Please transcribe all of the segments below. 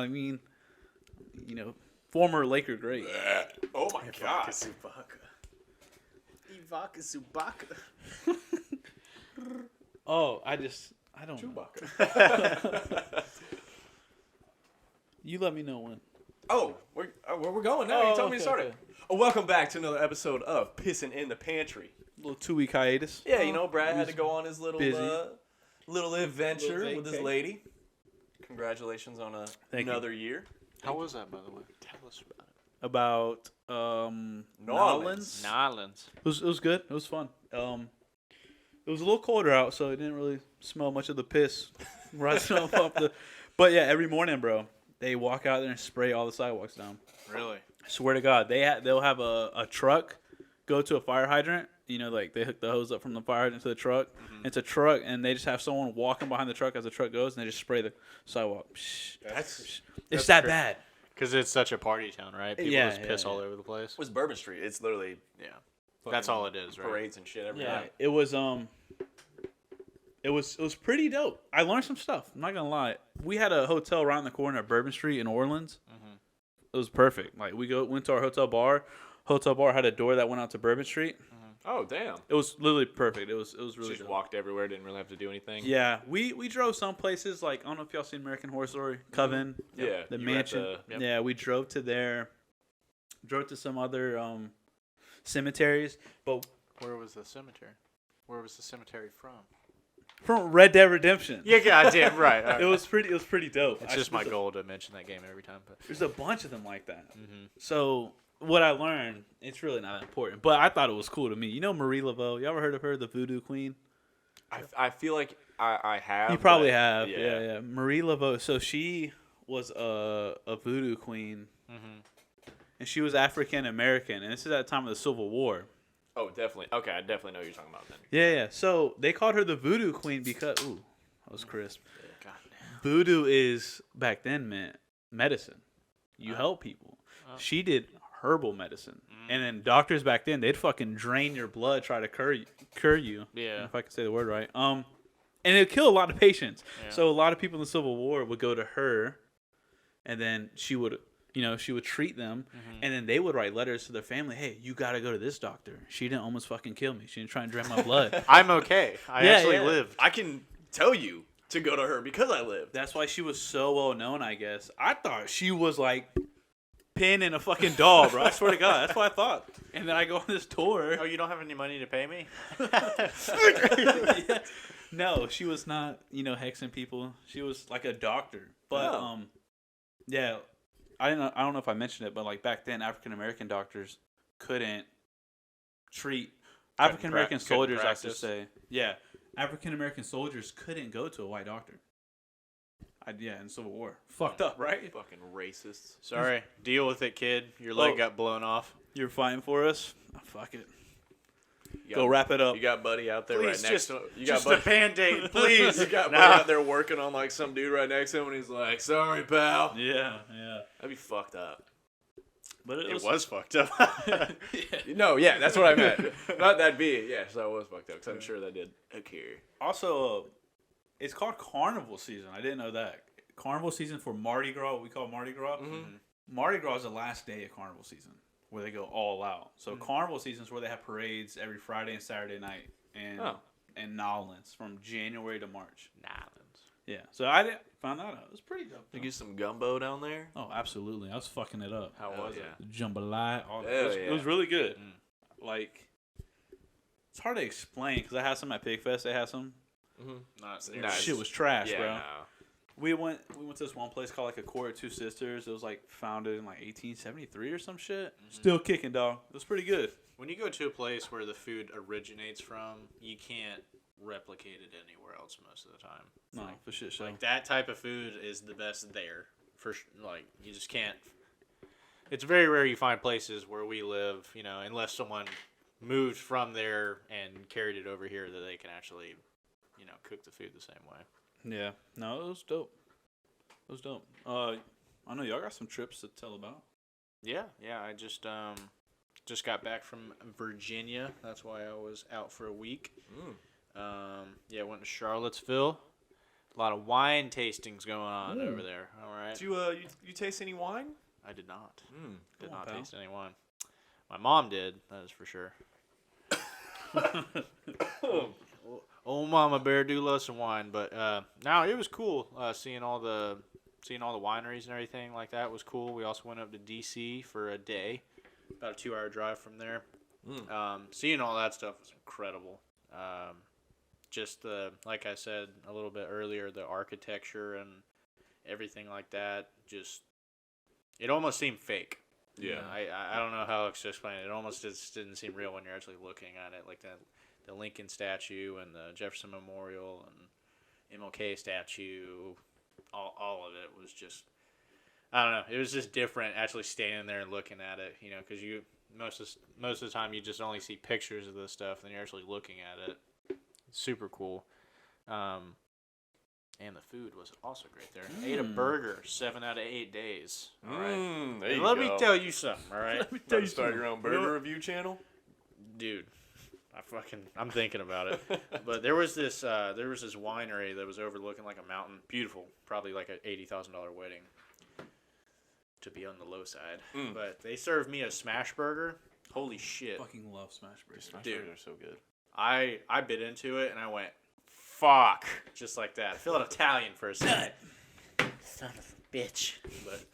I mean, former Laker great. Oh my God. Ivica Zubaca. Oh, I don't know. Chewbacca. You let me know when. Oh, where we're going now? You told me to start it. Oh, welcome back to another episode of Pissing in the Pantry. Little 2-week hiatus. Yeah, Brad had to go on his little adventure Little with his lady. Congratulations on another year. How was that, by the way? Tell us About New Orleans. It was good. It was fun. It was a little colder out, so it didn't really smell much of the piss rising up the. But yeah, every morning, bro, they walk out there and spray all the sidewalks down. Really? I swear to God, they'll have a truck go to a fire hydrant. Like they hook the hose up from the fire hydrant to the truck. Mm-hmm. It's a truck, and they just have someone walking behind the truck as the truck goes, and they just spray the sidewalk. It's that bad. Because it's such a party town, right? People just piss all over the place. It was Bourbon Street. It's literally That's all it is, right? Parades and shit every night. It was pretty dope. I learned some stuff. I'm not gonna lie. We had a hotel around the corner at Bourbon Street in Orleans. Mm-hmm. It was perfect. Like we went to our hotel bar. Hotel bar had a door that went out to Bourbon Street. Mm-hmm. Oh damn! It was literally perfect. It was really. Just walked everywhere. Didn't really have to do anything. Yeah, we drove some places like I don't know if y'all seen American Horror Story, Coven. Mm-hmm. Yeah, the mansion. Yeah, we drove to there. Drove to some other cemeteries, but where was the cemetery? Where was the cemetery from? From Red Dead Redemption. Yeah, goddamn right. Right. It was pretty dope. It's just my goal to mention that game every time. But there's a bunch of them like that. Mm-hmm. So what I learned, it's really not important, but I thought it was cool to me. Marie Laveau. You ever heard of her, the Voodoo Queen? I feel like I have. You probably have. Yeah. Marie Laveau. So she was a Voodoo Queen. Mm-hmm. And she was African American, and this is at the time of the Civil War. Oh, definitely. Okay, I definitely know what you're talking about then. Yeah. So they called her the Voodoo Queen because that was crisp. Yeah. Voodoo is back then meant medicine. You help people. She did herbal medicine, and then doctors back then they'd fucking drain your blood, try to cure you. Yeah. If I can say the word right. And it'd kill a lot of patients. Yeah. So a lot of people in the Civil War would go to her, and then she would treat them, and then they would write letters to their family. Hey, you got to go to this doctor. She didn't almost fucking kill me. She didn't try and drain my blood. I'm okay. I actually lived. I can tell you to go to her because I lived. That's why she was so well known, I guess. I thought she was like Pin in a fucking doll, bro. I swear to God. That's what I thought. And then I go on this tour. Oh, you don't have any money to pay me? Yeah. No, she was not, hexing people. She was like a doctor. But, yeah. I don't know if I mentioned it, but like back then, African American doctors couldn't treat African American soldiers. I should say, yeah, African American soldiers couldn't go to a white doctor. In Civil War, fucked up, right? Fucking racists. Sorry, deal with it, kid. Your leg got blown off. You're fighting for us. Oh, fuck it. Go wrap it up. You got Buddy out there please, right next to him. Just a Band-Aid, please. You got Buddy out there working on like some dude right next to him, and he's like, "Sorry, pal." Yeah. That'd be fucked up. But it was fucked up. No, that's what I meant. Not that be. Yeah, so that was fucked up because I'm sure that did occur. Also, it's called Carnival season. I didn't know that. Carnival season for Mardi Gras, what we call Mardi Gras. Mm-hmm. Mardi Gras is the last day of Carnival season, where they go all out. So Carnival season is where they have parades every Friday and Saturday night in Nolens from January to March. Nolens. Yeah. So I found that out. It was pretty dope. Did you get some gumbo down there? Oh, absolutely. I was fucking it up. How was it? Jambalaya. It was really good. Like, it's hard to explain because I had some at Pig Fest. They had some. Mm-hmm. Nice. Shit was trash, bro. No. We went to this one place called like a Court of Two Sisters. It was like founded in like 1873 or some shit. Mm-hmm. Still kicking, dog. It was pretty good. When you go to a place where the food originates from, you can't replicate it anywhere else most of the time. No, for shit show. Like that type of food is the best there. You just can't. It's very rare you find places where we live, unless someone moved from there and carried it over here that they can actually, cook the food the same way. Yeah. No, it was dope. I know y'all got some trips to tell about. Yeah. I just got back from Virginia. That's why I was out for a week. Went to Charlottesville. A lot of wine tastings going on over there. All right. Did you taste any wine? I did not. Did Come on, not pal. taste any wine. My mom did. That is for sure. Old Mama Bear do love some wine, but no, it was cool seeing all the wineries and everything like that was cool. We also went up to DC for a day, about a 2-hour drive from there. Seeing all that stuff was incredible. Just like I said a little bit earlier, the architecture and everything like that, just it almost seemed fake. Yeah. I don't know how else to explain it. It almost just didn't seem real when you're actually looking at it, like the Lincoln statue and the Jefferson Memorial and MLK statue. All of it was just, I don't know. It was just different actually standing there and looking at it, you know, because you most of the time you just only see pictures of this stuff, and you're actually looking at it. It's super cool. And the food was also great there. Ate a burger 7 out of 8 days. All right. There you Let go. me tell you something. All right. Let me tell you start your own burger review channel, Dude. I'm thinking about it. But there was this winery that was overlooking like a mountain. Beautiful. Probably like an $80,000 wedding. To be on the low side. But they served me a smash burger. Holy shit. Fucking love smash burgers. Smash Dude. burgers are so good. I bit into it and I went, fuck. Just like that. I felt Italian for a second. Son of a bitch. But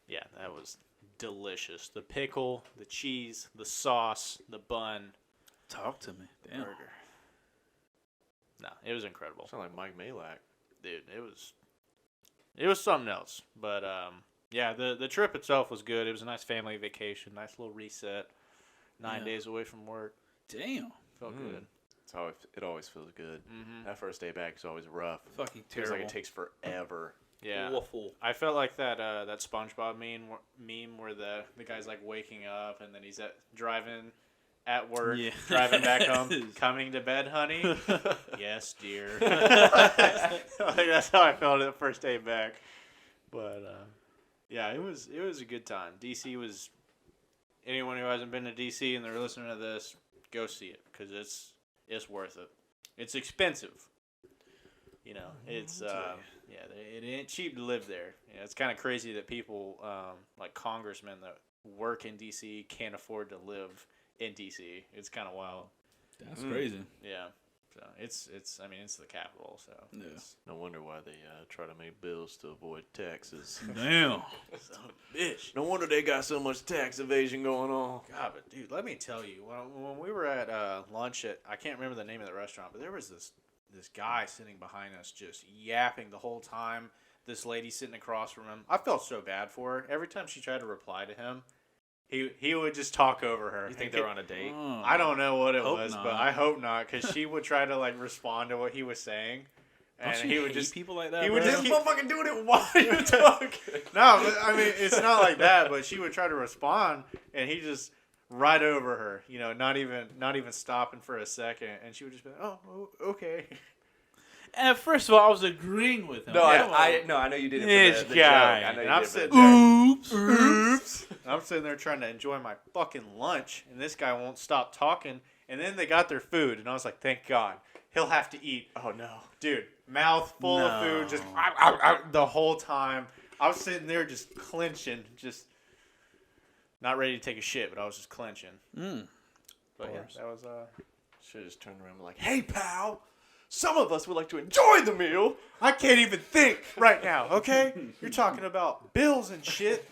yeah, that was delicious. The pickle, the cheese, the sauce, the bun. Talk to me. Damn. Burger. No, it was incredible. Sound like Mike Malak. Dude, it was something else. But yeah, the trip itself was good. It was a nice family vacation, nice little reset. 9 days away from work. Damn. Felt good. It's how it always feels good. That first day back is always rough. Fucking Feels terrible. like it takes forever. Yeah. Awful. I felt like that SpongeBob meme where the guy's like waking up and then he's driving at work, driving back home, coming to bed, honey. Yes, dear. Like, that's how I felt the first day back. But yeah, it was a good time. DC was, anyone who hasn't been to DC and they're listening to this, go see it because it's worth it. It's expensive. You know, it's it ain't cheap to live there. You know, it's kind of crazy that people like congressmen that work in DC can't afford to live in DC. It's kind of wild. That's crazy. Yeah. So it's I mean it's the capital. So It's no wonder why they try to make bills to avoid taxes. Damn. son of a bitch. No wonder they got so much tax evasion going on. God, but dude, let me tell you, when we were at lunch at, I can't remember the name of the restaurant, but there was this guy sitting behind us just yapping the whole time. This lady sitting across from him. I felt so bad for her. Every time she tried to reply to him, he would just talk over her. You think they were on a date? I don't know what it Hope was, not. but I hope not, because she would try to like respond to what he was saying, and Don't he you would hate just people like that. he would bro? just keep motherfucking doing it while you're talking. No, but, I mean it's not like that, but she would try to respond, and he just right over her, you know, not even stopping for a second, and she would just be like, oh, okay. And first of all, I was agreeing with him. No, Yeah. I know you did it This for the guy. joke. I know And you I'm did it for the sitting joke. there. Oops. I'm sitting there trying to enjoy my fucking lunch, and this guy won't stop talking. And then they got their food, and I was like, thank God. He'll have to eat. Oh no, Dude, mouth full of food, just the whole time. I was sitting there just clenching, just not ready to take a shit, but I was just clenching. But yeah, that was should have just turned around and be like, "Hey, pal, some of us would like to enjoy the meal." I can't even think right now, okay? You're talking about bills and shit.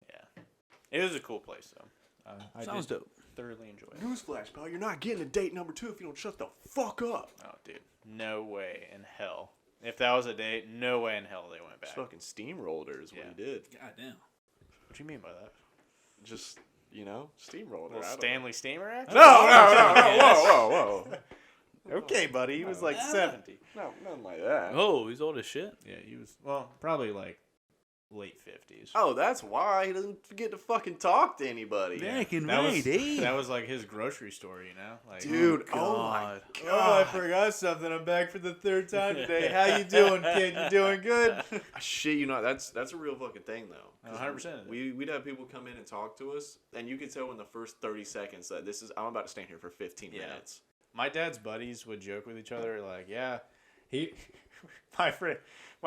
Yeah. It was a cool place, though. I Sounds did dope. thoroughly enjoy it. Newsflash, pal, you're not getting a date number 2 if you don't shut the fuck up. Oh, dude. No way in hell. If that was a date, no way in hell they went back. Just fucking steamrolled her is what he did. Goddamn. What do you mean by that? Just, steamrolled her. Little I don't Stanley Steamer act? know. Whoa. Okay, buddy. He was like 70. No, nothing like that. Oh, he's old as shit. Yeah, he was, well, probably like late 50s. Oh, that's why he doesn't forget to fucking talk to anybody. Back in That my was, day. that was like his grocery store, you know? Like, Dude, Oh, oh my God. oh, I god. forgot something. I'm back for the 3rd time today. How you doing, kid? You doing good? I shit you not. That's a real fucking thing though. 'Cause 100%. We'd have people come in and talk to us, and you could tell in the first 30 seconds that I'm about to stand here for 15 Yeah. minutes. My dad's buddies would joke with each other like, yeah, My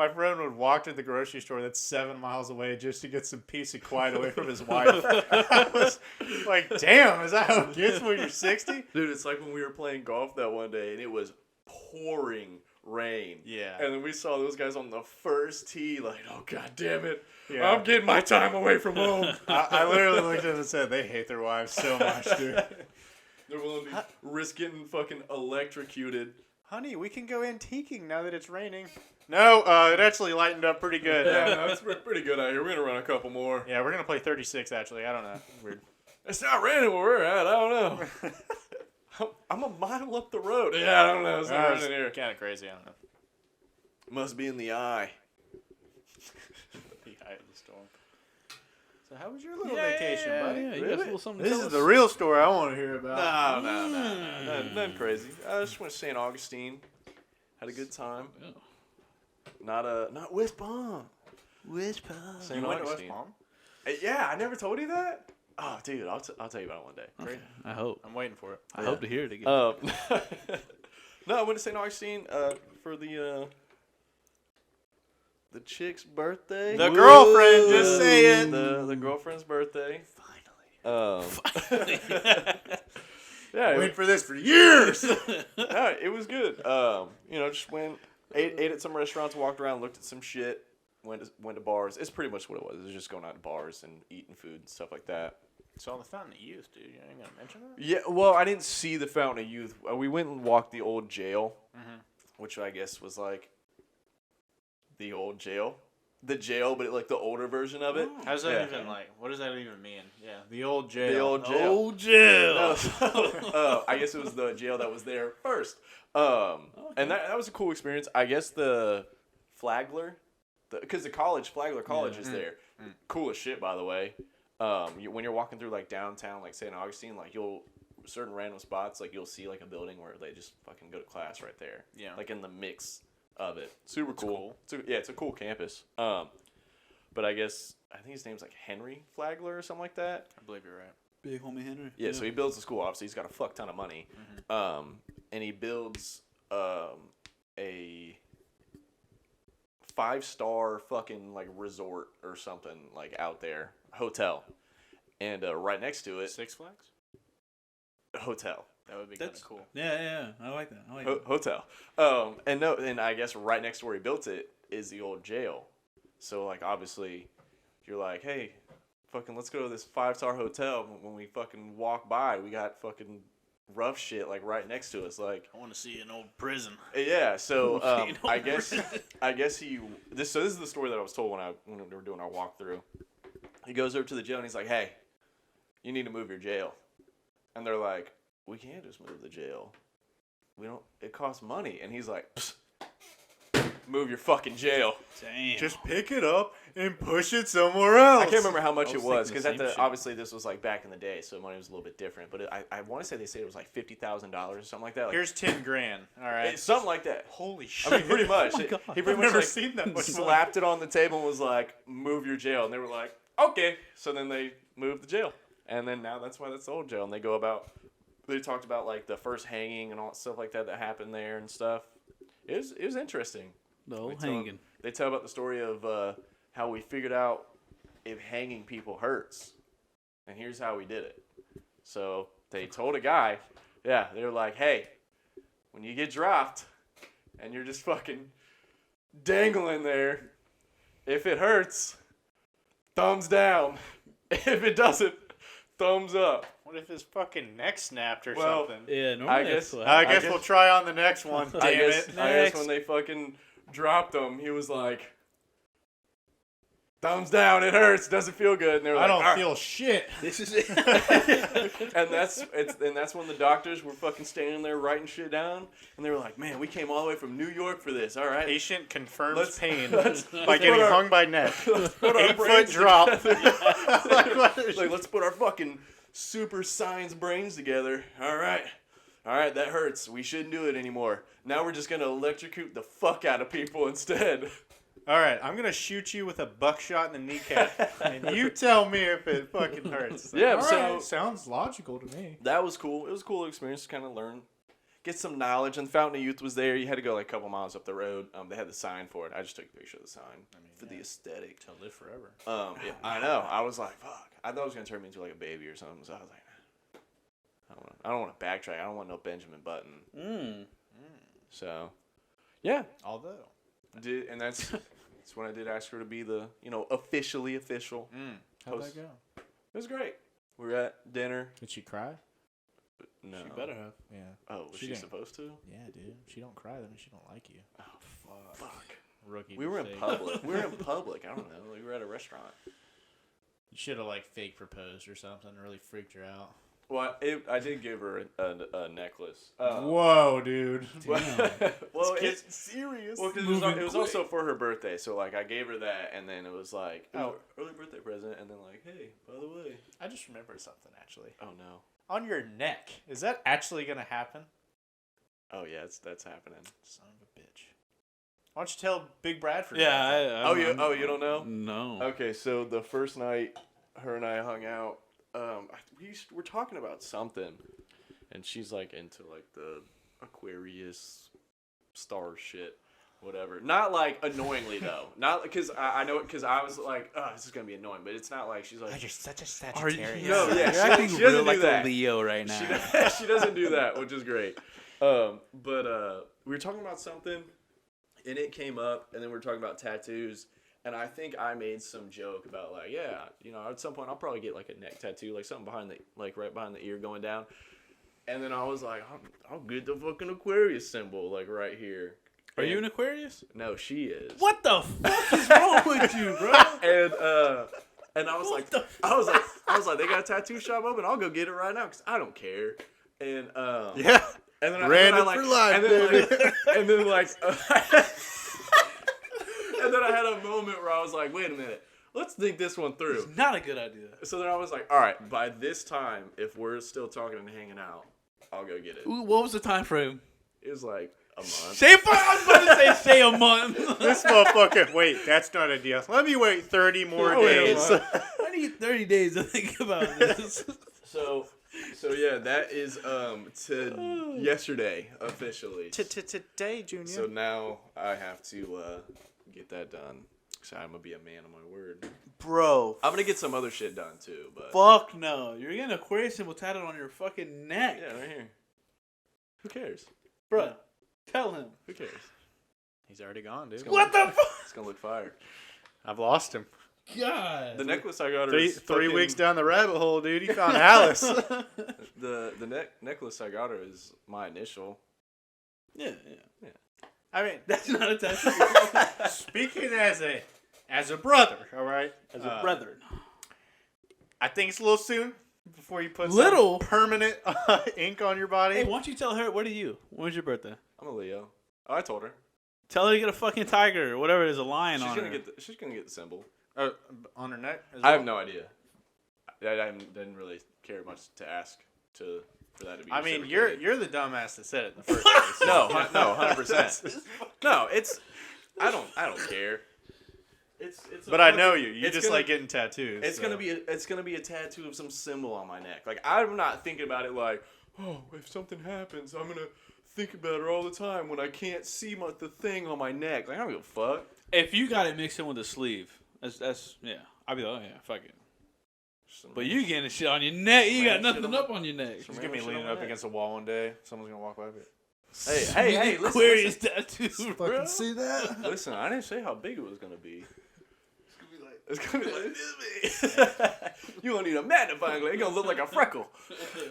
friend would walk to the grocery store that's 7 miles away just to get some peace and quiet away from his wife. I was like, damn, is that how it gets when you're 60? Dude, it's like when we were playing golf that one day and it was pouring rain. Yeah. And then we saw those guys on the first tee, like, oh, God damn it. Yeah. I'm getting my time away from home. I literally looked at them and said, they hate their wives so much, dude. They're willing to risk getting fucking electrocuted. Honey, we can go antiquing now that it's raining. No, it actually lightened up pretty good. Yeah, no, it's pretty good out here. We're going to run a couple more. Yeah, we're going to play 36, actually. I don't know. Weird. It's not raining where we're at. I don't know. I'm a mile up the road. Yeah, I don't know. It's not raining here. Kind of crazy. I don't know. Must be in the eye. The eye of the storm. So how was your little vacation, buddy? Yeah, you got a little something to This tell is us? the real story I want to hear about. No. Nothing crazy. I just went to St. Augustine. Had a good time. Yeah. Not West Palm. West Palm. St. You went to West Augustine. Palm? Yeah, I never told you that. Oh, dude, I'll tell you about it one day. Okay. I hope. I'm waiting for it. I hope to hear it again. No, I went to St. Augustine for the chick's birthday. The girlfriend, just say it. The girlfriend's birthday. Finally. Yeah, Waiting for this for years. no, it was good. Just went, ate at some restaurants, walked around, looked at some shit, went to bars. It's pretty much what it was. It was just going out to bars and eating food and stuff like that. So on the Fountain of Youth, dude, you ain't gonna mention that? Yeah, well, I didn't see the Fountain of Youth. We went and walked the old jail, which I guess was like the old jail. The jail, but like the older version of it. How's that even like? What does that even mean? Yeah, the old jail. The old jail. Old jail. No, so, I guess it was the jail that was there first. And that was a cool experience. I guess the Flagler, because the college, Flagler College is there. Cool as shit, by the way. When you're walking through like downtown, like St. Augustine, like certain random spots, like you'll see like a building where they just fucking go to class right there. Yeah. Like in the mix of it. Super cool. It's a cool campus. But I think his name's like Henry Flagler or something like that. I believe you're right. Big homie Henry. Yeah, so he builds the school. Obviously, he's got a fuck ton of money. And he builds a 5-star fucking like resort or something like out there, hotel, and right next to it, Six Flags? hotel. That would be kind of cool. Yeah. I like that. Hotel. And I guess right next to where he built it is the old jail. So like obviously, you're like, hey, fucking let's go to this 5-star hotel. When we fucking walk by, we got fucking rough shit like right next to us. Like I want to see an old prison. yeah. So I guess this is the story that I was told when we were doing our walkthrough. He goes over to the jail and he's like, hey, you need to move your jail. And they're like, we can't just move the jail. It costs money. And he's like, move your fucking jail. Damn. Just pick it up and push it somewhere else. I can't remember how much I it was was thinking because the same shit. obviously this was like back in the day, so money was a little bit different. But I want to say they said it was like $50,000 or something like that. Like, Here's $10,000. All right. it's something like that. Holy shit. I mean, pretty much. Oh my God. He pretty I've much never like, seen that much money. slapped it on the table and was like, move your jail. And they were like, okay. So then they moved the jail. And then now that's why that's the old jail. And they talked about like the first hanging and all that stuff like that happened there and stuff. It was interesting. The old hanging. They tell about the story of how we figured out if hanging people hurts. And here's how we did it. So they told a guy, they were like, hey, when you get dropped and you're just fucking dangling there, if it hurts, thumbs down. If it doesn't, thumbs up. What if his fucking neck snapped or Well, something? Yeah, normally guess- that's what I happens. guess we'll try on the next one. Damn I it. guess when they fucking dropped him, he was like, thumbs down, it hurts, doesn't feel good. And they were I like, don't "All right." feel shit. This is it. And that's when the doctors were fucking standing there writing shit down, and they were like, "Man, we came all the way from New York for this. All right, Patient confirms Let's- pain let's by getting put our- hung by neck. put our 8-foot brains drop. like let's put our fucking super science brains together. All right, that hurts. We shouldn't do it anymore. Now we're just gonna electrocute the fuck out of people instead." All right, I'm gonna shoot you with a buckshot in the kneecap, and you tell me if it fucking hurts. Yeah, All so- right, sounds logical to me. That was cool. It was a cool experience to kind of learn, get some knowledge. And Fountain of Youth was there. You had to go like a couple miles up the road. They had the sign for it. I just took a picture of the sign for the aesthetic. To live forever. Yeah, I know. I was like, fuck. I thought it was gonna turn me into like a baby or something. So I was like, I don't want to backtrack. I don't want no Benjamin Button. So, yeah. Although. And that's when I did ask her to be the officially official. How'd that go? It was great. We were at dinner. Did she cry? No. She better have. Yeah. Oh, was she supposed to? Yeah, dude. She don't cry, then she don't like you. Oh, fuck. Rookie. We were in mistake. public. We were in public. I don't know. We were at a restaurant. You should have like fake proposed or something. Really freaked her out. Well, I did give her a necklace. Whoa, dude. Well, it's serious. Well, because it was also for her birthday, so like I gave her that, and then it was like early birthday present, and then like, hey, by the way, I just remembered something actually. Oh no. On your neck. Is that actually gonna happen? Oh yeah, that's happening. Son of a bitch. Why don't you tell Big Bradford? Yeah. You don't know? No. Okay, so the first night, her and I hung out. We're talking about something, and she's like into like the Aquarius star shit, whatever. Not like annoyingly though. Not because I know it because I was like, oh, this is gonna be annoying, but it's not like she's like. Oh, you're such a Are you? Sagittarius. No, yeah, You're acting she doesn't real do like that. a Leo right now. She doesn't do that, which is great. But we were talking about something, and it came up, and then we were talking about tattoos. And I think I made some joke about like, yeah, at some point I'll probably get like a neck tattoo, like something right behind the ear going down. And then I was like, I'll get the fucking Aquarius symbol like right here. Are you an Aquarius? No, she is. What the fuck is wrong with you, bro? And I was like, they got a tattoo shop open. I'll go get it right now because I don't care. And Yeah. And then Brandon I like, for life, and then I had a moment where I was like, wait a minute, let's think this one through. It's not a good idea. So then I was like, all right, by this time, if we're still talking and hanging out, I'll go get it. Ooh, what was the time frame? It was like a month. I was about to say a month. This motherfucker. Wait, that's not a deal. Let me wait 30 more days. I need 30 days to think about this. So yeah, that is to yesterday officially. Today, Junior. So now I have to get that done. So I'm gonna be a man of my word. Bro. I'm gonna get some other shit done too, but Fuck no. You're getting an Aquarius symbol tattooed on your fucking neck. yeah, right here. Who cares? Bro, tell him. Who cares? He's already gone, dude. What the fuck? It's gonna look fire. I've lost him. God. The necklace I got her. Three is fucking- weeks down the rabbit hole, dude. You found Alice. The necklace I got her is my initial. Yeah. I mean, That's not a tattoo. Speaking as a brother, all right? As a brethren. I think it's a little soon before you put Little? some permanent ink on your body. Hey, why don't you tell her, what are you? When's your birthday? I'm a Leo. Oh, I told her. Tell her to get a fucking tiger or whatever it is, a lion She's on gonna her. she's gonna get the symbol. On her neck? as I have well? no idea. I didn't really care much to ask for that to be. I mean, reciprocated. you're the dumbass that said it in the first place. no, 100%. No, it's I don't care. It's But I know you. You it's just gonna- like getting tattoos. It's gonna be a tattoo of some symbol on my neck. Like I'm not thinking about it like, oh, if something happens, I'm gonna think about it all the time when I can't see the thing on my neck. Like I don't give a fuck. If you got it mixed in with a sleeve, that's yeah. I'd be like, oh yeah, fuck it. But you getting shit on your neck, you got Random shit nothing on up on your neck. Just get me leaning up against a wall one day. Someone's gonna walk by it. Hey, Aquarius tattoo, bro. Fucking see that? listen, I didn't say how big it was gonna be. It's gonna be like this big. You don't need a magnifying glass. It's gonna look like a freckle.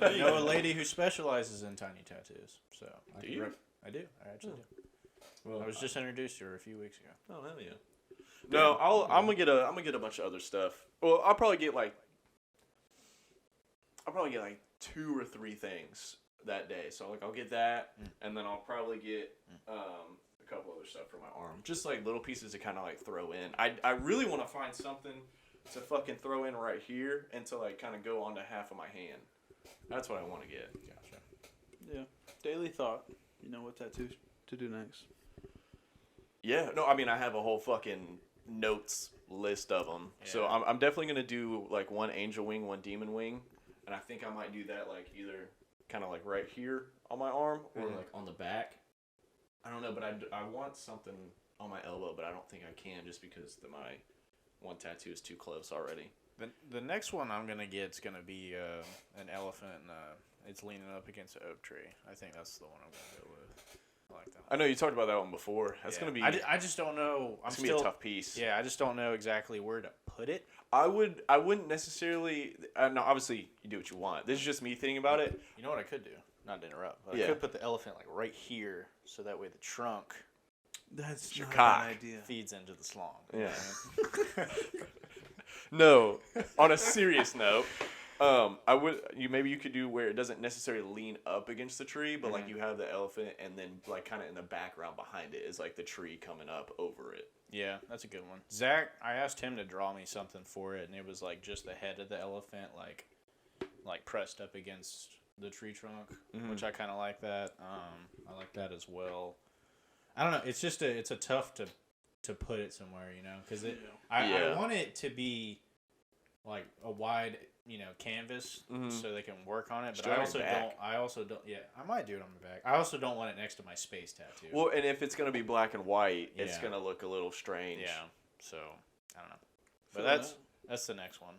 I know a lady who specializes in tiny tattoos. So Do you? I do. I actually do. Well, I was just introduced to her a few weeks ago. Oh hell yeah. No, I'm gonna get a bunch of other stuff. Well, I'll probably get like 2 or 3 things that day. So like I'll get that, and then I'll probably get a couple other stuff for my arm. Just like little pieces to kind of like throw in. I really want to find something to fucking throw in right here and to like kind of go onto half of my hand. That's what I want to get. Gotcha. Yeah. Daily thought. You know what tattoos to do next. Yeah. No, I mean I have a whole fucking notes list of them. Yeah. So I'm definitely gonna do like one angel wing, one demon wing, and I think I might do that like either kind of like right here on my arm or like on the back. I don't know, but I want something on my elbow, but I don't think I can just because my one tattoo is too close already. The next one I'm gonna get is gonna be an elephant, and it's leaning up against an oak tree. I think that's the one I'm gonna go with. I like that one. I know you talked about that one before. That's gonna be. I just don't know. It's gonna be a tough piece. Yeah, I just don't know exactly where to put it. I wouldn't necessarily. No, obviously you do what you want. This is just me thinking about it. You know what I could do? Not to interrupt, but I could put the elephant like right here, so that way the trunk That's your not cock. a bad idea. feeds into the slong. Yeah. No. On a serious note, maybe you could do where it doesn't necessarily lean up against the tree, but like you have the elephant, and then like kind of in the background behind it is like the tree coming up over it. Yeah, that's a good one. Zach, I asked him to draw me something for it, and it was like just the head of the elephant, like pressed up against the tree trunk, which I kind of like that. I like that as well. I don't know. It's just it's a tough to put it somewhere, you know, because I want it to be like a wide, you know, canvas so they can work on it. But I also don't. Yeah, I might do it on the back. I also don't want it next to my space tattoo. Well, and if it's gonna be black and white, it's gonna look a little strange. Yeah. So I don't know. But that's the next one.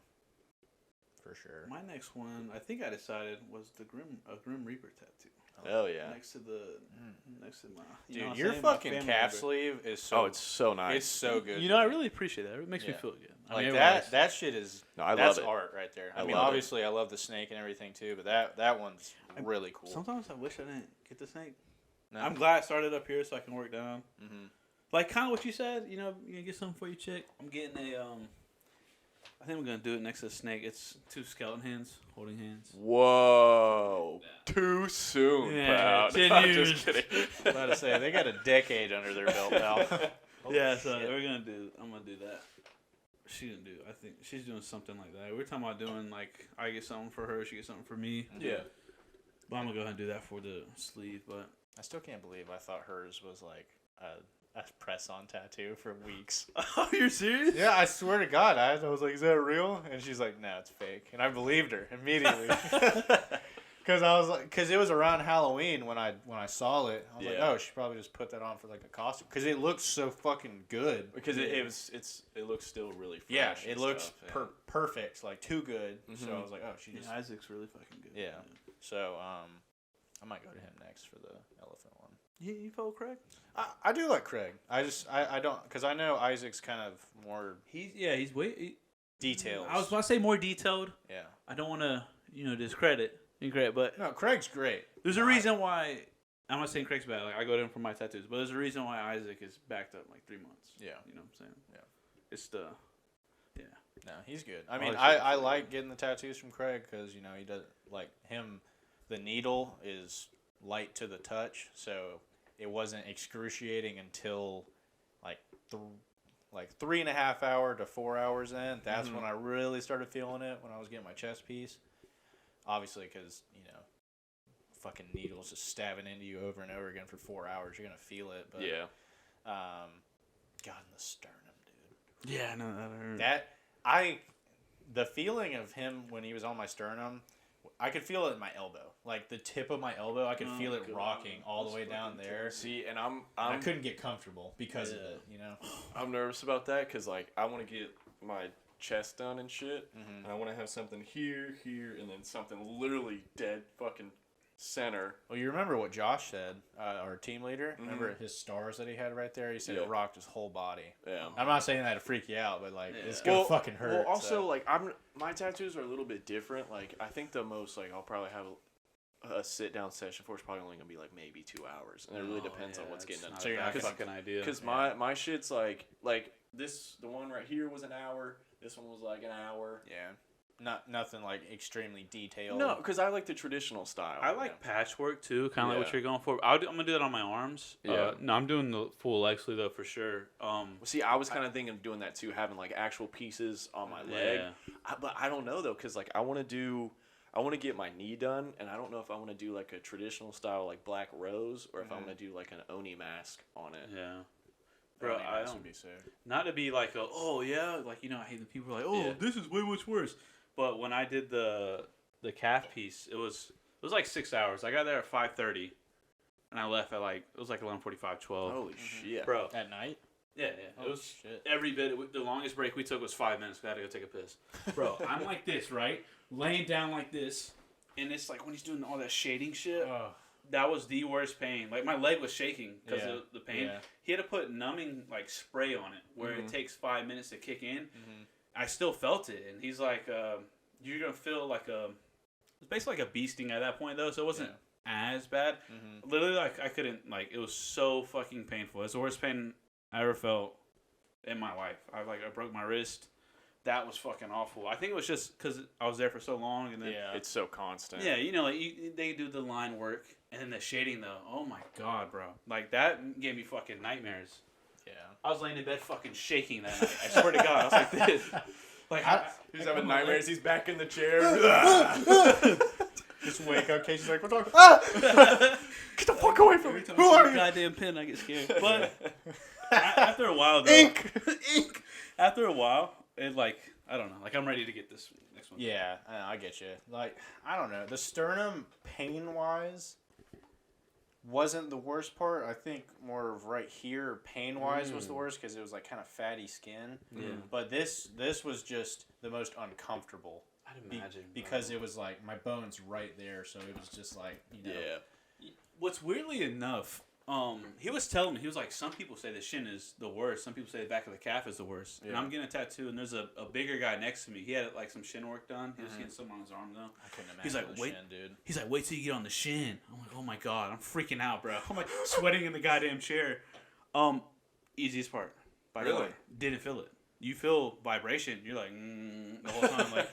For sure. My next one, I think I decided, was the Grim Reaper tattoo. Hell yeah. Next to my. Dude, your fucking calf sleeve is so. Oh, it's so nice. It's so good. You know, I really appreciate that. It makes me feel good. Like that shit is. No, I that's love it. art right there. I mean, love it. obviously, I love the snake and everything too, but that one's really cool. Sometimes I wish I didn't get the snake. No. I'm glad I started up here so I can work down. Mm-hmm. Like kind of what you said. You know, you get something for your chick. I'm getting a I think I'm gonna do it next to the snake. It's two skeleton hands holding hands. Whoa! Too soon, Yeah, proud. 10 I'm years. just kidding. I was about to say they got a decade under their belt now. Yeah, so I'm gonna do that. She didn't do. I think she's doing something like that. We're talking about doing like I get something for her, she gets something for me. Yeah. But I'm gonna go ahead and do that for the sleeve. But I still can't believe I thought hers was like a press-on tattoo for weeks. oh, you're serious? Yeah, I swear to God, I was like, "Is that real?" And she's like, "No, it's fake." And I believed her immediately. Because it was around Halloween when I saw it. I was like, oh, she probably just put that on for like a costume. Because it looks so fucking good. Because it looks still really fresh. Yeah, it looks stuff, perfect, like too good. So I was like, oh, she just. Isaac's really fucking good. Yeah. So I might go to him next for the elephant one. You follow Craig? I do like Craig. I don't, because I know Isaac's kind of more He's way detailed. I was about to say more detailed. Yeah. I don't want to discredit, but No, Craig's great. there's a reason why. I'm not saying Craig's bad. Like I go to him for my tattoos, but there's a reason why Isaac is backed up like 3 months. Yeah. You know what I'm saying? Yeah. It's the. No, he's good. I mean, like I like getting the tattoos from Craig because, you know, he does, like, him, the needle is light to the touch, so it wasn't excruciating until, like 3.5 hour to 4 hours in. That's when I really started feeling it, when I was getting my chest piece. Obviously, because, you know, fucking needles just stabbing into you over and over again for 4 hours. You're going to feel it. But, Yeah. God, in the sternum, dude. Yeah, no, that hurt. The feeling of him when he was on my sternum, I could feel it in my elbow. Like the tip of my elbow, I could feel it rocking all the way down there. See, and I couldn't get comfortable because of it, you know? I'm nervous about that because, like, I want to get my chest done and shit. And I want to have something here, and then something literally dead fucking center. Well, you remember what Josh said, our team leader? Remember his stars that he had right there? He said it rocked his whole body. Yeah. I'm not saying that to freak you out, but, like, it's going to fucking hurt. Well, also, like, my tattoos are a little bit different. Like, I think the most, like, I'll probably have a sit-down session for is probably only going to be, like, maybe 2 hours. And it really depends on what's getting done. So you're not fucking idea. Because my shit's, like this, the one right here was an hour. This one was, like, an hour. Yeah. Nothing like extremely detailed. No, because I like the traditional style. I like patchwork too, kind of like what you're going for. I'm gonna do that on my arms. Yeah. No, I'm doing the full leg sleeve though for sure. See, I was kind of thinking of doing that too, having like actual pieces on my leg. But I don't know though, because like I want to get my knee done, and I don't know if I want to do like a traditional style like black rose, or if I want to do like an Oni mask on it. Yeah. Bro, I don't. Would be sick. Not to be like, like, you know, I hate when people are like, this is way much worse. But when I did the calf piece, it was was like 6 hours. I got there at 5:30, and I left at like it was like 11:45, 12. Holy shit, Bro. At night? Yeah. Oh, It was shit. every bit. The longest break we took was 5 minutes. We had to go take a piss. Bro, I'm like this, right? Laying down like this, and it's like when he's doing all that shading shit. Oh. That was the worst pain. Like my leg was shaking because Yeah. of the pain. Yeah. He had to put numbing like spray on it, where it takes 5 minutes to kick in. Mm-hmm. I still felt it, and he's like, "You're gonna feel like it's basically like a bee sting at that point though, so it wasn't as bad. Mm-hmm. Literally, like I couldn't like it was so fucking painful. It's the worst pain I ever felt in my life. I broke my wrist. That was fucking awful. I think it was just because I was there for so long, and then It's so constant. yeah, you know, like they do the line work, and then the shading though. Oh my god, bro! Like that gave me fucking nightmares. Yeah. I was laying in bed fucking shaking that night. I swear to God, I was like this. Like He's having nightmares. He's back in the chair. Just wake up. Casey's like, "We're talking." Get the fuck away from me. Every time Who I see are a you? goddamn pin, I get scared. But after a while, though, Ink. ink. After a while, it like I don't know. Like I'm ready to get this next one. Yeah, I get you. Like, I don't know. The sternum, pain-wise, wasn't the worst part. I think more of right here, pain-wise, was the worst because it was like kind of fatty skin. Yeah. But this was just the most uncomfortable. I'd imagine Because it was like my bone's right there, so it was just like, you know. Yeah. What's weirdly enough, he was telling me, he was like, some people say the shin is the worst. Some people say the back of the calf is the worst. And Yeah. I'm getting a tattoo, and there's a bigger guy next to me. He had like some shin work done. He was getting something on his arm though. I couldn't imagine He's like, the wait. shin, dude. He's like, wait till you get on the shin. I'm like, oh my god, I'm freaking out, bro. I'm like sweating in the goddamn chair. Easiest part, by the Really? way, didn't feel it. You feel vibration. You're like the whole time. Like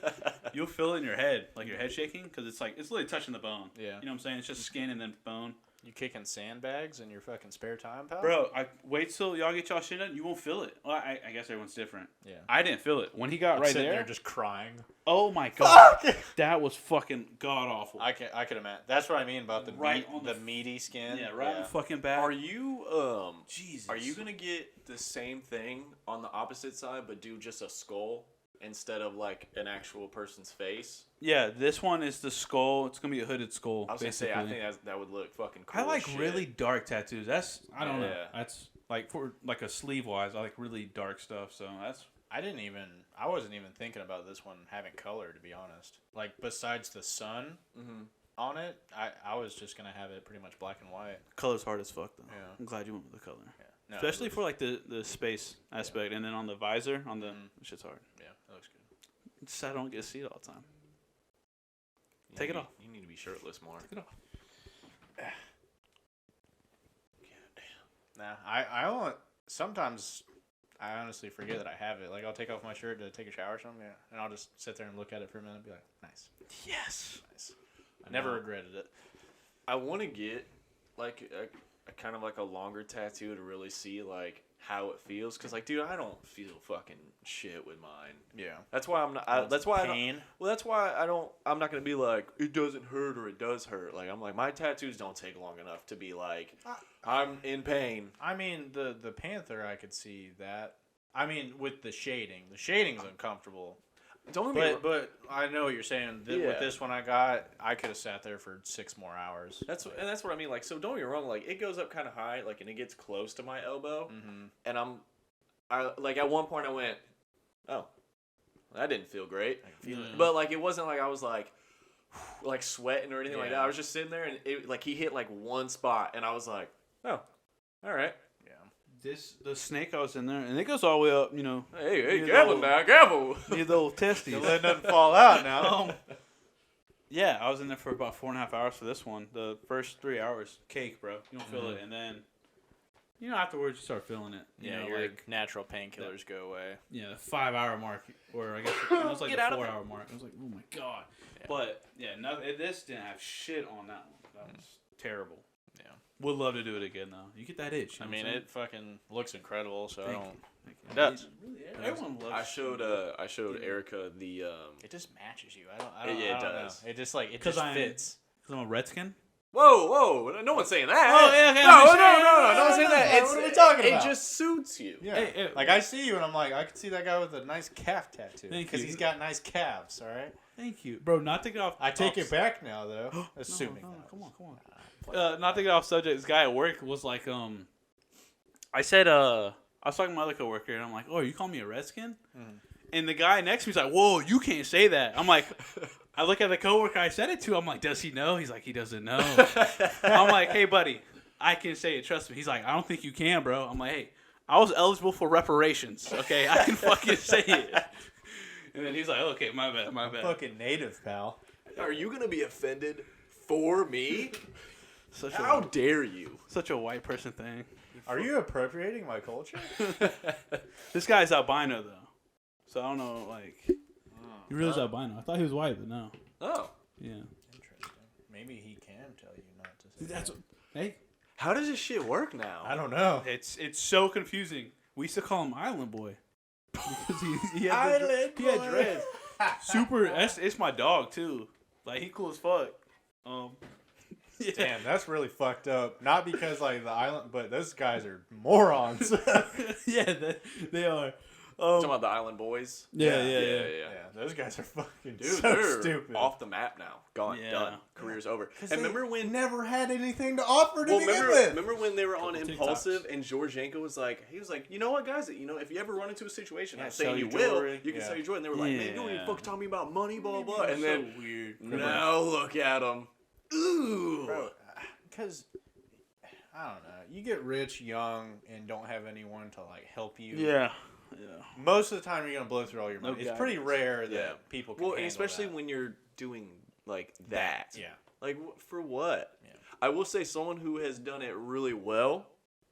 you'll feel it in your head, like your head shaking, because it's like it's literally touching the bone. Yeah. You know what I'm saying? It's just skin and then bone. You kicking sandbags in your fucking spare time, pal? Bro, I wait till y'all get y'all shit done. You won't feel it. Well, I guess everyone's different. Yeah. I didn't feel it when he got I'm right sitting there. there just crying. Oh my god, that was fucking god awful. I could imagine. That's what I mean about the Right on the the meaty skin. yeah, right in the fucking back. Are you Jesus. Are you gonna get the same thing on the opposite side, but do just a skull instead of like an actual person's face? Yeah, this one is the skull. It's gonna be a hooded skull. I was basically. gonna say I think that would look fucking cool. I like as shit. really dark tattoos. That's I don't know. Yeah. That's like for like a sleeve wise. I like really dark stuff. So that's I wasn't even thinking about this one having color, to be honest. Like, besides the sun on it, I was just going to have it pretty much black and white. color's hard as fuck though. Yeah. I'm glad you went with the color, Yeah. No, especially it for like the space aspect, and then on the visor on the shit's hard. yeah, that looks good. It's just I don't get to see it all the time. You Take need it to off. be- You need to be shirtless more. Take it off. Nah, sometimes I honestly forget that I have it. Like, I'll take off my shirt to take a shower or something, and I'll just sit there and look at it for a minute and be like, nice. Yes. Nice. I never regretted it. I want to get like a kind of like a longer tattoo to really see like how it feels. Cause like, dude, I don't feel fucking shit with mine. Yeah. That's why I'm not. That's why I don't, pain. well, that's why I don't. I'm not gonna be like it doesn't hurt or it does hurt. Like I'm like my tattoos don't take long enough to be like I'm in pain. I mean, the Panther, I could see that. I mean, with the shading's uncomfortable. Don't get me But I know what you're saying. Yeah. With this one I got, I could have sat there for 6 more hours. That's what I mean. Like, so don't get me wrong. Like, it goes up kind of high, like, and it gets close to my elbow. Mm-hmm. And I like at one point I went, oh, that didn't feel great. I can feel it. But like, it wasn't like I was like sweating or anything like Yeah. that. I was just sitting there, and it like he hit like one spot, and I was like, oh, all right. The snake I was in there, and it goes all the way up. You know, Hey, You gavel know- now, gavel. near the old testes. Don't let nothing fall out now. Yeah, I was in there for about 4.5 hours for this one. The first 3 hours, cake, bro. You don't feel it, and then, you know, afterwards you start feeling it. You Yeah, know, your like natural painkillers go away. yeah, the 5 hour mark, or I guess it was like Get the out of 4 it. hour mark. I was like, oh my god. Yeah. But yeah, this didn't have shit on that one. That was terrible. Yeah. Would love to do it again though. You get that itch. You I know mean, what I'm it fucking looks incredible, so I Thank don't... you. It does. Really, everyone loves. I showed Erica the It just matches you. I don't Yeah, it I don't does. know. It just, like, it 'Cause just I'm- fits. Because I'm a Redskin. Whoa! No one's saying that. Oh, yeah, okay, No one's saying that. What are we talking about? It just suits you. Yeah. Hey, like I see you and I'm like, I can see that guy with a nice calf tattoo Thank because you. he's got nice calves. All right. Thank you, bro. Not to get off. I take it back now though, assuming. No, that come was- on. Not to get off subject. This guy at work was like, I said, I was talking to my other coworker, and I'm like, oh, you call me a redskin? And the guy next to me's like, whoa, you can't say that. I'm like, I look at the coworker I said it to. I'm like, does he know? He's like, he doesn't know. I'm like, hey, buddy, I can say it. Trust me. He's like, I don't think you can, bro. I'm like, hey, I was eligible for reparations. Okay, I can fucking say it. And then he's like, okay, my bad. Fucking native, pal. Are you gonna be offended for me? How How dare you? Such a white person thing. Are you appropriating my culture? This guy's albino though, so I don't know. Like, he really is albino. I thought he was white, but no. Oh, Yeah. Interesting. Maybe he can tell you not to say That's that. hey. how does this shit work now? I don't know. It's so confusing. We used to call him Island Boy because he had Island he had Boy. dreads. Super. It's my dog too. Like he cool as fuck. Yeah. Damn, that's really fucked up. Not because like the island, but those guys are morons. Yeah, they are. Talking about the Island Boys. Yeah. Yeah, those guys are fucking Dude, so they're stupid. off the map now. Gone, Yeah. done. Career's over. And They remember when? never had anything to offer to Well, begin remember, with. remember when they were on Couple Impulsive and Georgienko was like, you know what, guys, if you ever run into a situation, Yeah, I'm sell saying you your will, jewelry. you can Yeah. sell your jewelry. And they were like, man, you don't even Yeah. fucking talk to me about money, blah, blah, blah. And then, so weird. now look at them. Ooh. Bro, because I don't know, you get rich young and don't have anyone to like help you. Yeah. Most of the time, you're gonna blow through all your money. No it's pretty rare that Yeah. people can Well, and handle especially that. when you're doing like that. Yeah. Like, for what? Yeah. I will say someone who has done it really well,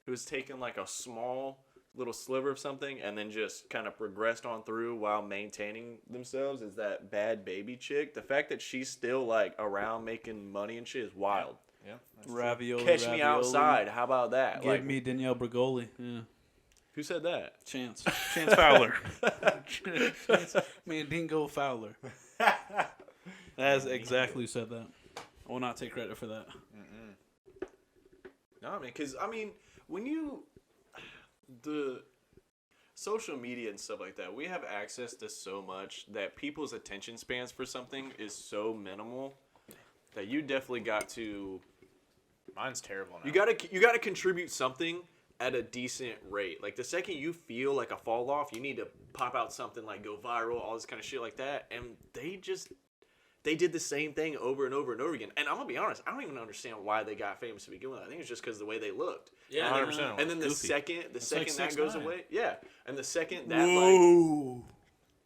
who's taken like a small little sliver of something and then just kind of progressed on through while maintaining themselves is that Bad Baby chick. The fact that she's still like around making money and shit is wild. Yeah. that's true. Ravioli. Catch me outside. How about that? Give Like, me Danielle Bergoli. Yeah. who said that? Chance Fowler. Man, Dingo Fowler. That's exactly who said that. I will not take credit for that. No, man, because, when the social media and stuff like that, we have access to so much that people's attention spans for something is so minimal that you definitely got to, Mine's terrible now. you gotta contribute something at a decent rate. Like, the second you feel like a fall off, you need to pop out something like go viral, all this kind of shit like that, and they did the same thing over and over and over again. And I'm going to be honest, I don't even understand why they got famous to begin with. I think it's just because of the way they looked. Yeah, 100%. And then the Goofy. second like that goes 6ix9ine. away, yeah. And the second that, Whoa.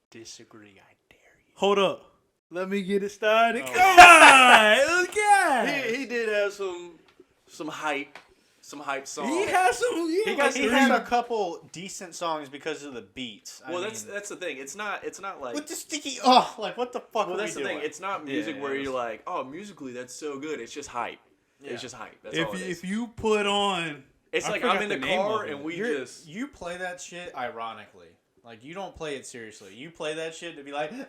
Disagree, I dare you. Hold up. Let me get it started. Oh. Come on. Let's go. he did have some hype songs. He has some. Yeah, He had a couple decent songs because of the beats. Well, that's the thing. It's not like. with the sticky. Oh, like what the fuck? Well, are that's we the doing? thing. It's not music Yeah, where it was- you're like, oh, musically that's so good. It's just hype. Yeah. It's just hype. That's all it is. If you put on, It's I like forgot I'm in the name car of it. and we You're- just. you play that shit ironically. Like you don't play it seriously. You play that shit to be like in the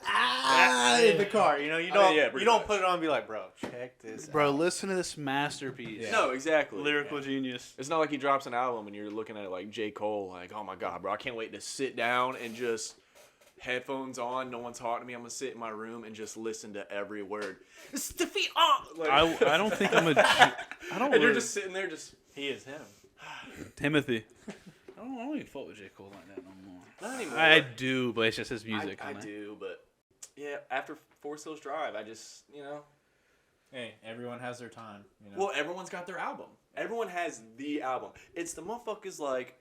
car. You know, you don't. yeah, you pretty don't much. put it on and be like, bro, check this. bro, out. listen to this masterpiece. Yeah. No, exactly. Lyrical genius. It's not like he drops an album and you're looking at it like J. Cole, like, oh my God, bro, I can't wait to sit down and just headphones on, no one's talking to me. I'm gonna sit in my room and just listen to every word. Stiffy like, I don't think I'm a. I don't. and you're really- just sitting there, just He is him. Timothy. I don't even fuck with J. Cole like that no more. not anymore. I do, but it's just his music. I do, but yeah, after Forest Hills Drive, I just Hey, everyone has their time. You know. well, everyone's got their album. Everyone has the album. It's the motherfuckers like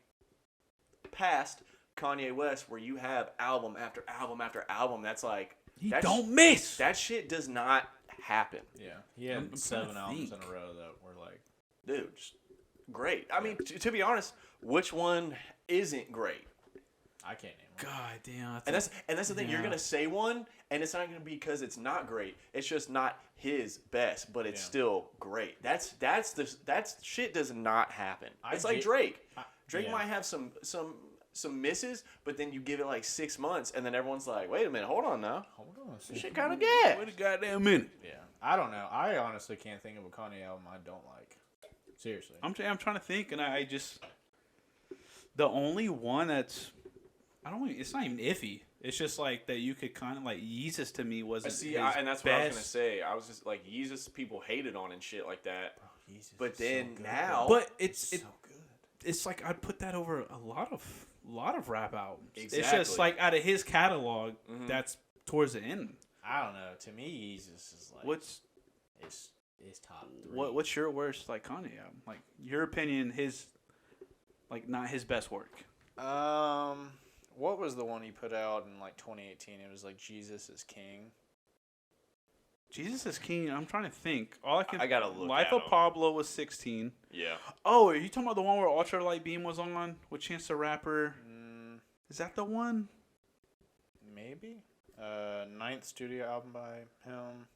past Kanye West where you have album after album after album. That's like He that's- don't miss. That shit does not happen. yeah, he had I'm trying 7 to albums think. in a row that were like. Dude, just great. I mean, to be honest, which one isn't great? I can't name them. God damn. And that's the thing. You're Yeah. gonna say one, and it's not gonna be because it's not great. It's just not his best, but it's Yeah. still great. That shit does not happen. I It's like get- Drake. Drake yeah. might have some some misses, but then you give it like 6 months, and then everyone's like, wait a minute, hold on now. Hold on. This shit kind of gas. Wait a goddamn minute. Yeah. I don't know. I honestly can't think of a Kanye album I don't like. Seriously. I'm trying to think, and I just the only one that's it's not even iffy. It's just like that you could kind of like Yeezus to me wasn't. And that's what I was gonna say. I was just like Yeezus, people hated on and shit like that. Bro, Jesus But is then so good, now, bro. But it's so good. it's like I'd put that over a lot of rap albums. It's Exactly. just like out of his catalog, Mhm. that's towards the end. I don't know. To me, Jesus is like What's it's top 3. what's your worst like Kanye album? Like your opinion, his like not his best work. What was the one he put out in like 2018? It was like Jesus is King. Jesus is King. I'm trying to think. I gotta look Life at of him. Pablo was 16. Yeah. Oh, are you talking about the one where Ultralight Beam was on with Chance the Rapper? Is that the one? Maybe. 9th studio album by him.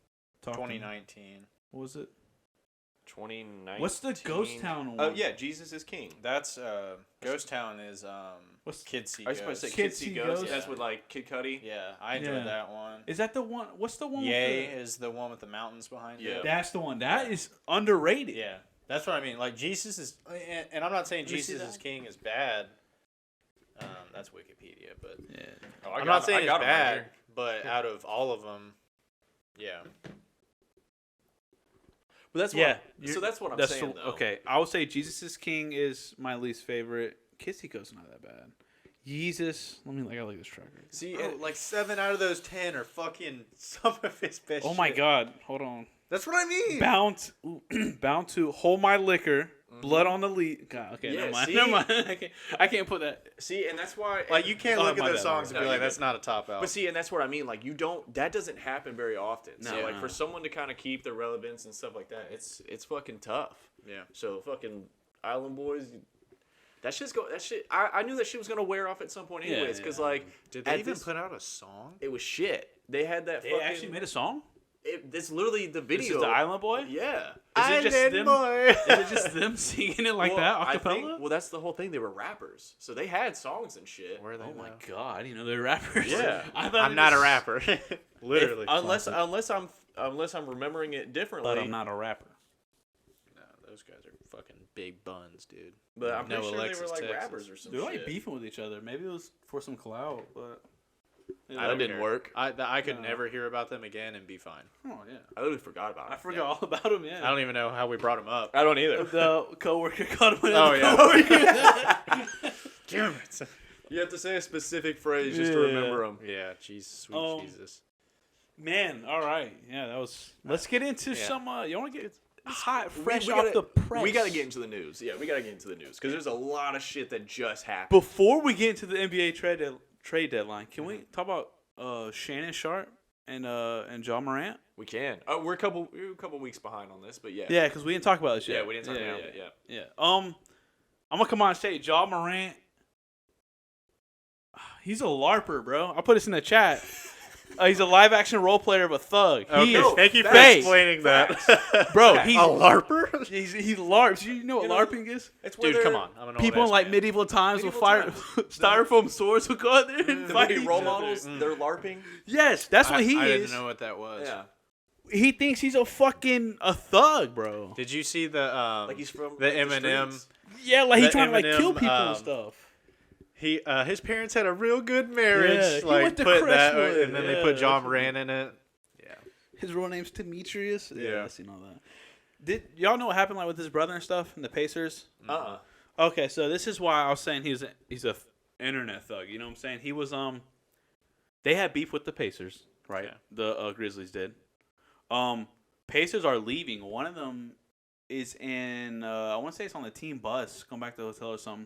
Talk to me. 2019. What was it? 2019. What's the Ghost Town one? Oh yeah, Jesus is King. That's Ghost Town is What's- Kids See I was supposed to Ghosts. say Kids Kids See See Ghosts. Ghosts? That's with like Kid Cudi. Yeah, I enjoyed Yeah. that one. Is that the one? What's the one? Yay with is the one with the mountains behind Yeah. it. that's the one. That is underrated. Yeah, that's what I mean. Like Jesus is, and I'm not saying Let me see Jesus is that. King is bad. That's Wikipedia, but Yeah. Oh, I'm not saying it's him right bad. here. But out of all of them, yeah. But that's Yeah. what. So that's what I'm That's saying. the- though. okay. I would say Jesus is King is my least favorite. Kissy Go's not that bad. Yeezus. I gotta look at this track. Record. See, Bro, it, like 7 out of those 10 are fucking some of his best. Oh my shit. God! Hold on. That's what I mean. Bound to hold my liquor. Blood on the lead. God, okay, Yeah, never mind. see? Never mind. I can't put that. see, and that's why. Like you can't Oh, look at my those bad, songs my and be bad. like, No, "That's not a top album." But see, and that's what I mean. Like you don't. That doesn't happen very often. So No. like for someone to kind of keep the relevance and stuff like that, it's fucking tough. yeah. So fucking Island Boys. That shit's go. That shit. I knew that shit was gonna wear off at some point, Yeah, anyways. Because yeah. like, Did they at even this- put out a song? it was shit. They had that. They fucking, actually made a song. It's literally the video. This is the Island Boy. Yeah. Is it just Island them? Boy. Is it just them singing it like Well, that, I acapella? think- well, that's the whole thing. They were rappers, so they had songs and shit. Where are they Oh my now? God! I didn't know they were rappers. Yeah. I thought I'm it not a was- rapper. Literally. Unless I'm remembering it differently. But I'm not a rapper. No, those guys are fucking big buns, dude. But I'm No pretty sure Alexis, they were like Texas. rappers or some They're shit. like beefing with each other. Maybe it was for some clout, but That don't didn't care. work. I could No. never hear about them again and be fine. oh yeah, I literally forgot about it. I forgot all about him. Yeah, I don't even know how we brought them up. I don't either. The coworker caught him. Oh, yeah. Damn it. You have to say a specific phrase just to Yeah. remember them. Yeah, Jesus, sweet Jesus. Man, all right, yeah, that was. Let's get into Yeah. some. You want to get hot, fresh we off gotta- the press. We got to get into the news. Yeah, we got to get into the news because there's a lot of shit that just happened. Before we get into the NBA trade deadline, can we talk about Shannon Sharp and John Morant? We can. Oh, we're a couple weeks behind on this, but yeah. Yeah, because we didn't talk about this yet. Yeah, we didn't talk about it yet. Yeah. I'm gonna come on and say John Morant. He's a LARPer, bro. I'll put this in the chat. He's a live action role player of a thug. He is thank you for fake. explaining that. Bro, he's a LARPer? he LARPs. You know what You know, LARPing is? It's where Dude, they're- come on. I'm an People in old-ass like man. medieval times with Medieval fire times. styrofoam swords will go out there and The fight movie each role other. models, they're LARPing. Yes, that's what he I is. didn't know what that was. Yeah. He thinks he's a fucking thug, bro. Did you see the Like he's from the like, Eminem? streets. Yeah, like he The trying to like kill Eminem, people and stuff. He his parents had a real good marriage. Yeah, he like went to put that, Crestwood. and then they Yeah, put John that's- Moran in it. Yeah. His real name's Demetrius. Yeah. I seen all that. Did y'all know what happened like with his brother and stuff in the Pacers? Okay, so this is why I was saying he's a internet thug. You know what I'm saying? He was they had beef with the Pacers, right? Yeah. The Grizzlies did. Pacers are leaving. One of them is in I want to say it's on the team bus, going back to the hotel or something.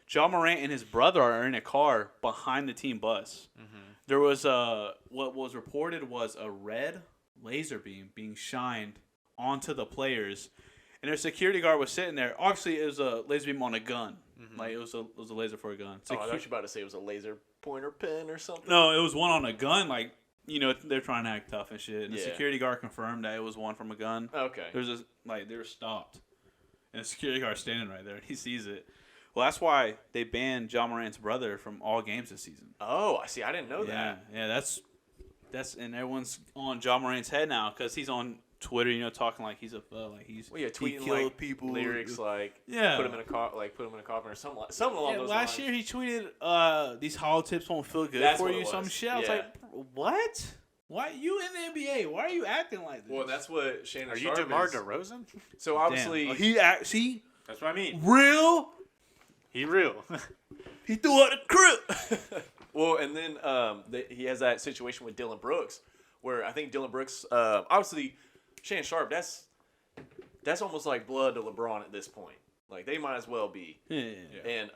John Morant and his brother are in a car behind the team bus. Mm-hmm. There was what was reported was a red laser beam being shined onto the players, and their security guard was sitting there. Obviously, it was a laser beam on a gun. Mm-hmm. Like it was a laser for a gun. Oh, I thought you were about to say it was a laser pointer pen or something. No, it was one on a gun. Like they're trying to act tough and shit. And the Yeah. security guard confirmed that it was one from a gun. Okay. There's they were stopped, and the security guard standing right there. He sees it, Well, that's why they banned John Morant's brother from all games this season. Oh, I see. I didn't know Yeah, that. yeah, that's and everyone's on John Morant's head now because he's on Twitter, talking like he's a like he's Well, yeah, he tweeting killed like people, lyrics like Yeah. put him in a coffin or something along those last lines. year he tweeted these hollow tips won't feel good That's for what you, it some was. shit. I was Yeah. like, what? Why you in the NBA? Why are you acting like this? Well, that's what Shannon Are you Sharp DeMar is. DeRozan? So Damn. obviously, See, That's what I mean. real. He real. He threw out the crib. well, and then he has that situation with Dylan Brooks, where I think Dylan Brooks, obviously, Shannon Sharp, that's almost like blood to LeBron at this point. Like they might as well be. Yeah. And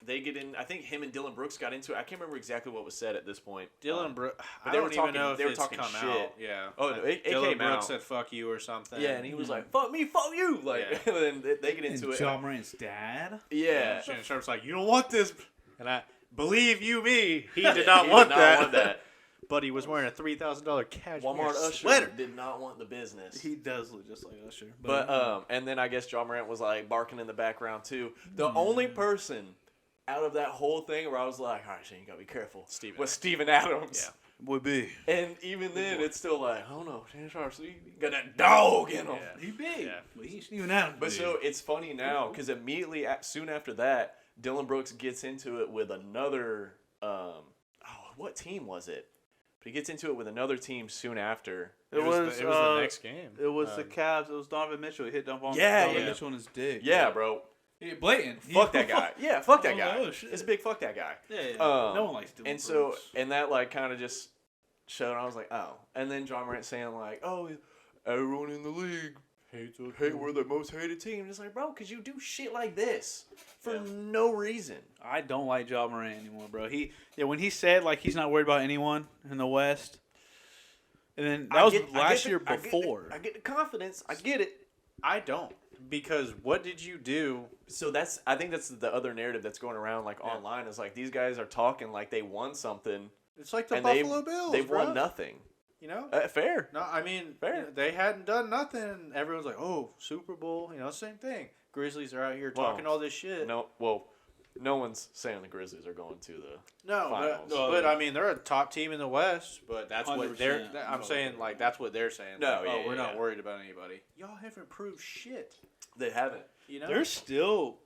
they get in. I think him and Dylan Brooks got into it. I can't remember exactly what was said at this point. Dylan Brooks. but I they don't were even talking- know if they were it's talking come shit. out. Yeah. Oh, no, it Dylan came Brooks out. said "fuck you" or something. Yeah, and he was like, "Fuck me, fuck you!" Like, Yeah. and then they get into And it. John Morant's dad. Yeah. Shannon Sharp's like, "You don't want this," and I believe you me. He did He not did want not that. want that. But he was wearing a $3,000 cashmere Walmart Usher sweater. did not want the business. He does look just like Usher. But and then I guess John Morant was like barking in the background too. The only person out of that whole thing where I was like, all right, Shane, you gotta be careful, was Steven Adams. Yeah. would be. And even then, it's still like, I don't know, Shannon Sharp, he got that dog in him. Yeah. He big. Yeah. But he's even Adams. But big. so it's funny now because immediately soon after that, Dylan Brooks gets into it with another. What team was it? But he gets into it with another team soon after. It was the next game. It was the Cavs. It was Donovan Mitchell. He hit Donovan Yeah, Mitchell on his dick. Yeah, bro. He blatant. Fuck that guy. Yeah, fuck that Oh, guy. oh, shit. It's a big fuck that guy. Yeah. No one likes Dylan And so, Brooks. and that like kind of just showed. I was like, oh. And then John Morant saying like, oh, everyone in the league hates us. Hey, we're the most hated team. It's like, bro, because you do shit like this for no reason. I don't like Ja Morant anymore, bro. When he said like he's not worried about anyone in the West, and then that was last year before. I get the confidence. I get it. I don't. Because what did you do? So I think that's the other narrative that's going around like online is like these guys are talking like they won something. It's like the and Buffalo Bills. They've bro. won nothing. You know? Fair. No, I mean, Fair. you know, they hadn't done nothing. Everyone's like, oh, Super Bowl. You know, same thing. Grizzlies are out here talking all this shit. No, well, no one's saying the Grizzlies are going to the No, finals. but I mean, they're a top team in the West, but that's what they're. 100%. I'm saying, like, that's what they're saying. No, like, yeah, we're not yeah. worried about anybody. Y'all haven't proved shit. They haven't. You know? They're still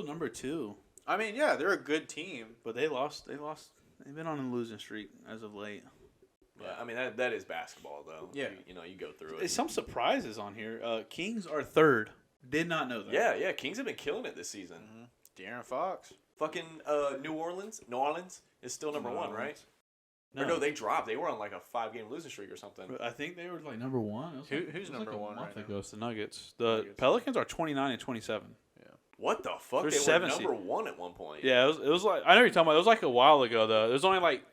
number 2, I mean, yeah, they're a good team. but they lost. They've been on a losing streak as of late. Yeah, I mean that is basketball though. Yeah. you go through There's it. some surprises on here. Kings are 3rd. Did not know that. Yeah. Kings have been killing it this season. De'Aaron Fox. Fucking New Orleans is still number 1, right? No. Or no, they dropped. They were on like a 5-game losing streak or something. I think they were like number 1. It was like- Who's it was like number a 1 month right now? ago. It's the Nuggets. The Pelicans are 29 and 27. What the fuck? They're They were 7 number 1 at one point. Yeah, it was like I know what you're talking about. It was like a while ago though. It was only like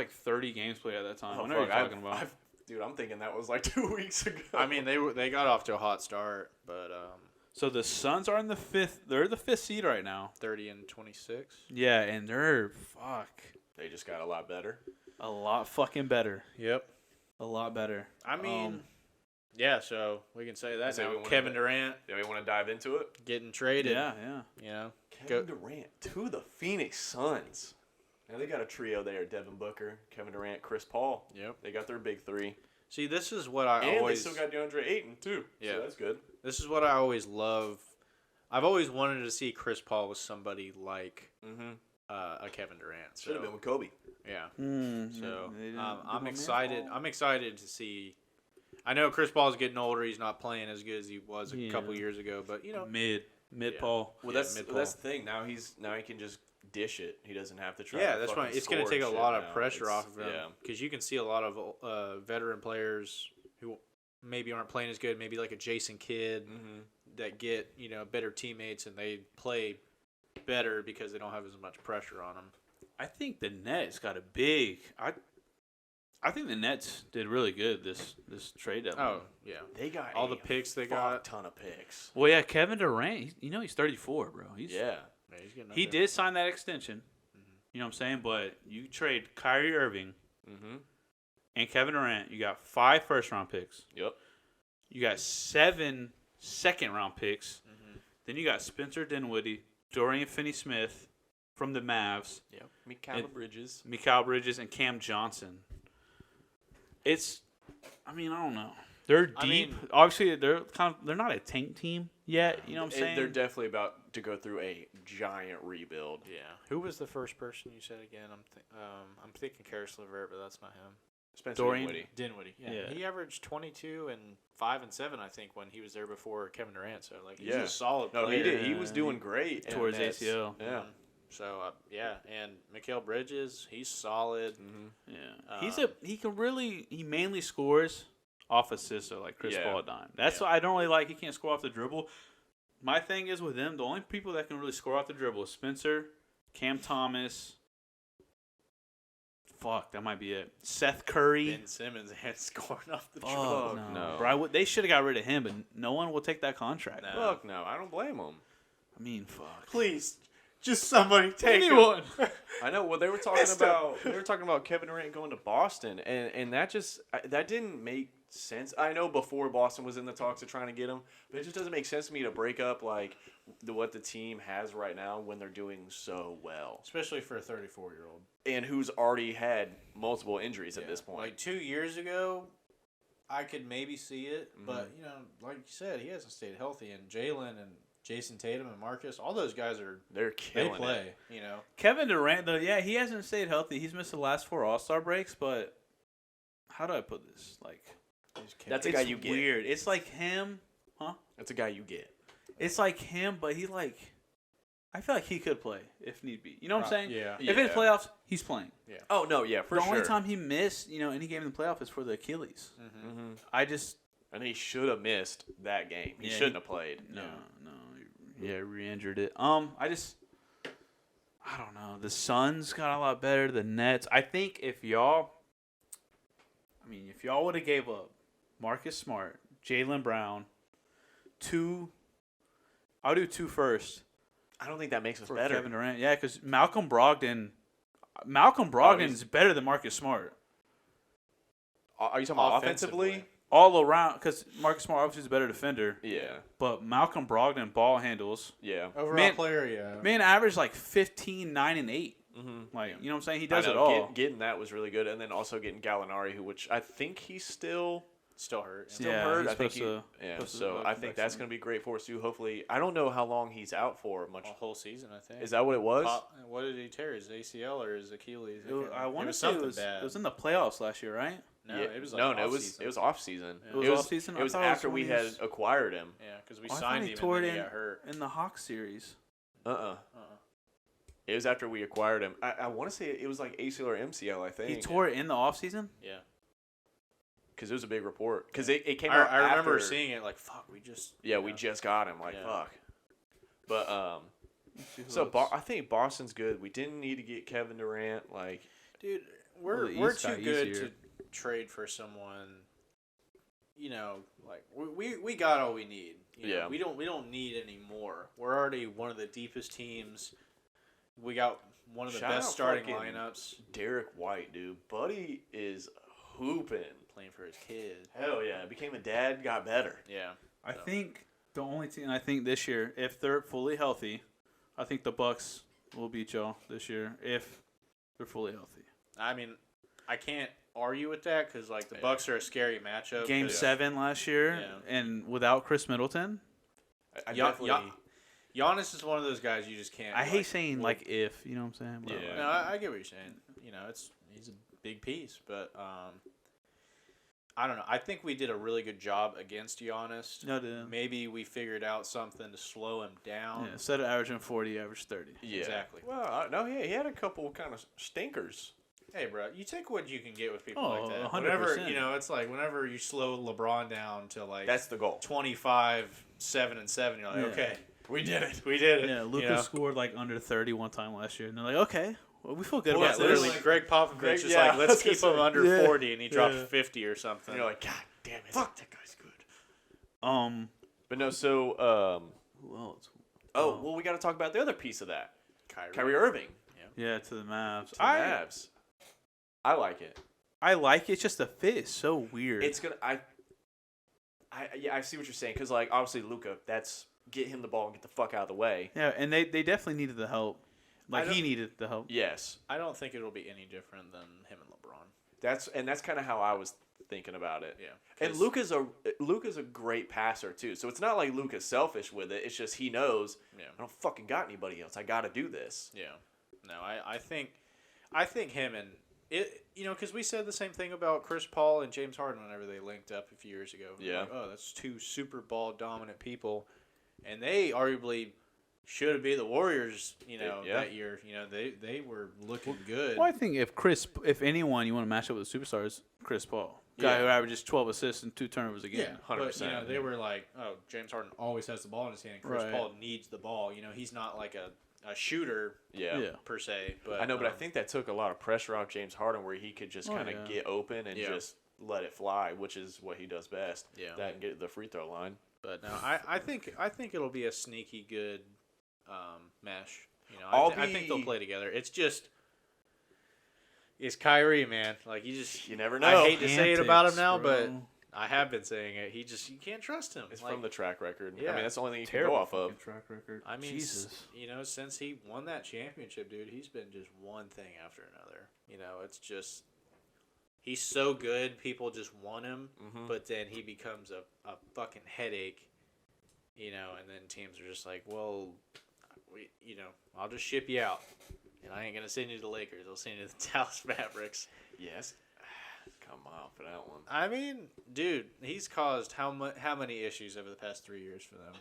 30 games played at that time. Oh, I know what fuck, you're talking about. Dude, I'm thinking that was like 2 weeks ago. I mean, they got off to a hot start, but So the Suns are in the 5th. They're the 5th seed right now. 30 and 26. Yeah, and they're they just got a lot better. a lot fucking better. Yep. A lot better. I mean, yeah. So we can say that So we now. wanna Kevin bet- Durant Do we want to dive into it? getting traded. Yeah. You know. Kevin Durant to the Phoenix Suns. Now they got a trio there: Devin Booker, Kevin Durant, Chris Paul. Yep. They got their big 3, See, this is what I and always. they still got DeAndre Ayton too. Yeah. So that's good. This is what I always love. I've always wanted to see Chris Paul with somebody like Mm-hmm. a Kevin Durant. So, Should have been with Kobe. yeah. Mm, So they didn't do I'm my excited. man. I'm excited to see. I know Chris Paul's getting older. He's not playing as good as he was a couple Yeah. years ago. But you know, Mid Yeah. Paul. Well, Yeah, that's mid-Paul. that's the thing. Now he can just dish it. He doesn't have to try. yeah, to that's fucking right. It's going to score take a and lot shit of now. pressure It's- off of him Yeah. because you can see a lot of veteran players who maybe aren't playing as good. Maybe like a Jason Kidd Mm-hmm. that get better teammates and they play better because they don't have as much pressure on them. I think the Nets got a big. I think the Nets did really good this trade deadline. Oh yeah, They got all a the picks they fuck got. ton of picks. Well, yeah, Kevin Durant. He's 34, bro. Yeah. Yeah, he's getting up He there. did sign that extension. You know what I'm saying? But you trade Kyrie Irving Mm-hmm. and Kevin Durant. You got 5 first-round picks. Yep. You got 7 second-round picks. Then you got Spencer Dinwiddie, Dorian Finney-Smith from the Mavs, Yep. Mikal Bridges. Mikal Bridges, and Cam Johnson. I don't know. They're deep. I mean, Obviously, they're not a tank team yet. You know what I'm saying? They're definitely about to go through a giant rebuild. Yeah. Who was the first person you said again? I'm thinking Karis LeVert, but that's not him. Spencer Dorian Dinwiddie. Yeah. Yeah. He averaged 22 and 5 and 7, I think, when he was there before Kevin Durant. So he's Yeah. a solid No, player. he did. He was doing great. Tore his and that's- ACL. Yeah. So and Mikal Bridges, he's solid. Yeah, he mainly scores off assists or like Chris Yeah. Paul dime. That's what I don't really like. He can't score off the dribble. My thing is with them, the only people that can really score off the dribble is Spencer, Cam Thomas. Fuck, that might be it. Seth Curry. Ben Simmons ain't scoring off the Fuck, dribble. no. Bro, they should have got rid of him, but no one will take that contract. No. Fuck no, I don't blame him. I mean, fuck. Please, just somebody take Anyone. him. I know. Well, they were talking about Kevin Durant going to Boston, and that didn't make sense. I know before Boston was in the talks of trying to get him, but it just doesn't make sense to me to break up like what the team has right now when they're doing so well, Especially for a 34-year-old. and who's already had multiple injuries at this point. Like 2 years ago, I could maybe see it, but like you said, he hasn't stayed healthy. And Jalen and Jason Tatum and Marcus, all those guys They're they killing play. it. Kevin Durant, though, yeah, he hasn't stayed healthy. He's missed the last 4 All-Star breaks, but how do I put this? Like, That's a it's guy you get. weird. It's like him, huh? That's a guy you get. It's like him, but I feel like he could play if need be. You know what I'm saying? Yeah. If it's playoffs, he's playing. Oh no, yeah, for the sure. only time he missed, any game in the playoff is for the Achilles. Mm-hmm. And he should have missed that game. He Yeah, shouldn't have played. Yeah, re-injured it. I don't know. The Suns got a lot better. The Nets. I think if y'all would have gave up Marcus Smart, Jaylen Brown, I'll do 2 first. I don't think that makes us For better. Kevin Durant. Yeah, because Malcolm Brogdon's better than Marcus Smart. Are you talking about offensively? All around, because Marcus Smart obviously is a better defender. Yeah. But Malcolm Brogdon ball handles. Yeah. Overall player, yeah. Man averaged like 15, 9, and 8. Mm-hmm. Like, you know what I'm saying? He does I it know, all. Getting that was really good, and then also getting Gallinari, which I think he's still hurt. hurt. he's I think supposed so to I think that's going to be great for us too. Hopefully, I don't know how long he's out for. Much A whole season, I think. is that what it was? What did he tear? His ACL or his Achilles? I want to say something it was, bad. it was in the playoffs last year, right? No, Yeah. it was no, like it was off season. It was off season? It was I thought it was after we when he had was- acquired him. Yeah, because we I thought signed he him tore and it then he in- got hurt. In the Hawks series. It was after we acquired him. I want to say it was like ACL or MCL. I think He tore it in the offseason? Yeah. because it was a big report. Because it came out. I remember after, seeing it like, fuck, we just. Yeah, we just got him. Like Yeah. fuck. But so I think Boston's good. We didn't need to get Kevin Durant. Like, Dude, Well, the we're East too got good easier. to trade for someone. Like we got all we need. Yeah. We don't need any more. We're already one of the deepest teams. We got one of the Shout best out starting fucking lineups. Derek White, dude, Buddy is hooping. Playing for his kid. Hell yeah, became a dad, got better. Yeah. I think the only team, I think this year, if they're fully healthy, I think the Bucks will beat y'all this year if they're fully healthy. I mean, I can't argue with that because like the Bucks are a scary matchup. Game 7 last year, Yeah. and without Chris Middleton, I Ya- definitely. Ya- Giannis is one of those guys you just can't. I hate saying if, you know what I'm saying? But, Yeah. No, I get what you're saying. He's a big piece, but I don't know. I think we did a really good job against Giannis. No, dude. Maybe we figured out something to slow him down. Yeah, instead of averaging 40, average 30. Yeah. Exactly. Well, no, he had a couple kind of stinkers. Hey, bro, you take what you can get with people Oh, like that. 100%. Whenever, it's like whenever you slow LeBron down to like That's the goal. 25, 7 and 7, you're like, Yeah. okay, We did it. we did it. Yeah, Luka you know? scored like under 30 one time last year, and they're like, okay, well, we feel good Yeah, about literally, this. Greg Popovich Greg- is yeah, like, I let's was gonna keep him say. under Yeah. 40, and he dropped Yeah. 50 or something. And you're like, God damn it. fuck, that guy's good. But no, so Who else? well, we got to talk about the other piece of that. Kyrie. Kyrie Irving Yeah, to the Mavs. to the Mavs. I like it. I like it. It's just the fit is so weird. It's gonna. I see what you're saying because like obviously Luka, that's get him the ball and get the fuck out of the way. Yeah, and they definitely needed the help. Like, he needed the help. Yes. I don't think it'll be any different than him and LeBron. That's kind of how I was thinking about it. Yeah. And Luka's a great passer too. So it's not like Luka's selfish with it. It's just he knows I don't fucking got anybody else. I got to do this. Yeah. No, I think him and it, because we said the same thing about Chris Paul and James Harden whenever they linked up a few years ago. Yeah. Like, oh, that's two Super Bowl dominant people, and they arguably should be the Warriors. That year. They were looking good. Well, I think if anyone you want to match up with a superstar is Chris Paul, guy who averages 12 assists and 2 turnovers a game. Yeah, 100%. But, they were like, oh, James Harden always has the ball in his hand. Chris Paul needs the ball. He's not like a shooter per se. But I know, but I think that took a lot of pressure off James Harden where he could just kind of get open and just let it fly, which is what he does best. Yeah. That and get the free throw line. But no, I think it'll be a sneaky good mesh. I think they'll play together. It's just it's Kyrie, man. Like you never know. I hate to say it about him now, bro. but I have been saying it. You can't trust him. It's from the track record. Yeah. I mean, that's the only thing you can go off of. Track record. I mean, Jesus. Since he won that championship, dude, he's been just one thing after another. It's just he's so good. People just want him, but then he becomes a fucking headache. And then teams are just like, well, I'll just ship you out, and I ain't gonna send you to the Lakers. I'll send you to the Dallas Mavericks. Yes. Come on for that one. I mean, dude, he's caused how many issues over the past 3 years for them?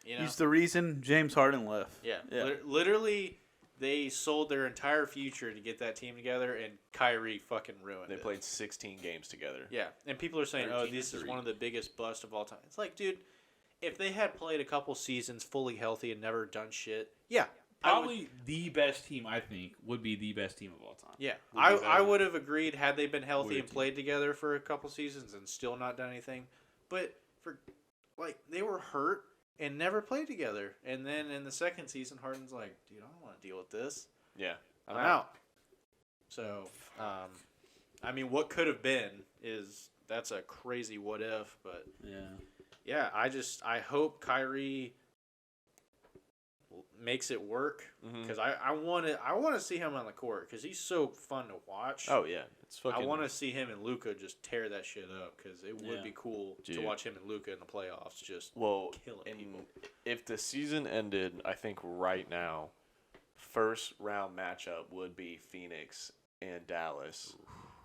He's the reason James Harden left. Yeah. Literally, they sold their entire future to get that team together, and Kyrie fucking ruined it. They played 16 games together. Yeah, and people are saying, oh, this is one of the biggest busts of all time. It's like, dude, if they had played a couple seasons fully healthy and never done shit, probably the best team, I think, would be the best team of all time. Yeah, I would have agreed had they been healthy and played together for a couple seasons and still not done anything. But they were hurt and never played together. And then in the second season, Harden's like, dude, I don't want to deal with this. Yeah, I'm out. So, I mean, what could have been that's a crazy what if, but yeah, I hope Kyrie makes it work because I want to see him on the court because he's so fun to watch. Oh yeah, it's fucking. I want to see him and Luka just tear that shit up because it would be cool to watch him and Luka in the playoffs just killing people. If the season ended, I think right now, first round matchup would be Phoenix and Dallas,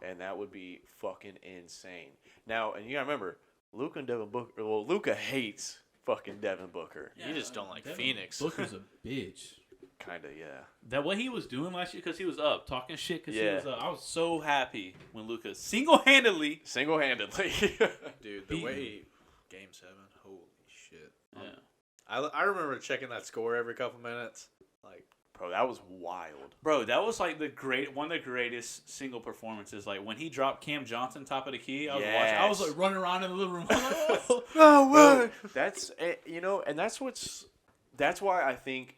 and that would be fucking insane. Now, and you gotta remember, Luka and Devin Booker. Well, Luka hates fucking Devin Booker. You just don't like Devin Phoenix. Booker's a bitch. Kinda, yeah. That what he was doing last year because he was up talking shit because he was up. I was so happy when Luka single-handedly, Dude, the way Game 7, holy shit. yeah. I remember checking that score every couple minutes. Like, Bro, that was wild. Bro, that was like one of the greatest single performances. Like when he dropped Cam Johnson top of the key, I was watching. I was like running around in the living room. I was like, No way. That's and that's why I think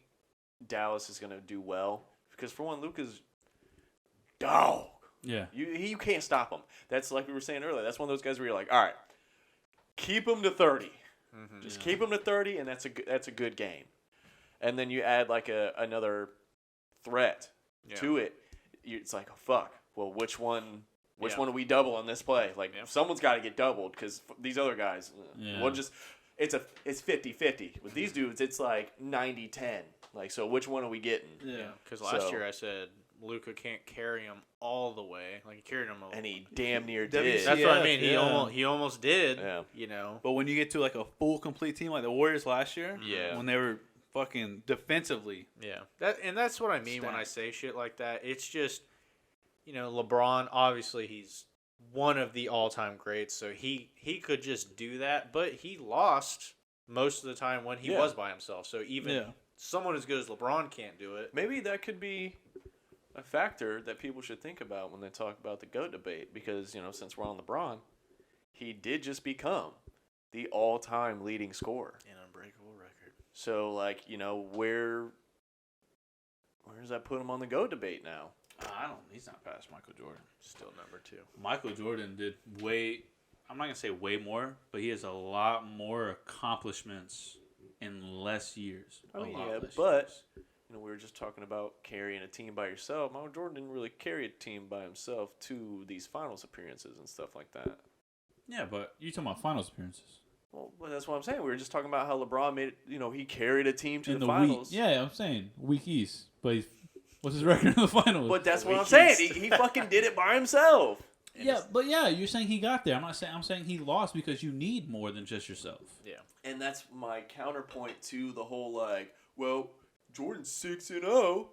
Dallas is gonna do well because for one, Luka's dog. yeah. You can't stop him. That's like we were saying earlier. That's one of those guys where you're like, all right, keep him to 30. Just keep him to 30, and that's a good game. And then you add like another threat to it. It's like, oh, fuck. Well, which one do we double on this play? Like someone's got to get doubled because these other guys, it's 50-50. With these dudes, it's like 90-10. Like, so which one are we getting? Yeah, because last year I said Luka can't carry him all the way. Like he carried him, and he damn near did. That's what I mean. He almost did. Yeah. But when you get to like a full complete team like the Warriors last year, Yeah. when they were fucking defensively, that's what I mean when I say shit like that. It's just, LeBron, obviously he's one of the all-time greats, so he could just do that, but he lost most of the time when he was by himself. So even someone as good as LeBron can't do it. Maybe that could be a factor that people should think about when they talk about the GOAT debate because, since we're on LeBron, he did just become the all-time leading scorer. An unbreakable record. So, where does that put him on the GOAT debate now? He's not past Michael Jordan. Still number 2. Michael Jordan did I'm not going to say way more, but he has a lot more accomplishments in less years. Oh a yeah, lot less but years. we were just talking about carrying a team by yourself. Michael Jordan didn't really carry a team by himself to these finals appearances and stuff like that. Yeah, but you're talking about finals appearances. Well, that's what I'm saying. We were just talking about how LeBron made it. He carried a team to In the the finals. week, yeah, I'm saying week East, but what's his record in the finals? But that's what I'm Weak saying. East. He fucking did it by himself. You're saying he got there. I'm saying he lost because you need more than just yourself. Yeah. And that's my counterpoint to the whole Jordan's 6-0,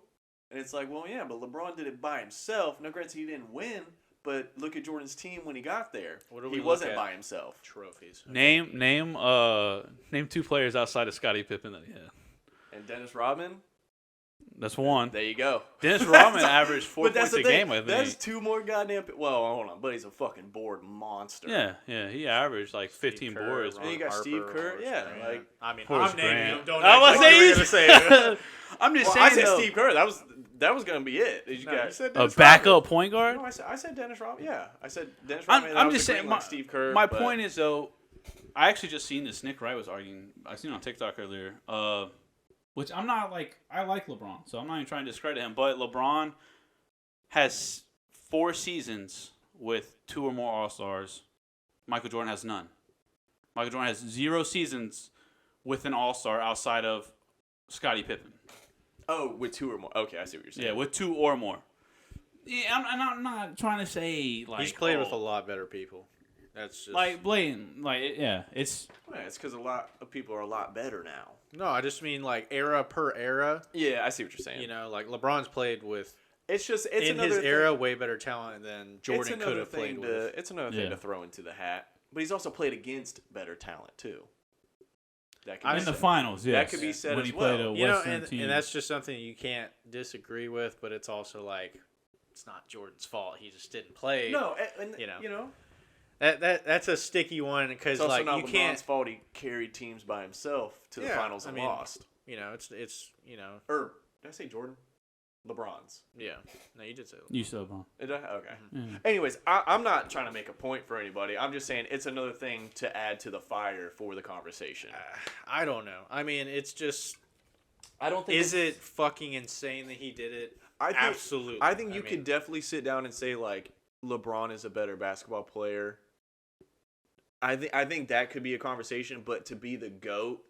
and it's like, well, yeah, but LeBron did it by himself. Now, granted, he didn't win, but look at Jordan's team when he got there. What do we He look wasn't at? by himself. Trophies. Name 2 players outside of Scottie Pippen that he had. And Dennis Rodman, That's one. there you go. Dennis Rodman averaged 4 But that's points the a thing. game, I think. That's 2 more goddamn. Well, hold on, but he's a fucking board monster. Yeah, he averaged like 15 Kerr, boards. And you got Steve Kerr, yeah, like. I mean, Horace I'm naming Grant. them. Don't I act was like you were saying gonna say it. I'm just Well, I saying said though, Steve Kerr. That was gonna be it. You No, got you said a Dennis backup point guard. No, I said Dennis Rodman. Yeah, I said Dennis Rodman. and I I'm was just saying. agreeing like Steve Kerr. My but- point is though, I actually just seen this. Nick Wright was arguing. I seen it on TikTok earlier. Which I'm not like. I like LeBron, so I'm not even trying to discredit him. But LeBron has 4 seasons with 2 or more All-Stars. Michael Jordan has none. Michael Jordan has 0 seasons with an All-Star outside of Scottie Pippen. Oh, with 2 or more. Okay, I see what you're saying. Yeah, with 2 or more. Yeah, I'm not trying to say like He's played with a lot better people. That's just like blatant. Like yeah, it's Yeah, it's because a lot of people are a lot better now. no. I just mean like era per era. Yeah, I see what you're saying. You know, like LeBron's played with it's in another his thing. era way better talent than Jordan It's could another have played thing with. It's another thing Yeah. to throw into the hat. But he's also played against better talent too. That I be in the said. finals. Yes, That could be said when as he played well. a You know, Western team. and that's just something you can't disagree with. But it's also like it's not Jordan's fault. He just didn't play. No, and You know. That's a sticky one because it's also like not you LeBron's can't. fault he carried teams by himself to the Yeah, finals I and mean, lost. You know, it's you know. Or did I say Jordan? LeBron's. Yeah. No, you did say that. you still wrong. Did I? Okay. Yeah. Anyways, I'm not trying to make a point for anybody. I'm just saying it's another thing to add to the fire for the conversation. I don't know. I mean, it's just. I don't think Is it fucking insane that he did it? I think, Absolutely. I think you mean, could definitely sit down and say like LeBron is a better basketball player. I think that could be a conversation, but to be the GOAT,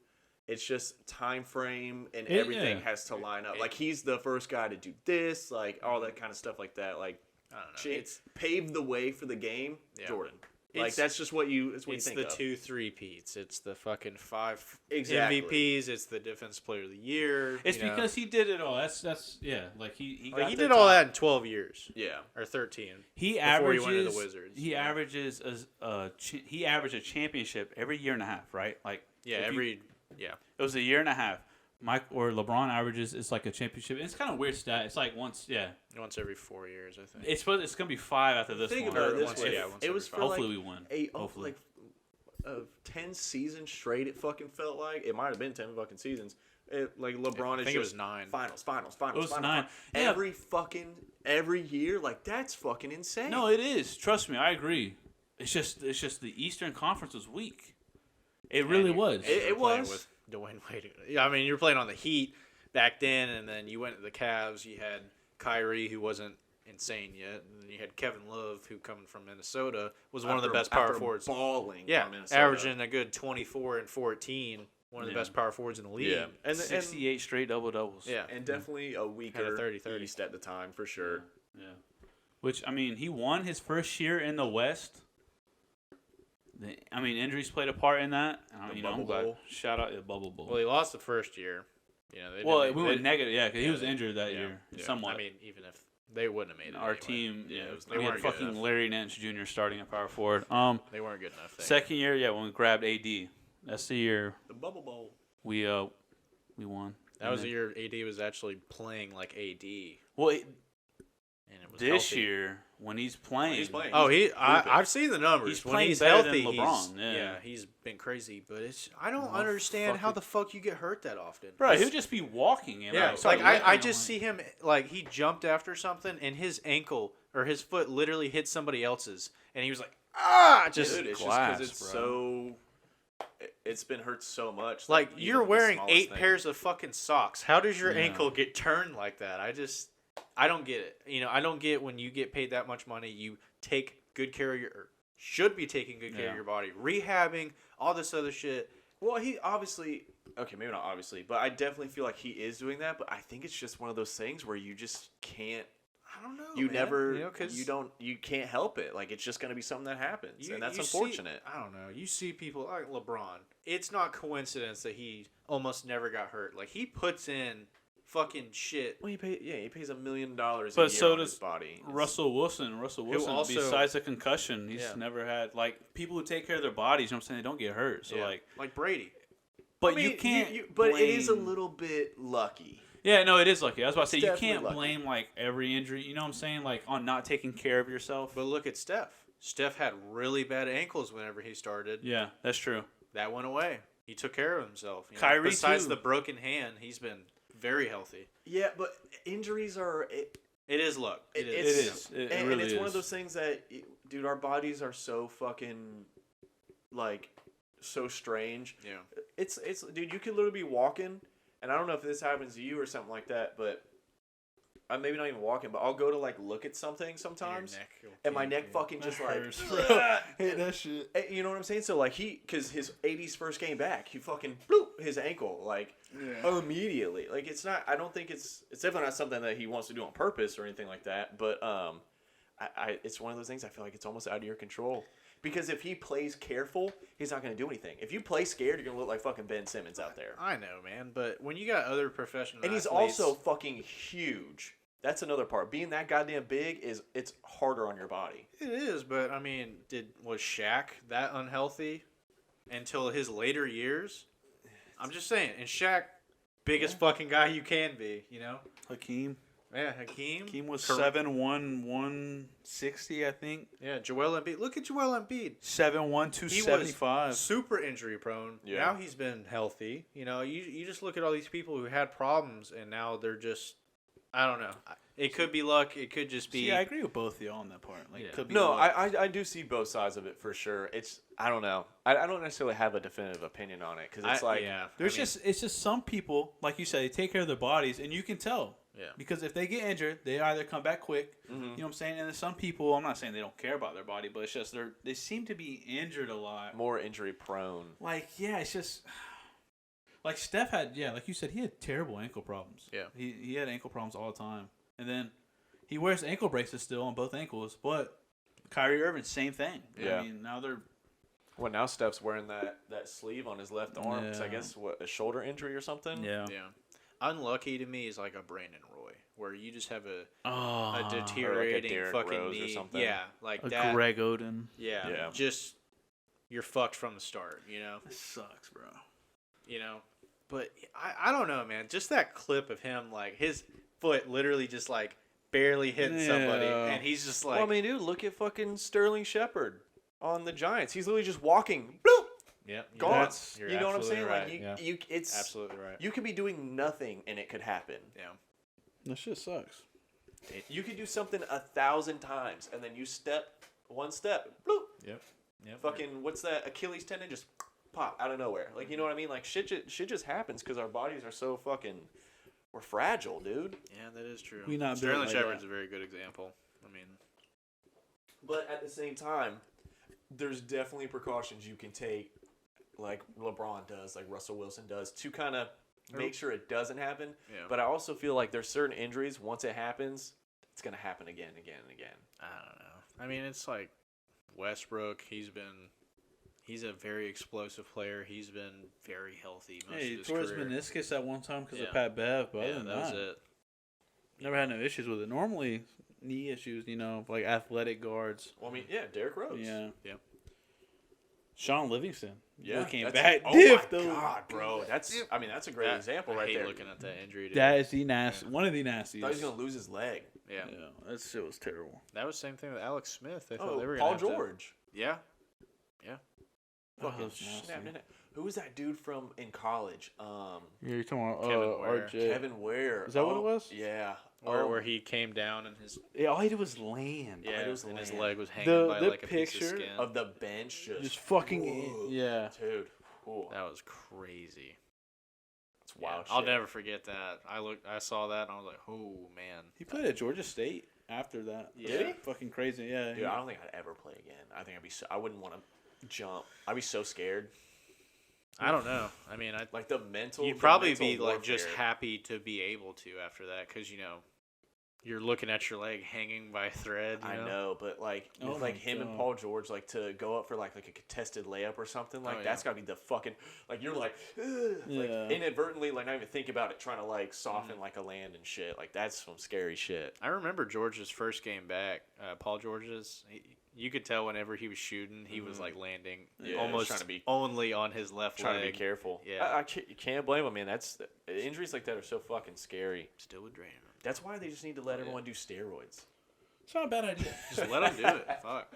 it's just time frame and everything yeah. has to line up. Like he's the first guy to do this, like all that kind of stuff like that. Like I don't know. it's paved the way for the game, Yeah. Jordan. Like It's- that's just what you. It's what It's you the think of. 2 3-peats. It's the fucking 5 Exactly. MVPs. It's the Defensive Player of the Year. It's you know. because he did it all. That's yeah. Like he Like, got he the did all top. that in 12 years Yeah. or 13. He before averages. he went to the Wizards. He Yeah. averages he averaged a championship every year and a half, right? Like Yeah, if every yeah. it was a year and a half. Mike or LeBron averages it's like a championship. It's kind of weird stat. It's like once Once every 4 years, I think. It's gonna be 5 after this Think one. about it Or this once- way. yeah, once It was every for Hopefully like we win. 8, Hopefully. like 10 seasons straight. It fucking felt like it might have been 10 fucking seasons. Like LeBron I is think it was just 9. finals. It was 9. finals. Yeah. Every year, like that's fucking insane. No, it is. Trust me, I agree. It's just the Eastern Conference was weak. It really was. It Playing was. with Dwayne Wade. Yeah, I mean, you were playing on the Heat back then, and then you went to the Cavs. You had Kyrie, who wasn't insane yet, and then you had Kevin Love, who coming from Minnesota was one of the best power forwards. Balling. Yeah, from Minnesota. averaging a good 24 and 14. One of the Yeah. best power forwards in the league. Yeah, and 68 straight double doubles. Yeah. and definitely a weaker 30-30. East at the time for sure. Yeah. Which I mean, he won his first year in the West. Injuries played a part in that. The I'm Bubble glad. Bowl. Shout out the Bubble Bowl. Well, he lost the first year. You know, We went negative, yeah, because he was injured that yeah, year, yeah. somewhat. I mean, even if they wouldn't have made it, Our anyway. team, Yeah, yeah, it was- we they had weren't good fucking enough. Larry Nance Jr. starting at power forward. They weren't good enough. Second year, yeah, when we grabbed AD, that's the year The Bubble Bowl. we won. That was the year AD was actually playing like AD, Well, and it was this healthy. year when he's playing, He's playing. Oh, hooping. I've seen the numbers. He's when playing he's better than healthy, LeBron, he's, yeah. he's been crazy. But I don't understand how the fuck you get hurt that often. bro, he'll just be walking. And Yeah, start like I lifting, just see him like he jumped after something and his ankle or his foot literally hit somebody else's, and he was like, just Dude, it's glass, just because it's bro. so it's been hurt so much. Like even you're with the wearing smallest 8 thing. pairs of fucking socks. How does your Yeah. ankle get turned like that? I don't get it. You know, I don't get when you get paid that much money, you take good care of or should be taking good care Yeah. of your body, rehabbing, all this other shit. Well, he obviously. Okay, maybe not obviously, but I definitely feel like he is doing that. But I think it's just one of those things where you just can't. I don't know. You man. never. You know, 'cause You can't help it. Like it's just gonna be something that happens, and that's you see- unfortunate. I don't know. You see people like LeBron. It's not coincidence that he almost never got hurt. Like he puts in fucking shit. Well, he pays $1 million a year But so on does his body. Russell Wilson. Russell Wilson, also- besides a concussion, he's Yeah. never had like people who take care of their bodies. You know what I'm saying? They don't get hurt. So Yeah. like, Brady. but I mean, you can't. but it is a blame- little bit lucky. Yeah, no, it is lucky. I was about to say It's you definitely can't lucky. blame like every injury. You know what I'm saying? Like on not taking care of yourself. But look at Steph. Steph had really bad ankles whenever he started. Yeah, that's true. That went away. He took care of himself. You know? Kyrie, besides too. the broken hand, he's been very healthy. Yeah, but injuries are. It is luck. It It is. is. It and really it's one of is. those things that, dude, our bodies are so fucking, like, so strange. Yeah. It's dude, you could literally be walking, and I don't know if this happens to you or something like that, but I'm maybe not even walking, but I'll go to like look at something sometimes, and my neck fucking just like, hurts, bro. hit that shit. You know what I'm saying? So like because his 80s first game back, he fucking bloop his ankle like immediately. Like it's not. I don't think it's definitely not something that he wants to do on purpose or anything like that. But it's one of those things. I feel like it's almost out of your control. Because if he plays careful, he's not going to do anything. If you play scared, you're going to look like fucking Ben Simmons out there. I know, man, but when you got other professional And he's athletes- also fucking huge. That's another part. Being that goddamn big it's harder on your body. It is, but I mean, was Shaq that unhealthy until his later years? I'm just saying, and Shaq, biggest fucking guy you can be, you know? Hakeem. Yeah, Hakeem. Hakeem was Correct. 7'1", 160, I think. Yeah, Joel Embiid. Look at Joel Embiid. 7'1", He 275. was super injury prone. Yeah. Now he's been healthy. You know, you just look at all these people who had problems, and now they're just, I don't know. It could be luck. It could just be. Yeah, I agree with both of y'all on that part. Like, Yeah. could be No, luck. I do see both sides of it for sure. It's I don't know. I don't necessarily have a definitive opinion on it because it's like There's it's just some people, like you said, they take care of their bodies, and you can tell. Yeah. Because if they get injured, they either come back quick. Mm-hmm. You know what I'm saying? And then some people, I'm not saying they don't care about their body, but it's just they seem to be injured a lot. more injury prone. Like, yeah, it's just like Steph had, like you said, he had terrible ankle problems. Yeah. He had ankle problems all the time, and then he wears ankle braces still on both ankles. But Kyrie Irving, same thing. Yeah. I mean, now they're Well, now Steph's wearing that sleeve on his left arm. 'Cause I Yeah. guess a shoulder injury or something. yeah. Yeah. Unlucky to me is like a Brandon Roy, where you just have a Oh, deteriorating Derrick fucking Rose or knee. something. Yeah, like a that. Greg Oden. Yeah, Yeah. just you're fucked from the start, you know. That sucks, bro. You know, but I don't know, man. Just that clip of him, like his foot literally just like barely hitting somebody, Yeah. and he's just like, Well, I mean, dude, look at fucking Sterling Shepard on the Giants. He's literally just walking, bloop, yeah, gone. You're You know what I'm saying? absolutely Like right. you, it's Absolutely right. You could be doing nothing and it could happen. Yeah, That shit sucks. You could do something 1,000 times and then you step one step, bloop. yep. Fucking what's that? Achilles tendon just pop out of nowhere. Like you know what I mean? Like shit just happens because our bodies are so fucking. We're fragile, dude. Yeah, that is true. We not built Sterling like Shepard's that. a very good example. I mean, But at the same time, there's definitely precautions you can take, like LeBron does, like Russell Wilson does, to kind of make sure it doesn't happen. Yeah. But I also feel like there's certain injuries, once it happens, it's going to happen again and again and again. I don't know. I mean, it's like Westbrook. He's a very explosive player. He's been very healthy most Hey, of his tore his career. meniscus at one time because Yeah. of Pat Bev, but other Yeah, than that was it. never had no issues with it. Normally, knee issues, like athletic guards. Well, I mean, yeah, Derrick Rose. Yeah. Yep. Sean Livingston. Yeah, came that's- back. Oh Diff, my though. God, bro, that's a great example I right hate there. looking at that injury. Dude. That is the nasty. One of the nastiest. I thought he was gonna lose his leg. yeah. Yeah, that shit was terrible. That was the same thing with Alex Smith. They thought Oh, they were Paul gonna have to- George. Yeah. Fucking that's nasty. snapped in it. Who was that dude from in college? Yeah, you're talking about Kevin Ware. RJ. Kevin Ware. Is that what it was? Yeah. Where he came down and his Yeah, all he did was land. yeah, it was and his land. leg was hanging by The like a piece of picture skin. of the bench Just fucking Whoa. yeah. Dude. Cool. That was crazy. It's wild. I'll shit. never forget that. I saw that and I was like, oh man. He played at Georgia State after that. Did he? Fucking crazy. Yeah. Dude, I don't think I'd ever play again. I think I wouldn't want to jump. I'd be so scared. I don't know. I mean, Like the mental. you'd the probably mental be like just warfare. happy to be able to after that because you're looking at your leg hanging by a thread. I know, but like Oh with like my him and God. Paul George, like to go up for like a contested layup or something, like Oh, that's yeah. gotta be the fucking like you're like, ugh, like Yeah. inadvertently like not even think about it, trying to like soften like a land and shit. Like that's some scary shit. I remember George's first game back. Paul George's. You could tell whenever he was shooting, he was like landing Yeah, almost trying to be- only on his left Trying leg. to be careful. Yeah. I can't, you can't blame him, man. That's injuries like that are so fucking scary. Still would drain him. That's why they just need to let everyone do steroids. It's not a bad idea. Just let him do it. Fuck.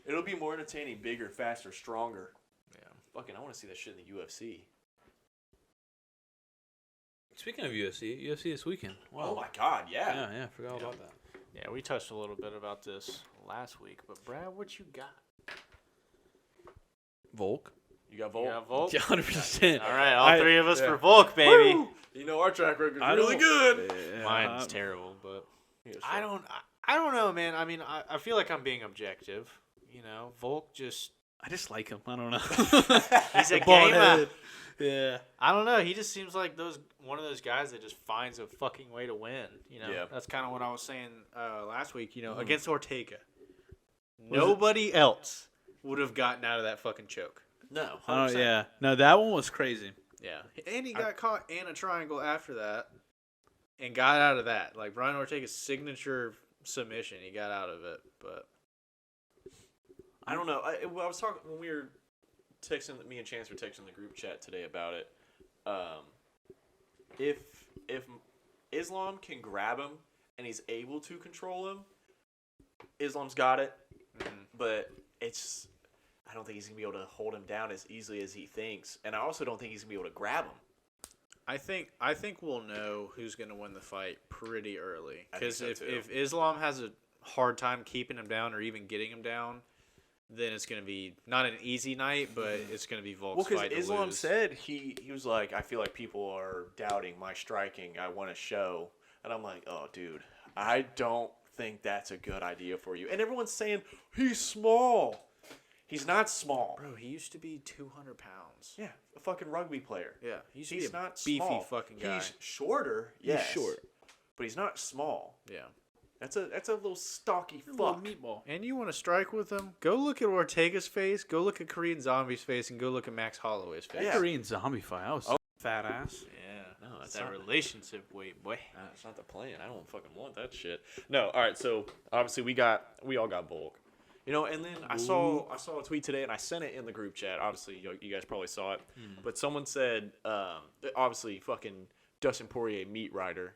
It'll be more entertaining, bigger, faster, stronger. Yeah. Fucking, I want to see that shit in the UFC. Speaking of UFC this weekend. Wow. Oh my god, yeah. Yeah, forgot all about that. Yeah, we touched a little bit about this last week, but Brad, what you got? Volk. You got Volt? You got Volk? Yeah, 100%. All right, all three of us for Volk, baby. Woo! You know our track record's I really don't- good. Yeah, Mine's terrible, but Yeah, I sure. don't know, man. I mean, I feel like I'm being objective. Volk just I just like him. I don't know. he's a Bald gamer. head. Yeah. I don't know. He just seems like one of those guys that just finds a fucking way to win. Yeah. That's kind of what I was saying last week. Mm-hmm. Against Ortega, nobody else would have gotten out of that fucking choke. No. Oh 100%. yeah. No, that one was crazy. Yeah, and he got caught in a triangle after that, and got out of that. Like Brian Ortega's signature submission, he got out of it. But I don't know. I was talking when we were texting. Me and Chance were texting the group chat today about it. If Islam can grab him and he's able to control him, Islam's got it. But I don't think he's gonna be able to hold him down as easily as he thinks, and I also don't think he's gonna be able to grab him. I think we'll know who's going to win the fight pretty early. I think Because so, too. if Islam has a hard time keeping him down or even getting him down, then it's going to be not an easy night, but it's going to be Volk's Well, fight because to Islam lose. said he was like, I feel like people are doubting my striking. I want to show, and I'm like, oh, dude, I don't think that's a good idea for you. And everyone's saying he's small. He's not small. Bro, he used to be 200 pounds. Yeah, a fucking rugby player. Yeah, he used to He's be a not beefy small. fucking guy. He's shorter. Yes, short. but he's not small. Yeah. That's a little stocky Little fuck. meatball. And you want to strike with him? Go look at Ortega's face, go look at Korean Zombie's face, and go look at Max Holloway's face. Yeah. Korean zombie fight. I was fat ass. Yeah. No, It's that's that not- relationship weight, boy. It's not the plan. I don't fucking want that shit. No, all right. So obviously we all got Volk. And then I saw a tweet today, and I sent it in the group chat. Obviously, you guys probably saw it, but someone said, obviously, fucking Dustin Poirier meat rider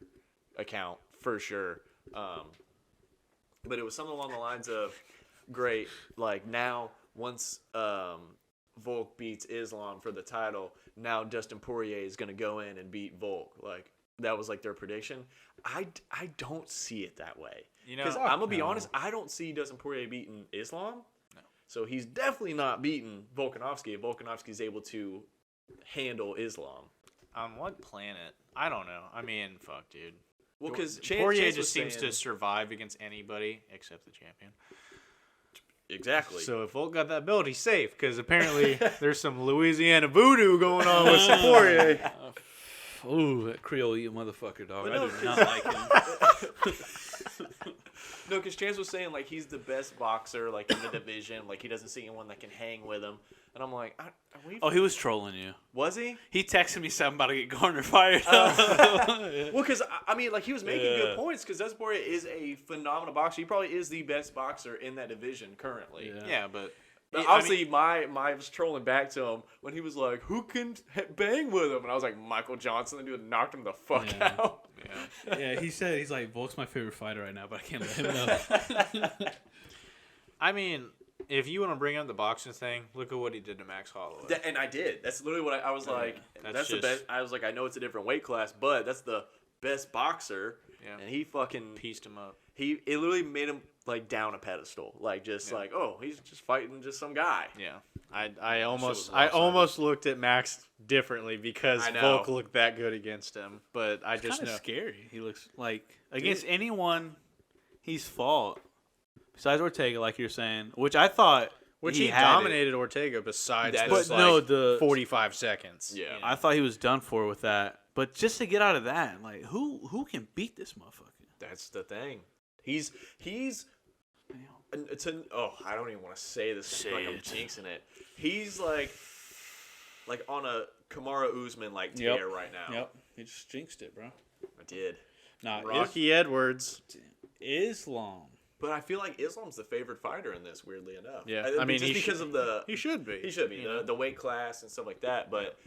account for sure. But it was something along the lines of, great, like now once Volk beats Islam for the title, now Dustin Poirier is gonna go in and beat Volk. Like that was like their prediction. I don't see it that way. Because I'm gonna be honest, I don't see Dustin Poirier beating Islam. No. So he's definitely not beating Volkanovski if Volkanovski's able to handle Islam. On what planet? I don't know. I mean, fuck, dude. Well, because Poirier just seems to survive against anybody except the champion. exactly. So if Volk got that belt, he's safe because apparently there's some Louisiana voodoo going on with some Poirier. Ooh, that Creole eating motherfucker, dog. But I no, do not like him. No, because Chance was saying like he's the best boxer like in the division. Like he doesn't see anyone that can hang with him. And I'm like, Oh, he was trolling you. was he? He texted me something about to get Garner fired. Well, because I mean, like he was making good points. Because Dustin Poirier is a phenomenal boxer. He probably is the best boxer in that division currently. Yeah. Yeah, but But obviously, my was trolling back to him when he was like, "Who can bang with him?" And I was like, "Michael Johnson." The dude knocked him the fuck Yeah. out. Yeah, he's like, Volk's my favorite fighter right now, but I can't let him know. I mean, if you want to bring up the boxing thing, look at what he did to Max Holloway. And I did. That's literally what I was like. That's That's the just- best. I was like, I know it's a different weight class, but that's the best boxer. Yeah. And he fucking Pieced him up. it literally made him like down a pedestal, like just like, oh, he's just fighting just some guy. Yeah, I was almost looked at Max differently because I know. Volk looked that good against him, but I just Kind know of scary. He looks like against anyone he's fought besides Ortega, like you're saying, which I thought he had dominated Ortega besides That those, is, But like, no, the 45 seconds. Yeah. I thought he was done for with that. But just to get out of that, like who can beat this motherfucker? That's the thing. He's I don't even want to say this like I'm jinxing it. He's like on a Kamaru Usman like tear right now. Yep, he just jinxed it, bro. I did. Nah, Rocky Edwards. Islam. But I feel like Islam's the favorite fighter in this, weirdly enough. Yeah, I mean, just he because should- of the He should be. he should be the weight class and stuff like that. But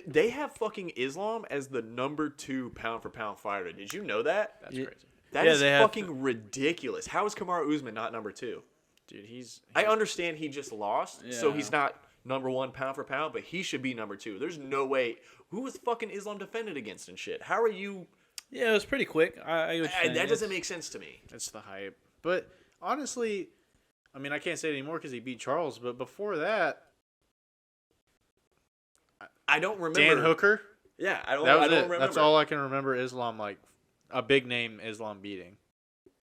they have fucking Islam as the number 2 pound for pound fighter. Did you know that? That's Yeah. crazy. That Yeah, is they have- fucking ridiculous. How is Kamaru Usman not number 2? Dude, he's I understand he just lost, so Yeah. he's not number 1 pound for pound, but he should be number 2. There's no way. Who was fucking Islam defended against and shit? How are you? Yeah, it was pretty quick. That doesn't make sense to me. It's the hype. But honestly, I mean, I can't say it anymore because he beat Charles. But before that, I don't remember. Dan Hooker. Yeah, I don't. That was I don't it. remember. That's all I can remember. Islam, like a big name Islam beating,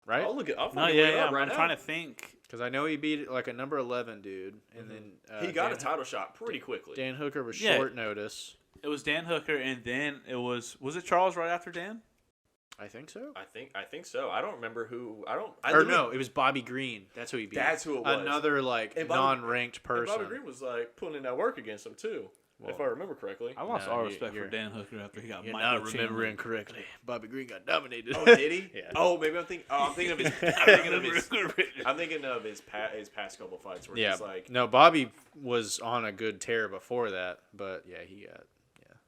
right? I'll look it. I'll No, fucking yeah, look it yeah. up right I'm now. trying to think. Because I know he beat like a number 11 dude, and then He got Dan, a title shot pretty quickly. Dan Hooker was Yeah. short notice. It was Dan Hooker, and then it was it Charles right after Dan? I think so. I think so. I don't remember who. I Or no, it was Bobby Green. That's who he beat. That's who it was. Another like And Bobby- non-ranked And person. Bobby Green was like putting in that work against him too, if I remember correctly. I lost No, all you- respect for you're- Dan Hooker after he got You're Michael not remembering Chandler. correctly. Bobby Green got dominated. Oh, did he? Yeah. Oh, maybe I'm thinking. Oh, I'm thinking of his. I'm thinking of his past couple fights where Yeah. he's like. No, Bobby was on a good tear before that, but yeah,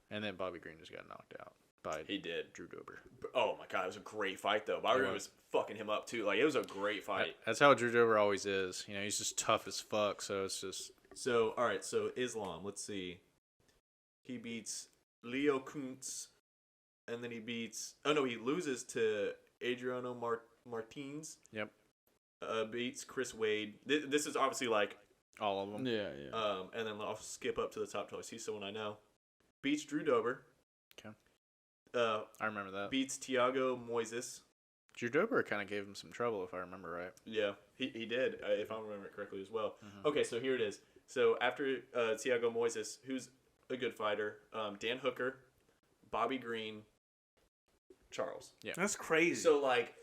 and then Bobby Green just got knocked out by He did. Drew Dober. Oh my god, it was a great fight though. Bobby Green was fucking him up too. Like it was a great fight. That's how Drew Dober always is. You know, he's just tough as fuck. So it's just So all right, so Islam. Let's see. He beats Leo Kuntz, and then he beats. Oh no, he loses to Adriano Martins. Yep. Beats Chris Wade. This is obviously like. all of them. Yeah, yeah. And then I'll skip up to the top twice. He's someone I know. Beats Drew Dober. Okay. Uh, I remember that. beats Thiago Moises. Drew Dober kind of gave him some trouble, if I remember right. Yeah, he did, if I remember it correctly as well. Okay, so here it is. So after Thiago Moises, who's a good fighter, Dan Hooker, Bobby Green, Charles. Yeah. That's crazy. So, like,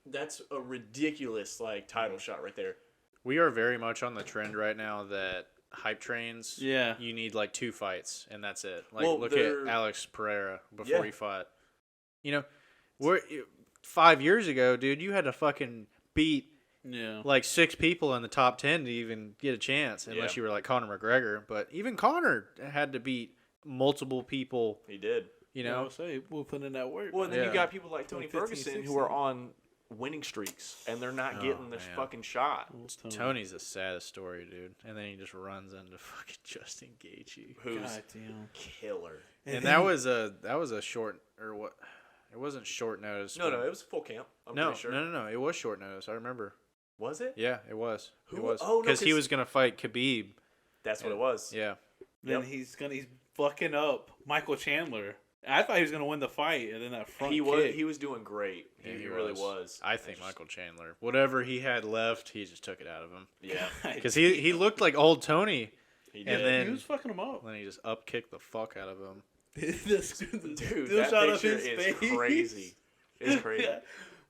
that's a ridiculous, like, title shot right there. We are very much on the trend right now that hype trains. Yeah. You need like 2 fights and that's it. Like Well, look they're- at Alex Pereira before Yeah. he fought. You know, 5 years ago, dude, you had to fucking beat yeah. like 6 people in the top 10 to even get a chance, unless Yeah. you were like Conor McGregor. But even Conor had to beat multiple people. He did. You You know, know, say we'll put in that work. Well, and then Yeah. you got people like Tony 15, Ferguson 16. who are on winning streaks, and they're not getting this man. fucking shot. Tony's the saddest story, dude. And then he just runs into fucking Justin Gaethje. Who's God damn. killer. And that was a short or what? It wasn't short notice. No, but- no, it was full camp. I'm no, pretty sure. no. It was short notice. I remember. Was it? Yeah, it was. Who- It was. oh, no, Because he 'cause- was gonna fight Khabib. That's what it was. Yeah. Then Yep. he's fucking up Michael Chandler. I thought he was gonna win the fight, and then that front He kick. was doing great. He really was. I think Michael Chandler, whatever he had left, he just took it out of him. Yeah, Because he looked like old Tony, he and did. then he was fucking him up. then he just up kicked the fuck out of him. Dude, Still that shot up picture his is face. crazy. It's crazy. Yeah.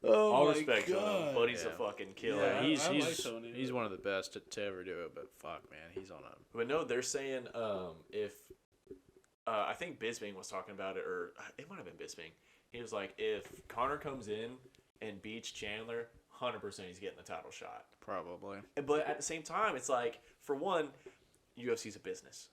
Oh All my respect to him, God. but he's a Yeah. fucking killer. Yeah, he's I like he's Tony, he's but- one of the best to ever do it. But fuck, man, he's on a. But no, they're saying if I think Bisping was talking about it, or it might have been Bisping. He was like, if Conor comes in and beats Chandler, 100% he's getting the title shot. Probably. But at the same time, it's like, for one, UFC's a business.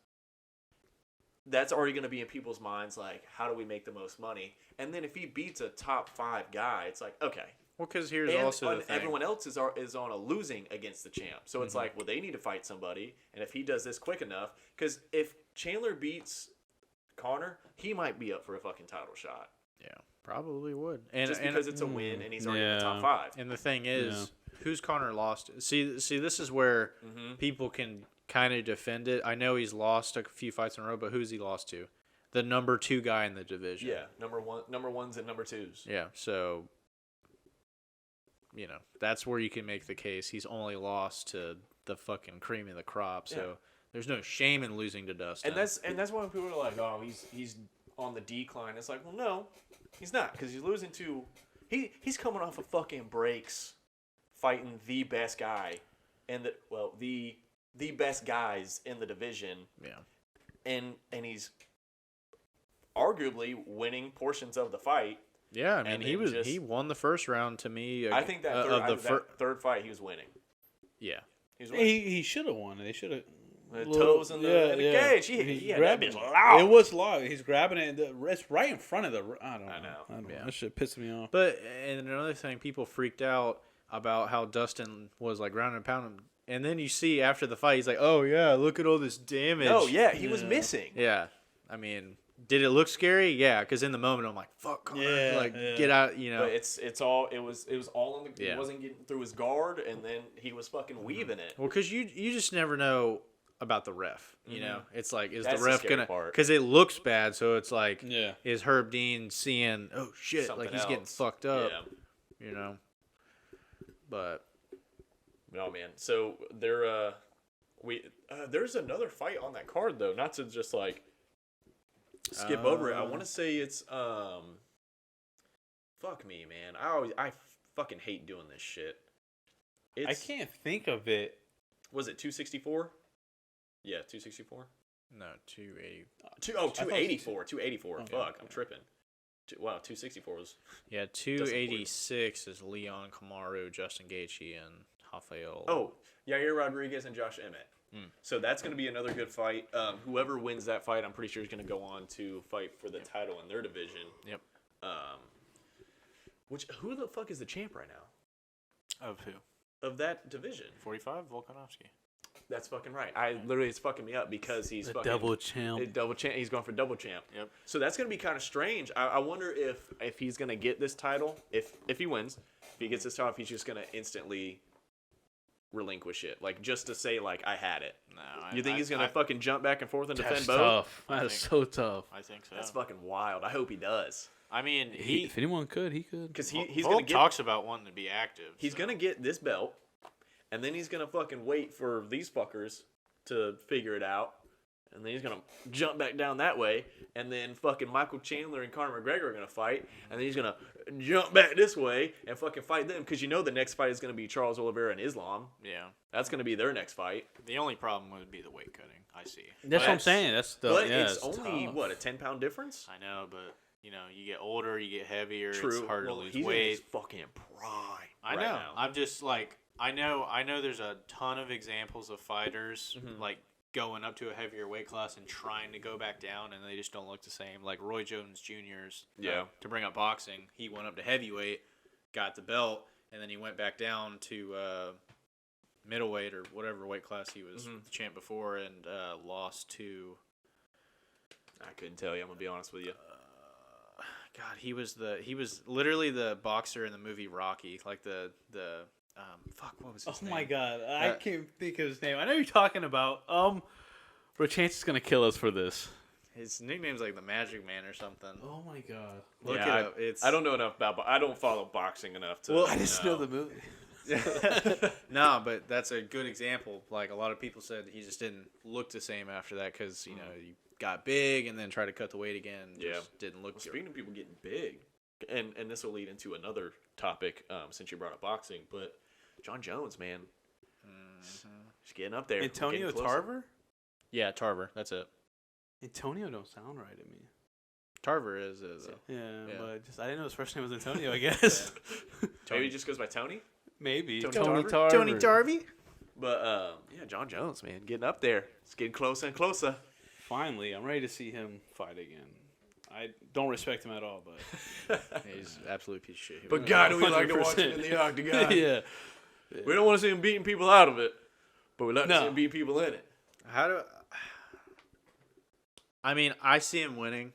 That's already going to be in people's minds, like, how do we make the most money? And then if he beats a top 5 guy, it's like, okay. Well, because here's And also the thing. everyone else is on a losing against the champ. So it's like, well, they need to fight somebody. And if he does this quick enough, because if Chandler beats Conor, he might be up for a fucking title shot. Yeah, probably would. And Just because it's a win and he's already in the Yeah. top 5. and the thing is, Who's Connor lost? See, this is where people can kind of defend it. I know he's lost a few fights in a row, but who's he lost to? The number 2 guy in the division. Yeah, number ones and number 2s. Yeah, so that's where you can make the case. He's only lost to the fucking cream of the crop. So there's no shame in losing to Dustin. And that's why people are like, oh, he's on the decline. It's like, well, no, he's not, because he's losing to he's coming off of fucking breaks, fighting the best guy, and the best guys in the division. Yeah, and he's arguably winning portions of the fight. Yeah, I mean he won the first round to me. I think that third fight he was winning. Yeah, he should have won. They should have. The toes in the cage. He grabbed it. Loud. It was loud. He's grabbing it. It's right in front of the. I don't know. Yeah. That shit pissed me off. But and another thing, people freaked out about how Dustin was like ground and pound him, and then you see after the fight, he's like, "Oh yeah, look at all this damage." Oh yeah, he was missing. Yeah, I mean, did it look scary? Yeah, because in the moment I'm like, "Fuck, Connor. Get out," But it was all in the. He wasn't getting through his guard, and then he was fucking weaving it. Well, because you just never know about the ref. You know, it's like, is That's the ref the gonna? part. Because it looks bad, so it's like, Yeah. is Herb Dean seeing? Oh shit! Something like he's getting else. fucked up. Yeah. You know. But No, man. So there's another fight on that card though. Not to just like skip over it. I want to say it's fuck me, man. I fucking hate doing this shit. I can't think of it. Was it 264? Yeah, 264. no, 280. 284. 284. Okay, Fuck, I'm tripping. Wow, 264 was. Yeah, 286 is Leon Kamaru, Justin Gaethje, and Rafael. Oh, Yair Rodriguez and Josh Emmett. So that's going to be another good fight. Whoever wins that fight, I'm pretty sure is going to go on to fight for the title in their division. Yep. Who the fuck is the champ right now Of who? of that division? 45, Volkanovski. That's fucking right. It's fucking me up because he's The fucking double champ. Double champ. He's going for double champ. Yep. So that's going to be kind of strange. I wonder if he's going to get this title. If he wins, if he gets this title, if he's just going to instantly relinquish it, like just to say like I had it. No, You think he's going to fucking jump back and forth and defend That's both? tough. That's so tough. I think so. That's fucking wild. I hope he does. I mean, If anyone could, he could. Because he's Volk going to get talks about wanting to be active. he's so. going to get this belt, and then he's going to fucking wait for these fuckers to figure it out, and then he's going to jump back down that way, and then fucking Michael Chandler and Conor McGregor are going to fight, and then he's going to jump back this way and fucking fight them, because you know the next fight is going to be Charles Oliveira and Islam. Yeah. That's going to be their next fight. The only problem would be the weight cutting. I see. That's what I'm saying. That's the. But Yeah, it's only, tough. what, a 10-pound difference? I know, but you get older, you get heavier. True. It's harder Well, to lose he's in weight. his fucking prime I right know. now. I'm just like I know there's a ton of examples of fighters like going up to a heavier weight class and trying to go back down, and they just don't look the same. Like Roy Jones Jr.'s. Yeah. To bring up boxing, he went up to heavyweight, got the belt, and then he went back down to middleweight or whatever weight class he was the champ before, and lost to. I couldn't tell you. I'm going to be honest with you. God, he was literally the boxer in the movie Rocky, like the fuck, what was his Oh name? my god, I can't think of his name. I know you're talking about. Chance is gonna kill us for this. His nickname's like the Magic Man or something. Oh my god. Look Yeah, it up. It's I don't know enough about, but I don't follow boxing enough to. Well, I just know the movie. No, but that's a good example. Like a lot of people said, he just didn't look the same after that because he got big and then tried to cut the weight again. Just didn't look. Well, speaking of people getting big, and this will lead into another topic since you brought up boxing, but John Jones, man, he's getting up there. Antonio getting closer. Tarver. Yeah, Tarver. That's it. Antonio don't sound right to me. Tarver is. Yeah, Yeah. but just I didn't know his first name was Antonio. I guess Maybe he just goes by Tony. maybe Tony Tarver. Tony Tarvey. But yeah, John Jones, man, getting up there. It's getting closer and closer. Finally, I'm ready to see him fight again. I don't respect him at all, but Yeah, he's an absolute piece of shit. But God, do we like to watch 100%. it in the octagon. yeah. We don't want to see him beating people out of it, but we like to No. see him beat people in it. I mean, I see him winning.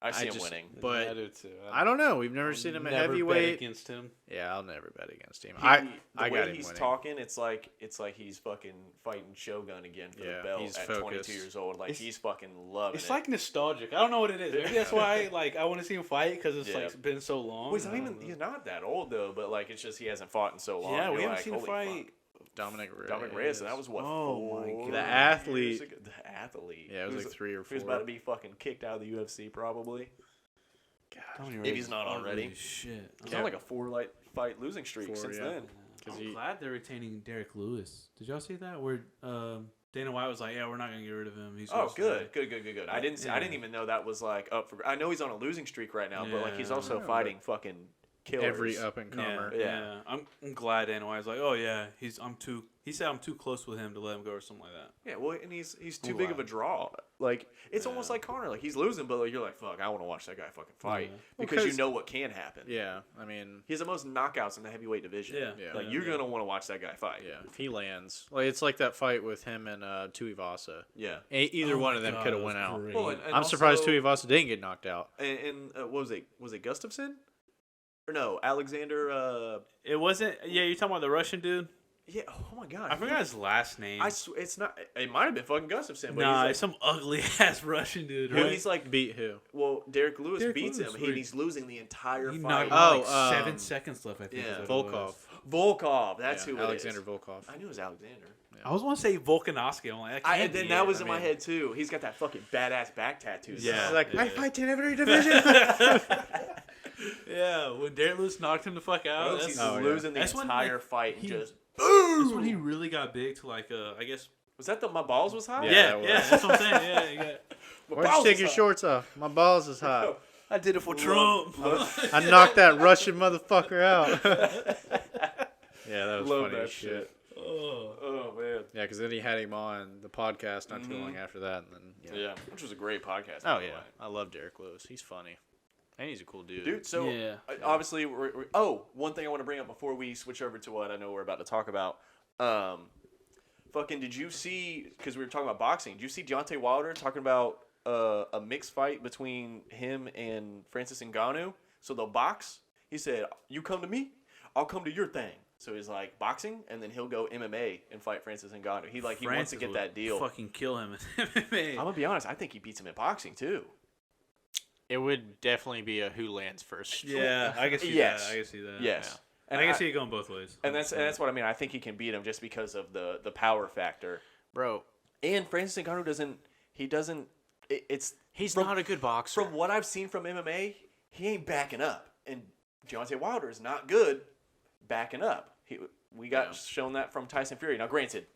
I see him just- winning. But I do too. I don't know. We've never seen him at never bet heavyweight. against him. Yeah, I'll never bet against him. The I way got him he's winning. talking, it's like he's fucking fighting Shogun again for Yeah, the belt he's at focused. 22 years old. Like It's- he's fucking loving It's it. like nostalgic. I don't know what it is. Maybe that's why I want to see him fight because it's Yeah. like been so long. well, he's not that old though, but like it's just he hasn't fought in so long. Yeah, we You're haven't like, seen him holy fight. fuck. Dominic Reyes. Dominic Reyes, and that was what? Oh my 4 God. The years athlete. ago? The athlete. Yeah, it was Who's- like 3 or 4. Who's about to be fucking kicked out of the UFC probably? Dominic If Reyes he's not is already. ugly as Shit. He's on like a 4 fight losing streak 4, since yeah. then. I'm glad they're retaining Derek Lewis. Did y'all see that? Where Dana White was like, "Yeah, we're not gonna get rid of him." He's Oh, gonna good. stay." I didn't even know that was like up for. I know he's on a losing streak right now, but like he's Yeah. also Yeah, fighting fucking killers. Every up and comer. Yeah, Yeah. yeah. I'm glad Dana White was like, "Oh yeah, He said I'm too close with him to let him go or something like that." Yeah, well, and he's too I'm big of a glad. draw. Like it's almost Yeah. like Conor. Like he's losing, but like you're like, fuck, I want to watch that guy fucking fight Yeah. because you 'cause- know what can happen. Yeah, I mean, He has the most knockouts in the heavyweight division. Yeah, Yeah. Like yeah, you're yeah. gonna want to watch that guy fight. yeah, if he lands, like it's like that fight with him and Tuivasa. Yeah. Either Oh one my of them God, could have that went was out. great. Well, and I'm surprised also- Tuivasa didn't get knocked out. And what was it? Was it Gustafsson? Or no, Alexander. It wasn't. Yeah, you're talking about the Russian dude. Yeah. Oh my God. I forgot his last name. It's not. It might have been fucking Gustafsson, but Nah, he's it's some ugly ass Russian dude. Who Right? he's like, Beat who? well, Derek Lewis Derek beats Lewis, him. where He's losing the entire He fight. knocked him out, Oh, like 7 seconds left. I think. yeah. is what it Volkov. was. Volkov. That's Yeah, who Alexander it is. Volkov. I knew it was Alexander. I was want to say Volkanovski. I'm like, And then that was in my head too. He's got that fucking badass back tattoos. Yeah. It's like yeah. I fight in every division. Yeah, when Derek Lewis knocked him the fuck out. He's That's, Oh, yeah. losing the That's when, entire like, fight and he- just. that's when he really got big to like, I guess. Was that my balls was high? Yeah, Yeah, that was. yeah, that's what I'm saying. Yeah, you got. My Why'd balls you take was your high. shorts off? My balls is hot. I did it for Trump. I knocked that Russian motherfucker out. Yeah, that was Love funny that as shit. shit. Oh man. Yeah, because then he had him on the podcast not too long after that, and then Yeah, which was a great podcast. by Oh the yeah, way. I love Derek Lewis. He's funny, and he's a cool dude. Dude, so Yeah. obviously, one thing I want to bring up before we switch over to what I know we're about to talk about. Fucking, did you see, because we were talking about boxing, did you see Deontay Wilder talking about a mixed fight between him and Francis Ngannou? So they'll box. He said, you come to me, I'll come to your thing. So he's like boxing, and then he'll go MMA and fight Francis Ngannou. He wants to Francis get would that deal. Fucking kill him in MMA. I'm gonna be honest, I think he beats him in boxing too. It would definitely be a who lands first. Yeah, I can see Yes. that. I can see that. Yes. And I can see it going both ways. And that's what I mean. I think he can beat him just because of the power factor. Bro, And Francis Ngannou doesn't. It's he's from- not a good boxer. from what I've seen from MMA, he ain't backing up. And Deontay Wilder is not good backing up. We got Yeah. shown that from Tyson Fury. Now, granted,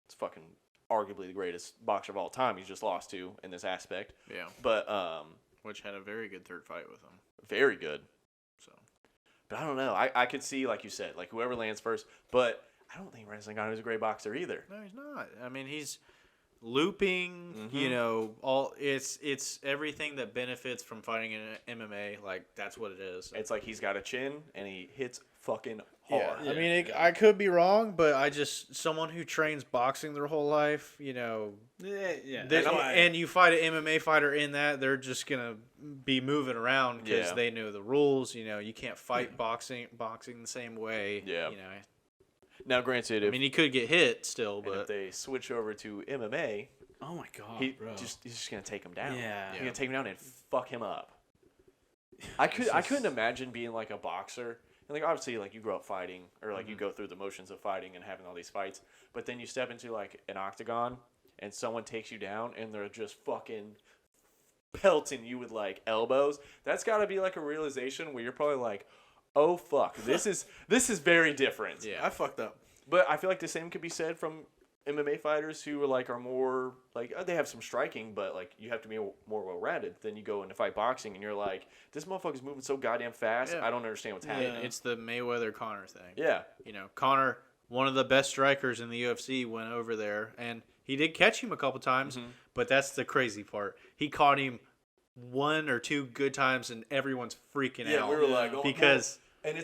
it's fucking arguably the greatest boxer of all time. He's just lost to in this aspect. Yeah, But which had a very good third fight with him. very good. So But I don't know. I could see, like you said, like whoever lands first. But I don't think Francis Ngannou is a great boxer either. no, he's not. I mean, he's looping. Mm-hmm. You know, all it's everything that benefits from fighting in MMA. Like that's what it is. It's like he's got a chin and he hits fucking hard. I mean, I could be wrong, but I just someone who trains boxing their whole life, you know, Yeah. and you fight an MMA fighter in that, they're just gonna be moving around because Yeah. they know the rules. You know, you can't fight boxing the same way. Yeah. You know, Now, granted, I if, mean, he could get hit still, and if but they switch over to MMA, Oh my god, he's bro. just gonna take him down. Yeah. He's gonna take him down and fuck him up. I couldn't imagine being like a boxer. And like obviously like you grow up fighting or like you go through the motions of fighting and having all these fights, but then you step into like an octagon and someone takes you down and they're just fucking pelting you with like elbows. That's got to be like a realization where you're probably like, "Oh fuck, this is very different." yeah, I fucked up. But I feel like the same could be said from MMA fighters who are more like they have some striking, but like you have to be more well-rounded. Then you go into fight boxing and you're like, this motherfucker's moving so goddamn fast. Yeah. I don't understand what's happening. it's the Mayweather Conor thing. Yeah, You know, Conor, one of the best strikers in the UFC, went over there and he did catch him a couple times, but that's the crazy part. He caught him one or two good times and everyone's freaking out. we were like, oh, because no. And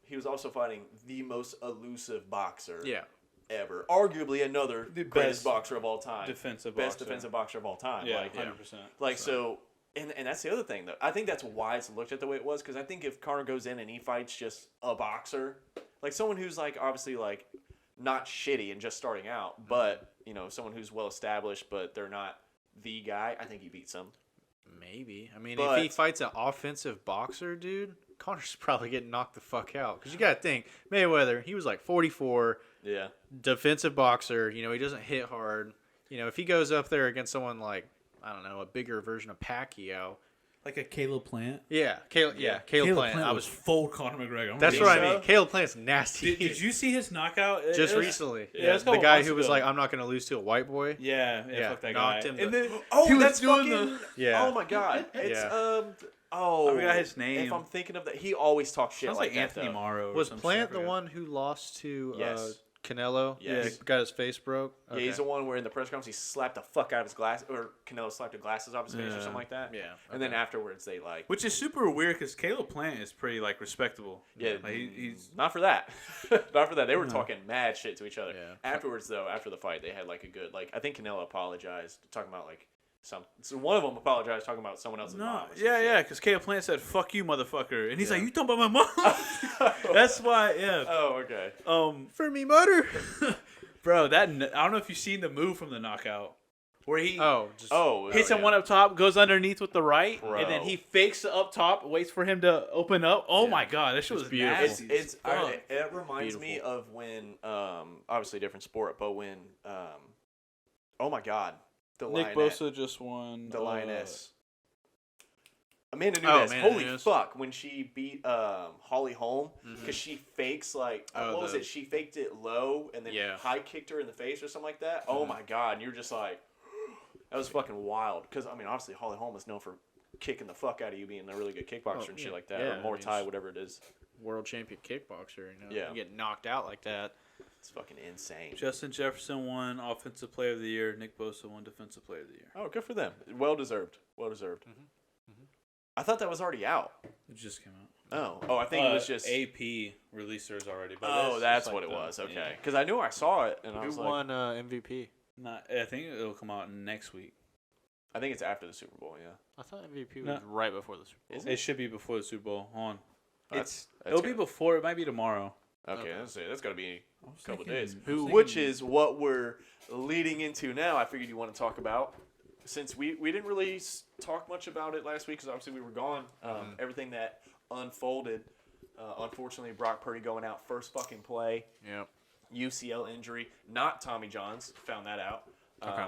he was also fighting the most elusive boxer. yeah. Ever, arguably another The greatest best boxer of all time, defensive best boxer. defensive boxer of all time. Yeah, like, 100%. so And that's the other thing, though. I think that's why it's looked at the way it was, because I think if Conor goes in and he fights just a boxer, like someone who's like obviously like not shitty and just starting out, but you know, someone who's well established, but they're not the guy, I think he beats him. Maybe. I mean, But- if he fights an offensive boxer, dude, Conor's probably getting knocked the fuck out. Because you got to think, Mayweather, he was like 44, Yeah. defensive boxer. You know, he doesn't hit hard. You know, if he goes up there against someone like, I don't know, a bigger version of Pacquiao. Like a Caleb Plant. Yeah, Caleb Plant. I was full Conor McGregor. That's think what I so? mean. Caleb Plant's nasty. Did you see his knockout? Just It was- recently. yeah, it was a the couple guy months who was ago. like, I'm not going to lose to a white boy. Yeah, fuck that knocked guy. him And the- then Oh, he was that's doing fucking. Yeah. Oh my god. It's Yeah. Oh. I forgot his name. If I'm thinking of that, he always talks shit Sounds like like that, Anthony though. Morrow. or Was some Plant shit, I the forget. one who lost to Yes. Canelo? Yes. He got his face broke? Yeah, he's the one where in the press conference he slapped the fuck out of his glass, or Canelo slapped the glasses off his face or Yeah. something like that. Yeah, And then afterwards they like. Which is super weird because Caleb Plant is pretty like respectable. Yeah, like, he's not for that. Not for that. They were talking mad shit to each other. Yeah. Afterwards, though, after the fight, they had like a good like. I think Canelo apologized, talking about like some. So one of them apologized, talking about someone else's no, mom. or some yeah, shit. yeah, because Caleb Plant said "fuck you, motherfucker," and he's like, "You talking about my mom?" That's why, yeah. Oh, okay. For me, mutter. Bro, I don't know if you've seen the move from the knockout where he hits him yeah. one up top, goes underneath with the right, Bro. and then he fakes the up top, waits for him to open up. Oh my god, that shit was beautiful. nasty. It's as fuck. it reminds me Beautiful. of when obviously a different sport, but when oh my god, the Nick lioness, Bosa just won the lioness. Amanda Oh, Nunes, Amanda holy Nunes. fuck! When she beat Holly Holm, because she fakes like Oh, what was the- it? She faked it low and then Yeah. high kicked her in the face or something like that. Oh my god! And you're just like, that was fucking wild. Because I mean, obviously Holly Holm is known for kicking the fuck out of you, being a really good kickboxer and shit like that, Yeah, or I Muay mean, Thai, it's- whatever it is. World champion kickboxer. You know? Yeah. You get knocked out like that. It's fucking insane. Justin Jefferson won Offensive Player of the Year. Nick Bosa won Defensive Player of the Year. Oh, good for them. Well deserved. Well deserved. I thought that was already out. It just came out. Oh, I think it was just. AP released theirs already. But Oh, it's that's just what like it the- was. Okay, yeah. because I knew I saw it and I Who was like, won MVP? Not, I think it'll come out next week. I think it's after the Super Bowl. Yeah. I thought MVP No. was right before the Super Bowl. Is It should be before the Super Bowl. Hold on. That's It'll be good. before. It might be tomorrow. Okay, that's got to be I was a couple thinking- days. I was Which thinking- is what we're leading into now. I figured you want to talk about. Since we didn't really talk much about it last week because obviously we were gone. Everything that unfolded. Unfortunately, Brock Purdy going out first fucking play. Yep. UCL injury, not Tommy John's. Found that out. Okay.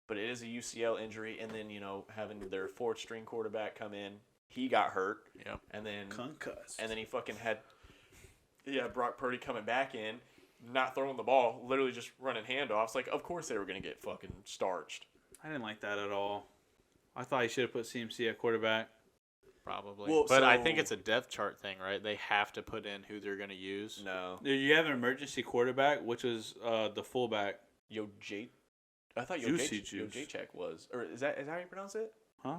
But it is a UCL injury, and then having their fourth string quarterback come in, he got hurt. Yep. And then Concussed. and then he fucking had Brock Purdy coming back in, not throwing the ball, literally just running handoffs. Like, of course they were gonna get fucking starched. I didn't like that at all. I thought he should have put CMC at quarterback. Probably. Well, but I so- think it's a depth chart thing, right? They have to put in who they're going to use. No, You have an emergency quarterback, which is the fullback. I thought Juicy Yo Juice. Jacek was, or is that how you pronounce it? Huh?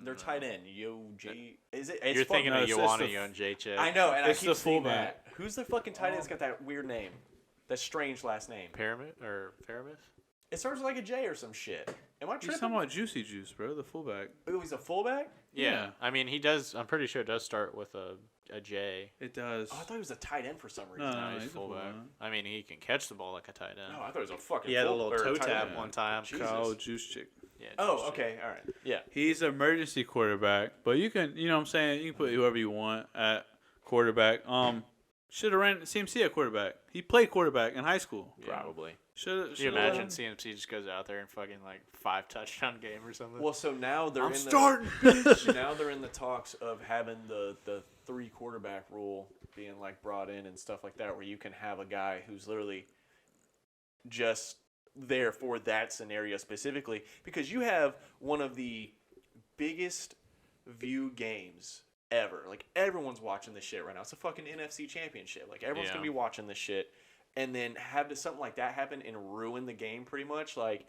They're tight end. Is it? You're It's thinking no, of it's Ioana the- and Jacek. I know, and It's I keep the seeing fullback. that. Who's the fucking tight end that's got that weird name? That strange last name. Pyramid or Pyramid? It starts with like a J or some shit. Am I He's tripping? talking about Juicy Juice, bro, the fullback. Oh, he's a fullback? Yeah. I mean, he does. I'm pretty sure it does start with a J. It does. Oh, I thought he was a tight end for some reason. No, No, he's he's a fullback. fullback. I mean, he can catch the ball like a tight end. No, I thought he was a fucking. He had a full- little or toe tight tap end. one time. Jesus. Kyle Juice Chick. Yeah, Oh, Juice okay, all right, yeah. He's an emergency quarterback, but you can, you know what I'm saying, you can put whoever you want at quarterback. Should have ran CMC at quarterback. He played quarterback in high school. Probably. Should Could you imagine CMC just goes out there and fucking like 5 touchdown game or something? Well, so now they're in starting, the now they're in the talks of having the 3 quarterback rule being like brought in and stuff like that, where you can have a guy who's literally just there for that scenario specifically, because you have one of the biggest viewed games ever. Like, everyone's watching this shit right now. It's a fucking NFC championship. Like, everyone's Yeah. gonna be watching this shit, and then have something like that happen and ruin the game pretty much. Like,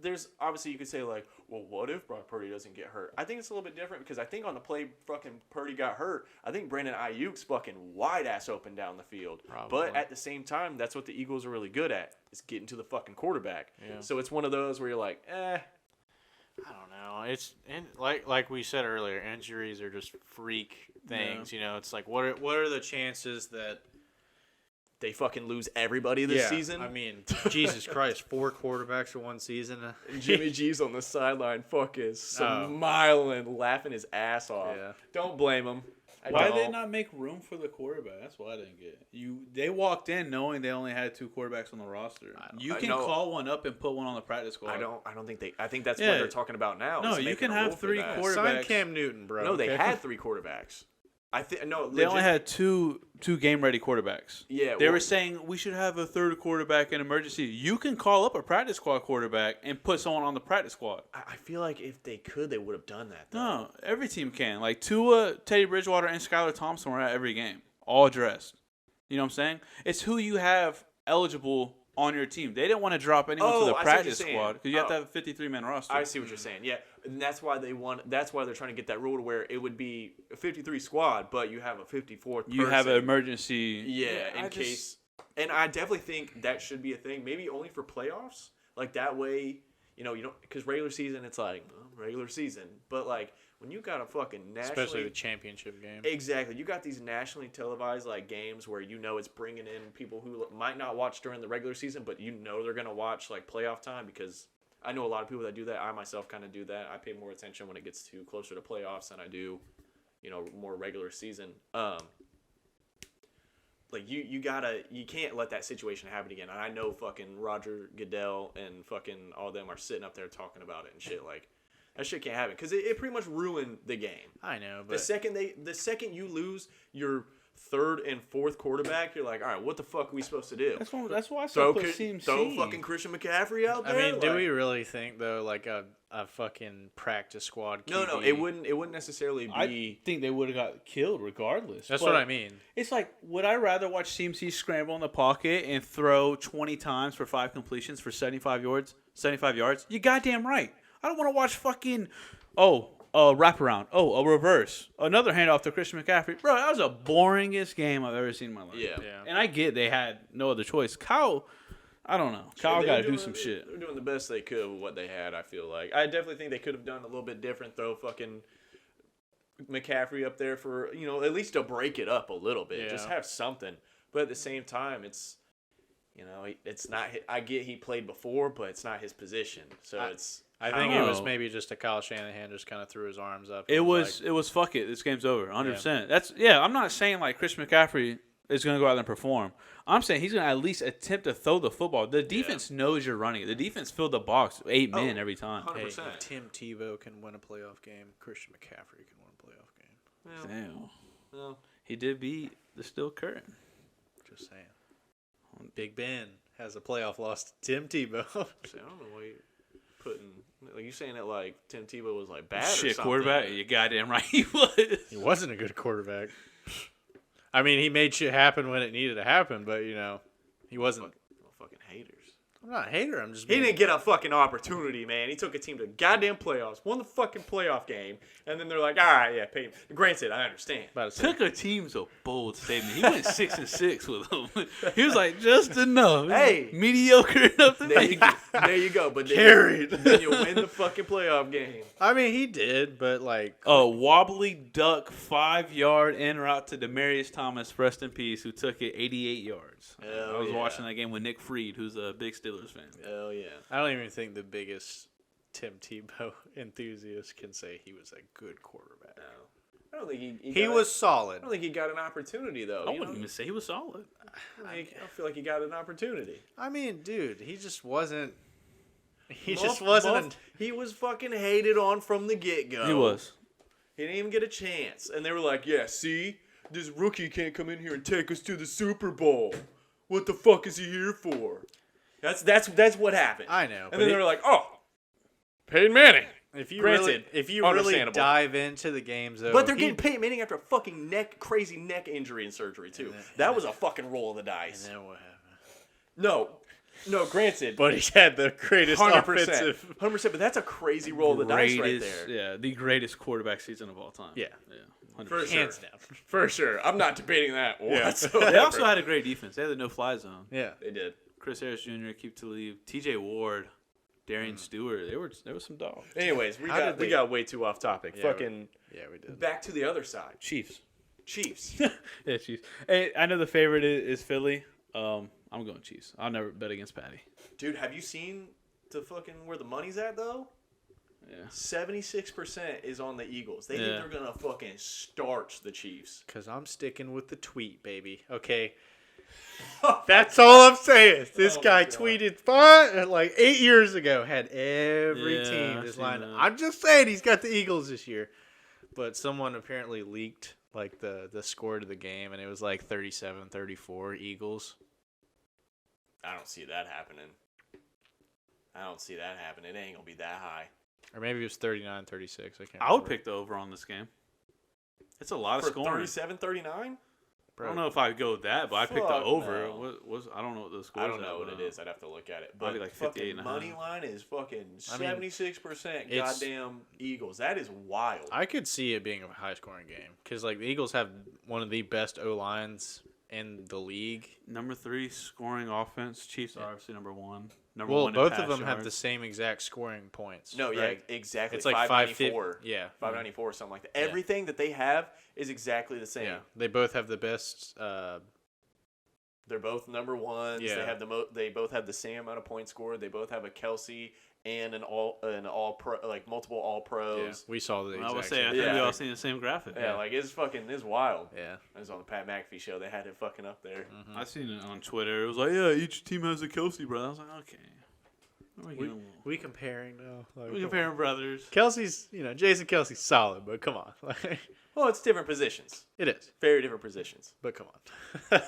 there's obviously, you could say like, well, what if Brock Purdy doesn't get hurt? I think it's a little bit different, because I think on the play fucking Purdy got hurt, I think Brandon Ayuk's fucking wide ass open down the field. Probably. But at the same time, that's what the Eagles are really good at, is getting to the fucking quarterback. Yeah. So it's one of those where you're like, I don't know. It's like we said earlier, injuries are just freak things. You know, it's like what are the chances that They fucking lose everybody this season. I mean, Jesus Christ, 4 quarterbacks for one season. And Jimmy G's on the sideline, fucking smiling, laughing his ass off. Yeah. Don't blame him. Why did they not make room for the quarterback? That's what I didn't get. They walked in knowing they only had 2 quarterbacks on the roster. You can call one up and put one on the practice squad. I don't think they. I think that's what they're talking about now. No, you can have 3 quarterbacks. Sign Cam Newton, bro. No, they had 3 quarterbacks. They only had two game ready quarterbacks. Yeah, they were saying we should have a 3rd quarterback in emergency. You can call up a practice squad quarterback and put someone on the practice squad. I feel like if they could, they would have done that. Though. No, every team can. Like Tua, Teddy Bridgewater, and Skylar Thompson were at every game, all dressed. You know what I'm saying? It's who you have eligible on your team. They didn't want to drop anyone to the practice squad because you have to have a 53-man roster. I see what you're saying. Yeah, and that's why That's why they're trying to get that rule to where it would be a 53 squad, but you have a 54th. You have an emergency. Yeah, in case. And I definitely think that should be a thing. Maybe only for playoffs. Like that way, you don't because regular season it's like regular season, but like. When you got a fucking nationally... Especially the championship game. Exactly. You got these nationally televised like games where it's bringing in people who might not watch during the regular season, but they're going to watch like playoff time because I know a lot of people that do that. I myself kind of do that. I pay more attention when it gets too closer to playoffs than I do, more regular season. Like you can't let that situation happen again. And I know fucking Roger Goodell and fucking all them are sitting up there talking about it and shit like... That shit can't happen because it pretty much ruined the game. I know, but the second you lose your 3rd and 4th quarterback, you're like, all right, what the fuck are we supposed to do? That's why I said put CMC. Throw fucking Christian McCaffrey out there. I mean, do we really think though, like a fucking practice squad? QB? No, it wouldn't necessarily be. I think they would have got killed regardless. That's what I mean. It's like, would I rather watch CMC scramble in the pocket and throw 20 times for 5 completions for 75 yards? You goddamn right. I don't want to watch fucking, wraparound. A reverse. Another handoff to Christian McCaffrey. Bro, that was the boringest game I've ever seen in my life. Yeah. And I get they had no other choice. Kyle, I don't know. Kyle got to do some shit. They're doing the best they could with what they had, I feel like. I definitely think they could have done a little bit different. Throw fucking McCaffrey up there for, at least to break it up a little bit. Yeah. Just have something. But at the same time, it's, it's not, I get he played before, but it's not his position. So I think it was maybe just a Kyle Shanahan just kind of threw his arms up. It was fuck it. This game's over. 100%. I'm not saying like Chris McCaffrey is going to go out there and perform. I'm saying he's going to at least attempt to throw the football. The defense knows you're running it. The defense filled the box 8 men every time. 100%. Hey, if Tim Tebow can win a playoff game, Christian McCaffrey can win a playoff game. Damn. Well, he did beat the Steel Curtain. Just saying. Big Ben has a playoff loss to Tim Tebow. I don't know why you're putting... Like you saying that like Tim Tebow was like bad shit or something. Quarterback? You goddamn right he was. He wasn't a good quarterback. I mean, he made shit happen when it needed to happen, but he wasn't. Fucking haters. I'm not a hater. I'm just. He didn't get a fucking opportunity, man. He took a team to goddamn playoffs, won the fucking playoff game, and then they're like, all right, yeah, pay him. Granted, I understand. Took a team's a bold statement. He went 6-6 with them. He was like, just enough. Hey, mediocre enough to make it. There you go. But carried. Then you win the fucking playoff game. I mean, he did, but like a wobbly duck 5-yard en route to Demaryius Thomas, rest in peace, who took it 88 yards. I was watching that game with Nick Freed, who's a big Steelers fan. Hell yeah. I don't even think the biggest Tim Tebow enthusiast can say he was a good quarterback. No. I don't think he was solid. I don't think he got an opportunity though. I wouldn't even say he was solid. I feel like he got an opportunity. I mean, dude, he just wasn't. He was fucking hated on from the get-go. He was. He didn't even get a chance, and they were like, "Yeah, see, this rookie can't come in here and take us to the Super Bowl. What the fuck is he here for?" That's what happened. I know. And then they were like, "Oh, Peyton Manning." If you really dive into the games, though, but they're getting Peyton Manning after a fucking crazy neck injury and surgery too. That was a fucking roll of the dice. And then what happened? No, granted. But he had the greatest 100%, offensive. 100%. But that's a crazy roll of the dice right there. Yeah, the greatest quarterback season of all time. Yeah. 100%. For sure. Hands down. For sure. I'm not debating that whatsoever. They also had a great defense. They had the no-fly zone. Yeah. They did. Chris Harris Jr., Keep Talib, TJ Ward. Darian Stewart. There was some dogs. Anyways, we How did got way too off topic. Yeah, Fucking Yeah, we did. back to the other side. Chiefs. Chiefs. Yeah, Chiefs. Hey, I know the favorite is Philly. I'm going Chiefs. I'll never bet against Patty. Dude, have you seen the fucking where the money's at though? Yeah. 76% is on the Eagles. They think they're gonna fucking starch the Chiefs. Because I'm sticking with the tweet, baby. Okay. That's all I'm saying. This guy tweeted like 8 years ago, had every Yeah, team I've just seen lined up. that. I'm just saying he's got the Eagles this year. But someone apparently leaked like the score to the game, and it was like 37-34 Eagles. I don't see that happening. It ain't gonna be that high. Or maybe it was 39-36. I can't I would remember. pick the over on this game. It's a lot of For scoring. 37-39? I don't know if I'd go with that, but I picked the Fuck over. no. What was I don't know what the score I is. don't know what it is. I'd have to look at it. Probably But like fucking 58.5. money line is fucking I mean, 76% it's- goddamn Eagles. That is wild. I could see it being a high-scoring game because like the Eagles have one of the best O-lines in the league. Number 3 scoring offense. Chiefs are obviously number 1. Number Well, 1 in both pass of them have yards. the same exact scoring points. No, yeah, right? exactly. It's like 594. Yeah. 594 or something like that. Yeah. Everything that they have is exactly the same. Yeah. They both have the best. They're both number ones. Yeah. They have they both have the same amount of points scored. They both have a Kelsey and an all pro, like multiple all Yeah, pros. we saw the I exact would say I same. think we Yeah. all seen the same graphic. Yeah, like it's wild. Yeah. It was on the Pat McAfee show. They had it fucking up there. I seen it on Twitter. It was like, yeah, each team has a Kelsey brother. I was like, okay. We comparing now. Like, We comparing brothers. Kelsey's, Jason Kelsey's solid, but come on. Well, it's different positions. It is, Very different positions. but come on.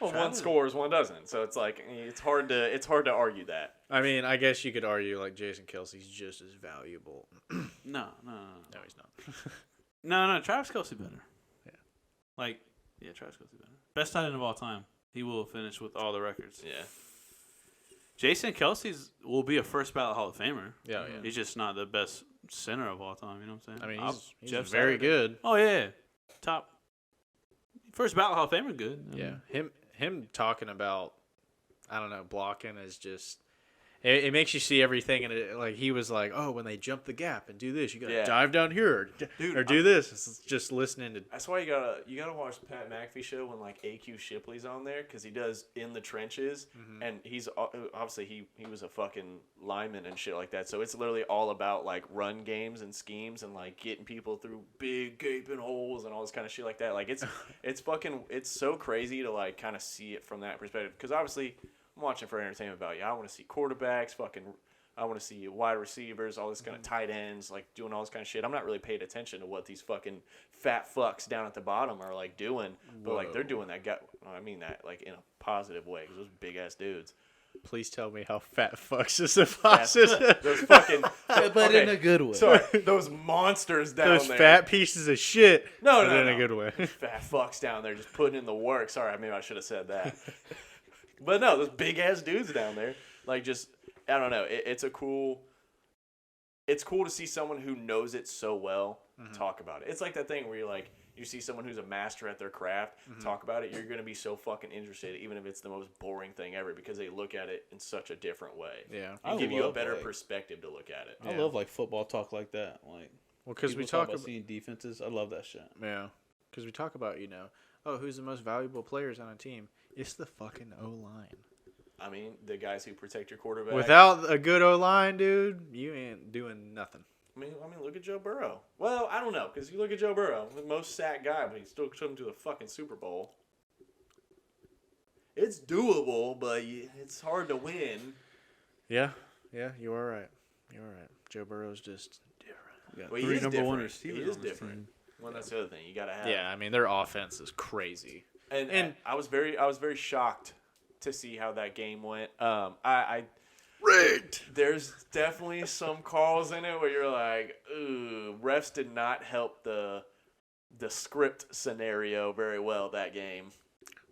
Well, one scores, one doesn't. So it's like it's hard to argue that. I mean, I guess you could argue like Jason Kelsey's just as valuable. No. No, he's not. No, Travis Kelsey better. Yeah. Travis Kelsey better. Best tight end of all time. He will finish with all the records. Yeah. Jason Kelsey's will be a first ballot Hall of Famer. Yeah. He's just not the best center of all time. You know what I'm saying? I mean, he's Jeff very Saturday. good. Oh yeah, top first ballot Hall of Famer. Good. I Yeah, mean, him talking about, I don't know, blocking is just. It makes you see everything, and like he was like, "Oh, when they jump the gap and do this, you gotta dive down here, or do this." It's just listening to. That's why you gotta watch the Pat McAfee show when like AQ Shipley's on there because he does In the Trenches, and he's obviously he was a fucking lineman and shit like that. So it's literally all about like run games and schemes and like getting people through big gaping holes and all this kind of shit like that. Like it's so crazy to like kind of see it from that perspective because obviously. I'm watching for entertainment value. I want to see quarterbacks, I want to see wide receivers, all this kind of tight ends, like doing all this kind of shit. I'm not really paying attention to what these fucking fat fucks down at the bottom are like doing, but like they're doing that. I mean that like in a positive way because those big ass dudes. Please tell me how fat fucks is a positive. Those fucking, but in a good way. Sorry, those monsters down Those there. fat pieces of shit. No, but in no. a good way. Fat fucks down there just putting in the work. Sorry, maybe I should have said that. But no, those big ass dudes down there, like just I don't know. It's cool to see someone who knows it so well talk about it. It's like that thing where you see someone who's a master at their craft talk about it. You're gonna be so fucking interested, even if it's the most boring thing ever, because they look at it in such a different way. Yeah. They give you a better perspective to look at it. I love like football talk like that. Like, Well, because we people talk about seeing defenses. I love that shit. yeah, because we talk about who's the most valuable players on a team? It's the fucking O-line. I mean, the guys who protect your quarterback. Without a good O-line, dude, you ain't doing nothing. I mean, look at Joe Burrow. Well, I don't know, because you look at Joe Burrow, the most sacked guy, but he still took him to the fucking Super Bowl. It's doable, but it's hard to win. Yeah, you are right. You're right. Joe Burrow's just different. We got Well, he 3 is number 1 different. receivers. He is on this different. team. Well, that's the other thing you gotta have. Yeah, I mean their offense is crazy. And I was very shocked to see how that game went. I Rigged. there's definitely some calls in it where you're like, ooh, refs did not help the script scenario very well that game.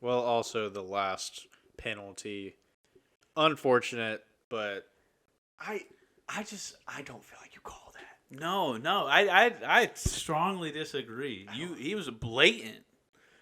Well, also the last penalty, unfortunate, but I don't feel like you call that. No, I strongly disagree. He was blatant.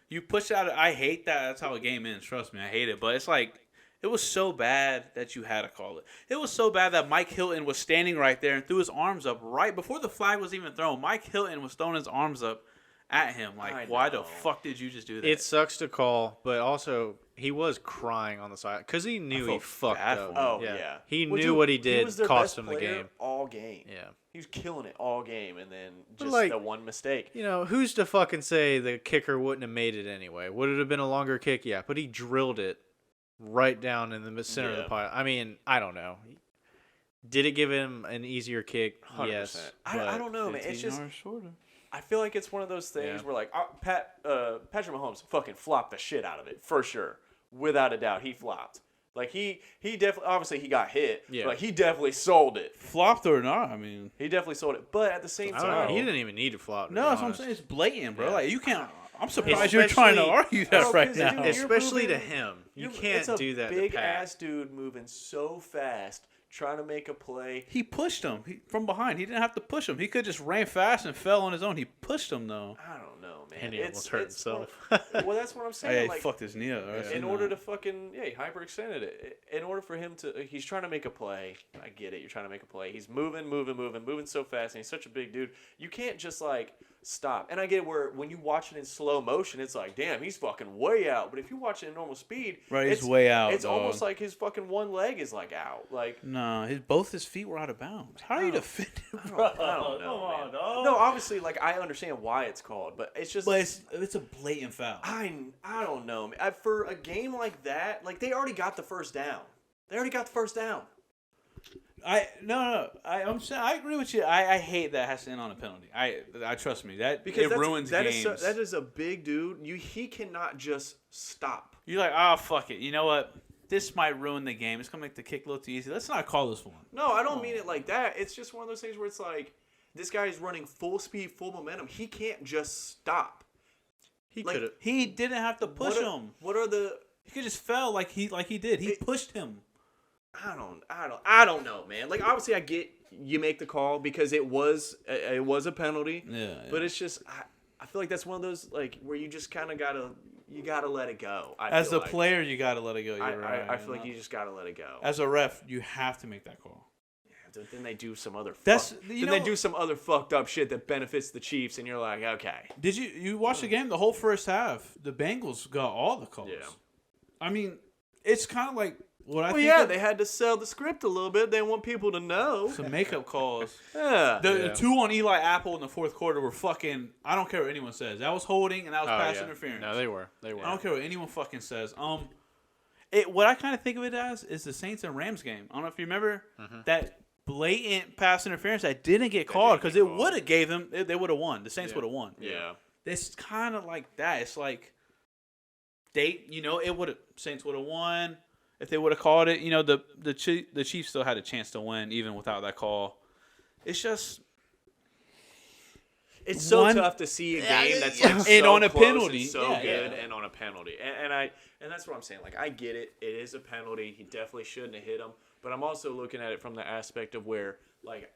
You push out. I hate that. That's how a game ends. Trust me, I hate it. But it's like It was so bad that you had to call it. It was so bad that Mike Hilton was standing right there and threw his arms up right before the flag was even thrown. Mike Hilton was throwing his arms up at him. Like, why the fuck did you just do that? It sucks to call, but also he was crying on the side because he knew he fucked up. Oh, yeah. He knew what he did was their cost best him the player game. all game. Yeah. He was killing it all game, and then just like, the one mistake. You know, who's to fucking say the kicker wouldn't have made it anyway? Would it have been a longer kick? Yeah, but he drilled it right down in the center of the pile. I mean, I don't know. Did it give him an easier kick? 100%. Yes. I don't know, man. It's 15 just yards shorter. I feel like it's one of those things where like Patrick Mahomes fucking flopped the shit out of it for sure, without a doubt. He flopped. Like he definitely obviously he got hit. Yeah. Like he definitely sold it. Flopped or not, I mean. He definitely sold it. But at the same I don't know. time, He didn't even need to flop. No, that's what I'm saying. It's blatant, bro. Yeah. Like, you can't. I'm surprised you're trying to argue that right because, now. dude, you're Especially to moving- him. You it's can't a do that to big Pat. ass dude moving so fast, trying to make a play. He pushed him from behind. He didn't have to push him. He could just ran fast and fell on his own. He pushed him, though. I don't know, man. And he almost hurt himself. Well, that's what I'm saying. Hey, he like, fucked his knee up. in order to fucking he hyperextended it. In order for him to, he's trying to make a play. I get it. You're trying to make a play. He's moving so fast, and he's such a big dude. You can't just like stop. And I get where when you watch it in slow motion, it's like, damn, he's fucking way out. But if you watch it in normal speed, Right, he's it's way out, It's dog. almost like his fucking one leg is like out. Like No, both his feet were out of bounds. How do you defend him, I bro? don't know, Come on, man. dog. No, obviously, like I understand why it's called, but it's just. But it's a blatant foul. I don't know, man. For a game like that, like they already got the first down. I'm saying I agree with you. I hate that it has to end on a penalty. I trust me that Because it ruins games. that is a big dude. He cannot just stop. You're like, oh fuck it. You know what? This might ruin the game. It's gonna make the kick a little too easy. Let's not call this one. No, I don't mean it like that. It's just one of those things where it's like this guy is running full speed, full momentum. He can't just stop. He Like, could have. He didn't have to push him. What are the? He could just fell like he did. He pushed him. I don't know, man. Like obviously, I get you make the call because it was a penalty. Yeah. But it's just I feel like that's one of those like where you just kind of gotta let it go. As feel a like. player, you gotta let it go. You're right. I feel like you just gotta let it go. As a ref, you have to make that call. Then they do some other. They do some other fucked up shit that benefits the Chiefs, and you're like, okay. Did you watch the game? The whole first half, the Bengals got all the calls. Yeah. I mean, it's kind of like what I Well, think. yeah, of they had to sell the script a little bit. They want people to know. some makeup calls. Yeah. The two on Eli Apple in the fourth quarter were fucking. I don't care what anyone says. That was holding and that was pass interference. No, they were. They were. I don't care what anyone fucking says. What I kind of think of it as is the Saints and Rams game. I don't know if you remember that blatant pass interference that didn't get called because it would have gave them. They would have won. The Saints would have won. Yeah. It's kind of like that. It's like it would have Saints would have won if they would have called it. The Chiefs still had a chance to win even without that call. It's just It's so tough to see a game that's like so and on a close penalty, and so yeah, good, yeah. and on a penalty, and that's what I'm saying. Like I get it, it is a penalty. He definitely shouldn't have hit him. But I'm also looking at it from the aspect of where like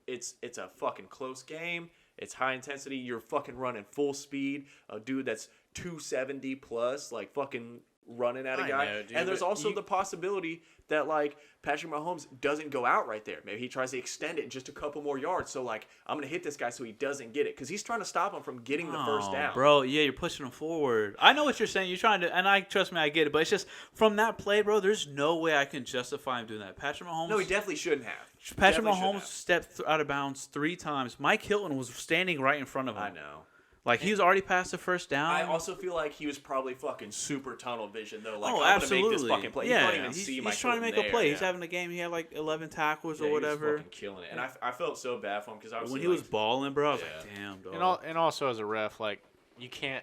it's a fucking close game. It's high intensity. You're fucking running full speed. A dude that's 270 plus, like fucking running at a guy. know, dude, and there's but also the possibility that like Patrick Mahomes doesn't go out right there. Maybe he tries to extend it just a couple more yards. So like I'm gonna hit this guy so he doesn't get it because he's trying to stop him from getting the first down. Bro, yeah, you're pushing him forward. I know what you're saying. You're trying to, and trust me, I get it. But it's just from that play, bro. There's no way I can justify him doing that. Patrick Mahomes. No, he definitely shouldn't have. Patrick Definitely shouldn't Mahomes have. stepped out of bounds 3 times. Mike Hilton was standing right in front of him. I know. Like he was already past the first down. I also feel like he was probably fucking super tunnel vision though. Like, oh, I'm absolutely. gonna make this fucking play. Yeah, He can't even he's, see he's Mike trying to Hilton make a play. there, He's having a game. He had like 11 tackles or He whatever. was fucking killing it, and I felt so bad for him because I was When he was balling, bro, I was like, Yeah. damn, dog. And also as a ref, like you can't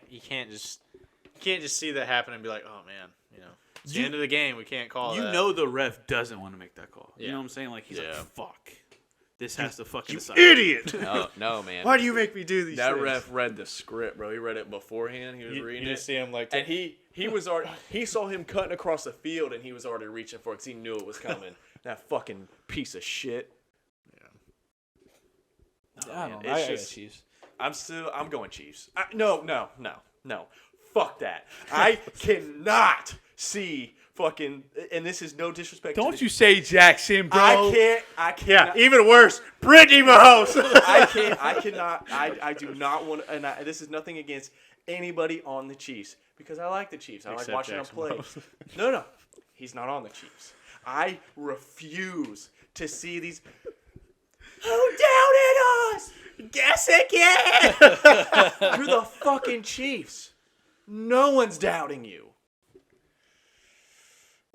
just see that happen and be like, oh man, it's the end of the game. We can't call You that. know the ref doesn't want to make that call. You Yeah. know what I'm saying? Like he's Yeah. like, fuck. This has to fucking decide. idiot. No, man. Why do you make me do these That things? ref read the script, bro. He read it beforehand. He was You reading just it. see him like, And he was already he saw him cutting across the field and he was already reaching for it because he knew it was coming. That fucking piece of shit. I don't know. It's I got just- Chiefs. I'm going Chiefs. No. Fuck that. I cannot see fucking, and this is no disrespect. to Don't the- you say Jackson, bro. I can't. Yeah, even worse, Brittany Mahomes. I do not want, and this is nothing against anybody on the Chiefs because I like the Chiefs. I like Except watching Jackson them play. Mahomes. No, he's not on the Chiefs. I refuse to see these. Who doubted us? Guess again. You're the fucking Chiefs. No one's doubting you.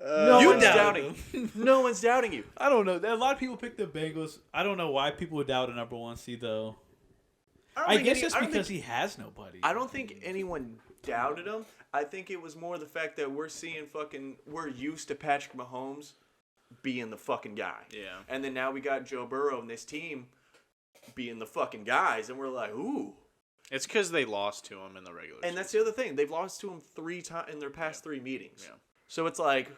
No You one's doubted doubting. No one's doubting you. I don't know. A lot of people pick the Bengals. I don't know why people would doubt a number 1 seed though. I guess just because he has nobody. I don't think anyone doubted him. I think it was more the fact that we're used to Patrick Mahomes being the fucking guy. Yeah. And then now we got Joe Burrow and this team being the fucking guys, and we're like, ooh. It's because they lost to him in the regular season. And that's the other thing. They've lost to him 3 times in their past 3 meetings. Yeah. So it's like,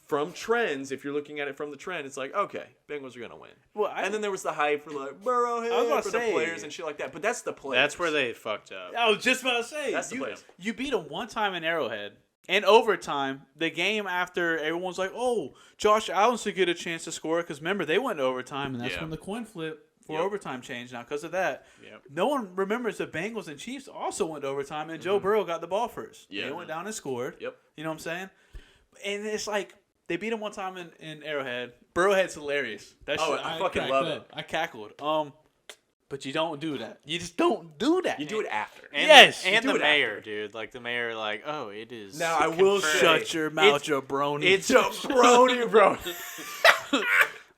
from trends, if you're looking at it from the trend, it's like, okay, Bengals are going to win. Well, and then there was the hype for like Burrowhead I was about for to the say- players and shit like that. But that's the players. That's where they fucked up. I was just about to say. That's the players. You beat them one time in Arrowhead. In overtime, the game after everyone's like, oh, Josh Allen should get a chance to score. Because remember, they went to overtime, and that's Yeah. when the coin flip for Yep. overtime changed. Now, because of that, Yep. no one remembers the Bengals and Chiefs also went to overtime, and Joe Burrow got the ball first. Yeah. They went down and scored. Yep. You know what I'm saying? And it's like, they beat him one time in Arrowhead. Burrowhead's hilarious. That Oh, shit, I fucking cracked love up. it. I cackled. But you don't do that. You just don't do that. You do it after. And Yes, and you the do it mayor, after. dude. Like the mayor, like, oh, it is. Now, I will confirmed. say- Shut your mouth, jabroni. It's a brony, bro.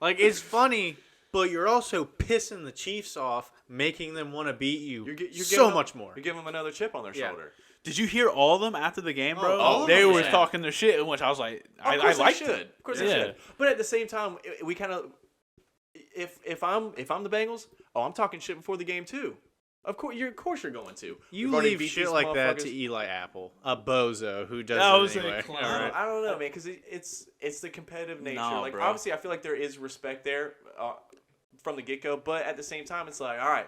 Like it's funny, but you're also pissing the Chiefs off, making them want to beat you You're so giving them- much more. You're giving them another chip on their Yeah. shoulder. Did you hear all of them after the game, bro? all of They them, were yeah. talking their shit, which I was like, I Of course they liked should. it. Of course Yeah. they should. But at the same time, we kind of, if I'm the Bengals, I'm talking shit before the game too. Of course you're going to. You We've already leave beat shit these like that to motherfuckers. Eli Apple, a bozo who does That it was a anyway. clown. All right. I don't know, man, because it's the competitive nature. Nah, like bro. obviously, I feel like there is respect there from the get go, but at the same time, it's like, all right,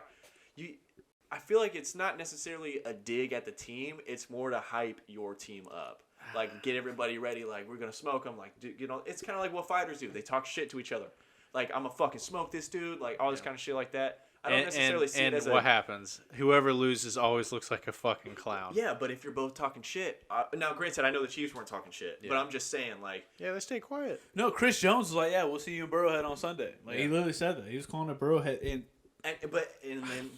I feel like it's not necessarily a dig at the team. It's more to hype your team up, like get everybody ready. Like we're gonna smoke them. Like it's kind of like what fighters do. They talk shit to each other. Like I'm gonna fucking smoke this dude. Like all this kind of shit like that. I don't necessarily see it as what happens? Whoever loses always looks like a fucking clown. Yeah, but if you're both talking shit, now granted, I know the Chiefs weren't talking shit, but Yeah. I'm just saying, like, Yeah, they stay quiet. No, Chris Jones was like, yeah, we'll see you in Burrowhead on Sunday. Like he literally said that. He was calling it Burrowhead.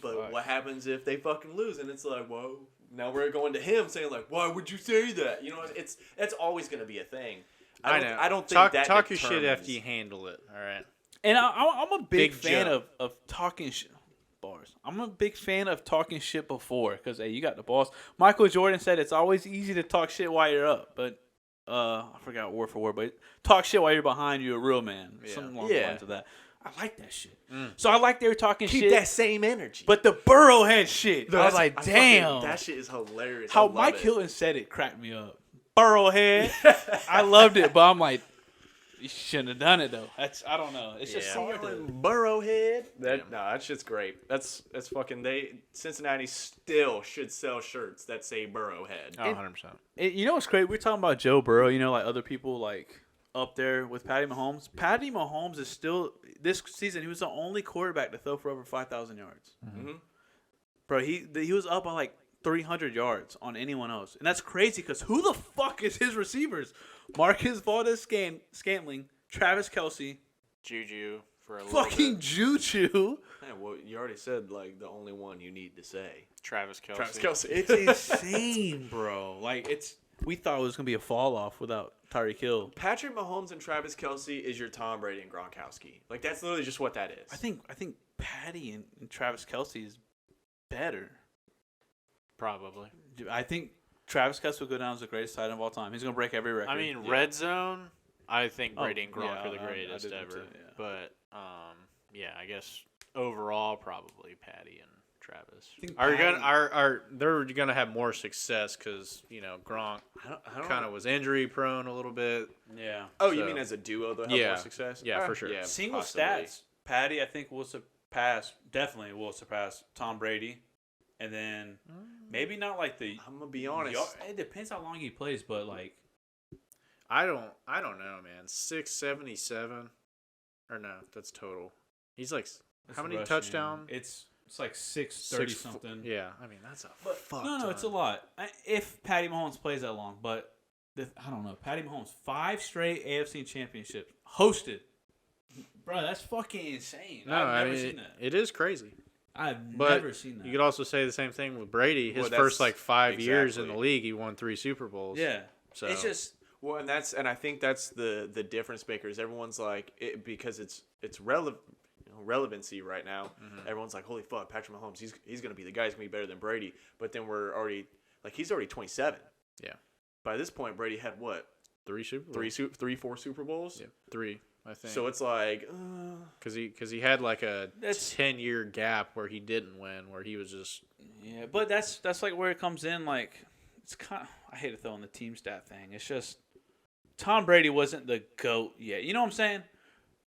But what happens if they fucking lose? And it's like, whoa, now we're going to him saying like, why would you say that? You know, that's always going to be a thing. I don't think talk your shit after you handle it. All right. And I'm a big Big fan Joe. of talking shit. Bars. I'm a big fan of talking shit before because, hey, you got the balls. Michael Jordan said it's always easy to talk shit while you're up, but I forgot word for word, but talk shit while you're behind, you're a real man. Yeah. Something along the Yeah. lines of that. I like that shit. So I like they were talking keep shit. that same energy. But the Burrowhead shit, I was like, damn. that shit is hilarious. How I love Mike it. Hilton said it cracked me up. Burrowhead. I loved it, but I'm like, you shouldn't have done it though. I don't know. It's just Yeah. hard to. Burrowhead. That shit's great. That's fucking. Cincinnati still should sell shirts that say Burrowhead. Oh, 100%. You know what's great? We're talking about Joe Burrow. You know, like other people like up there with Patty Mahomes. Patty Mahomes is still this season. He was the only quarterback to throw for over 5,000 yards. Mm-hmm. Bro, he was up by like 300 yards on anyone else, and that's crazy because who the fuck is his receivers? Marcus Valdez-Scantling, Travis Kelce, Juju for a little fucking bit. Juju. Yeah, well, you already said like the only one you need to say. Travis Kelce. Travis Kelce. It's insane, bro. Like we thought it was gonna be a fall off without Tyreek Hill. Patrick Mahomes and Travis Kelce is your Tom Brady and Gronkowski. Like that's literally just what that is. I think Patty and Travis Kelce is better. Probably. I think Travis Kelce will go down as the greatest tight end of all time. He's gonna break every record. I mean, Yeah. red zone. I think Brady and Gronk yeah, are the I greatest did them ever. too, yeah. But yeah, I guess overall probably Patty and Travis I think are Patty- are they're gonna have more success because Gronk I don't kind know. of was injury prone a little bit. Yeah. Oh, you So- mean as a duo they'll have Yeah. more success? Yeah, for sure. Yeah, Single possibly. stats, Patty I think definitely will surpass Tom Brady, and then maybe not like the. I'm gonna be honest. It depends how long he plays, but like I don't know, man. 677, or no, that's total. He's like, how many touchdowns? It's like 630 something. Yeah, I mean that's a fuck. No, it's a lot. If Patty Mahomes plays that long, but I don't know. Patty Mahomes 5 straight AFC championships hosted. Bro, that's fucking insane. No, I've never seen that. It is crazy. I've But never seen that. You could also say the same thing with Brady. His Well, first that's- 5 years in exactly. the league, he won 3 Super Bowls. Yeah. So It's just Well, and I think that's the difference makers. Everyone's like because it's relevancy right now. Mm-hmm. Everyone's like, holy fuck, Patrick Mahomes, he's gonna be the guy. He's gonna be better than Brady. But then we're already he's already 27. Yeah. By this point, Brady had what 3 Super Bowls. 4 Super Bowls. Yeah, 3, I think. So it's like because he had like a That's- 10-year gap where he didn't win, where he was just yeah, but that's like where it comes in. Like it's kind of, I hate to throw in the team stat thing. It's just Tom Brady wasn't the GOAT yet. You know what I'm saying?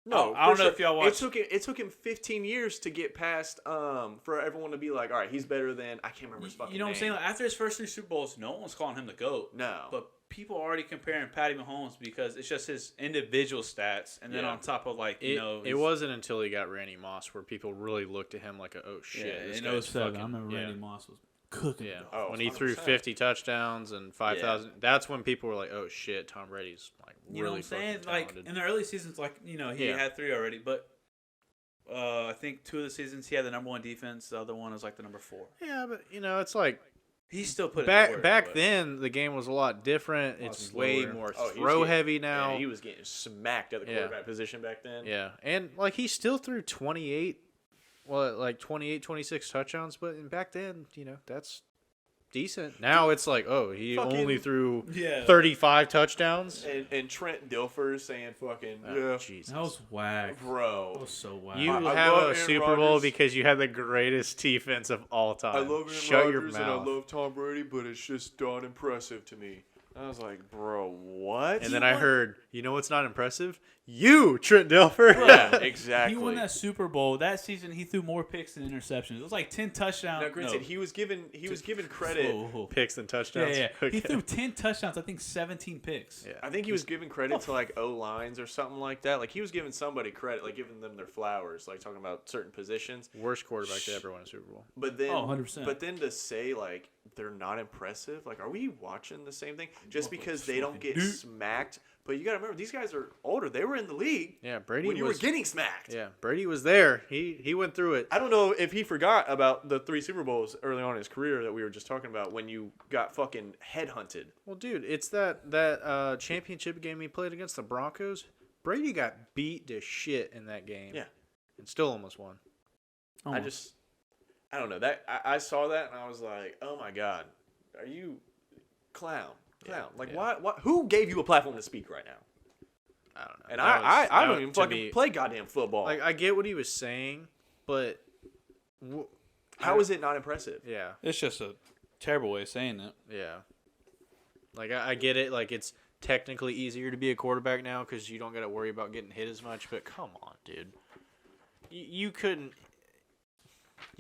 no. I don't for know if y'all watched. It took him 15 years to get past for everyone to be like, all right, he's better than I can't remember his fucking You know what I'm name. saying? Like, after his first 3 Super Bowls, no one's calling him the GOAT. No. But people are already comparing Patty Mahomes because it's just his individual stats, and then Yeah. on top of like it wasn't until he got Randy Moss where people really looked at him like oh shit. yeah, this in guy's 07, fucking, I remember Randy Moss was cooking. Yeah, Oh, when he threw 100%. 50 touchdowns and 5,000, that's when people were like, "Oh shit, Tom Brady's like really You know what I'm saying? fucking Like talented." in the early seasons, like he Yeah. had 3 already, but I think 2 of the seasons he had the number 1 defense. The other one was like the number 4. Yeah, but it's like He still put in back the work, back but- then the game was a lot different. It's way slower. more Oh, he was throw getting- heavy now. Yeah, he was getting smacked at the Yeah. quarterback position back then. Yeah, and like he still threw 28, 26 touchdowns, but back then, that's decent. Now it's like, oh, he Fucking- only threw Yeah. 35 touchdowns. And Trent Dilfer saying fucking Oh, Jesus. That was whack. That bro. was so whack. You I have love a Aaron Super Bowl Rodgers. because you had the greatest defense of all time. I love Aaron Shut your Rodgers mouth. and I love Tom Brady, but it's just not impressive to me. I was like, bro, what? And then I heard, you know what's not impressive? You, Trent Dilfer. yeah, exactly. He won that Super Bowl that season. He threw more picks than interceptions. It was like 10 touchdowns. Now, granted, no. he was given credit. Whoa. Picks and Yeah, touchdowns. yeah. Okay. He threw 10 touchdowns. I think 17 picks. Yeah. I think he was giving credit to like O lines or something like that. Like he was giving somebody credit, like giving them their flowers, like talking about certain positions. Worst quarterback to ever win a Super Bowl. But then, Oh, 100%. But then to say like they're not impressive, like are we watching the same thing? Just because they don't get smacked, but you got to remember these guys are older. They were in the league Yeah, Brady when you was were getting smacked. Yeah, Brady was there. He went through it. I don't know if he forgot about the 3 Super Bowls early on in his career that we were just talking about when you got fucking headhunted. Well, dude, it's that championship game he played against the Broncos. Brady got beat to shit in that game. Yeah. And still almost won. I don't know that I saw that and I was like, oh my god, are you clown? Like yeah. why? Who gave you a platform to speak right now? I don't know. And That was- I that don't was- even to fucking me- play goddamn football. Like, I get what he was saying, but How is it not impressive? yeah, It's just a terrible way of saying it. yeah. Like I get it. Like it's technically easier to be a quarterback now because you don't got to worry about getting hit as much. But come on, dude, you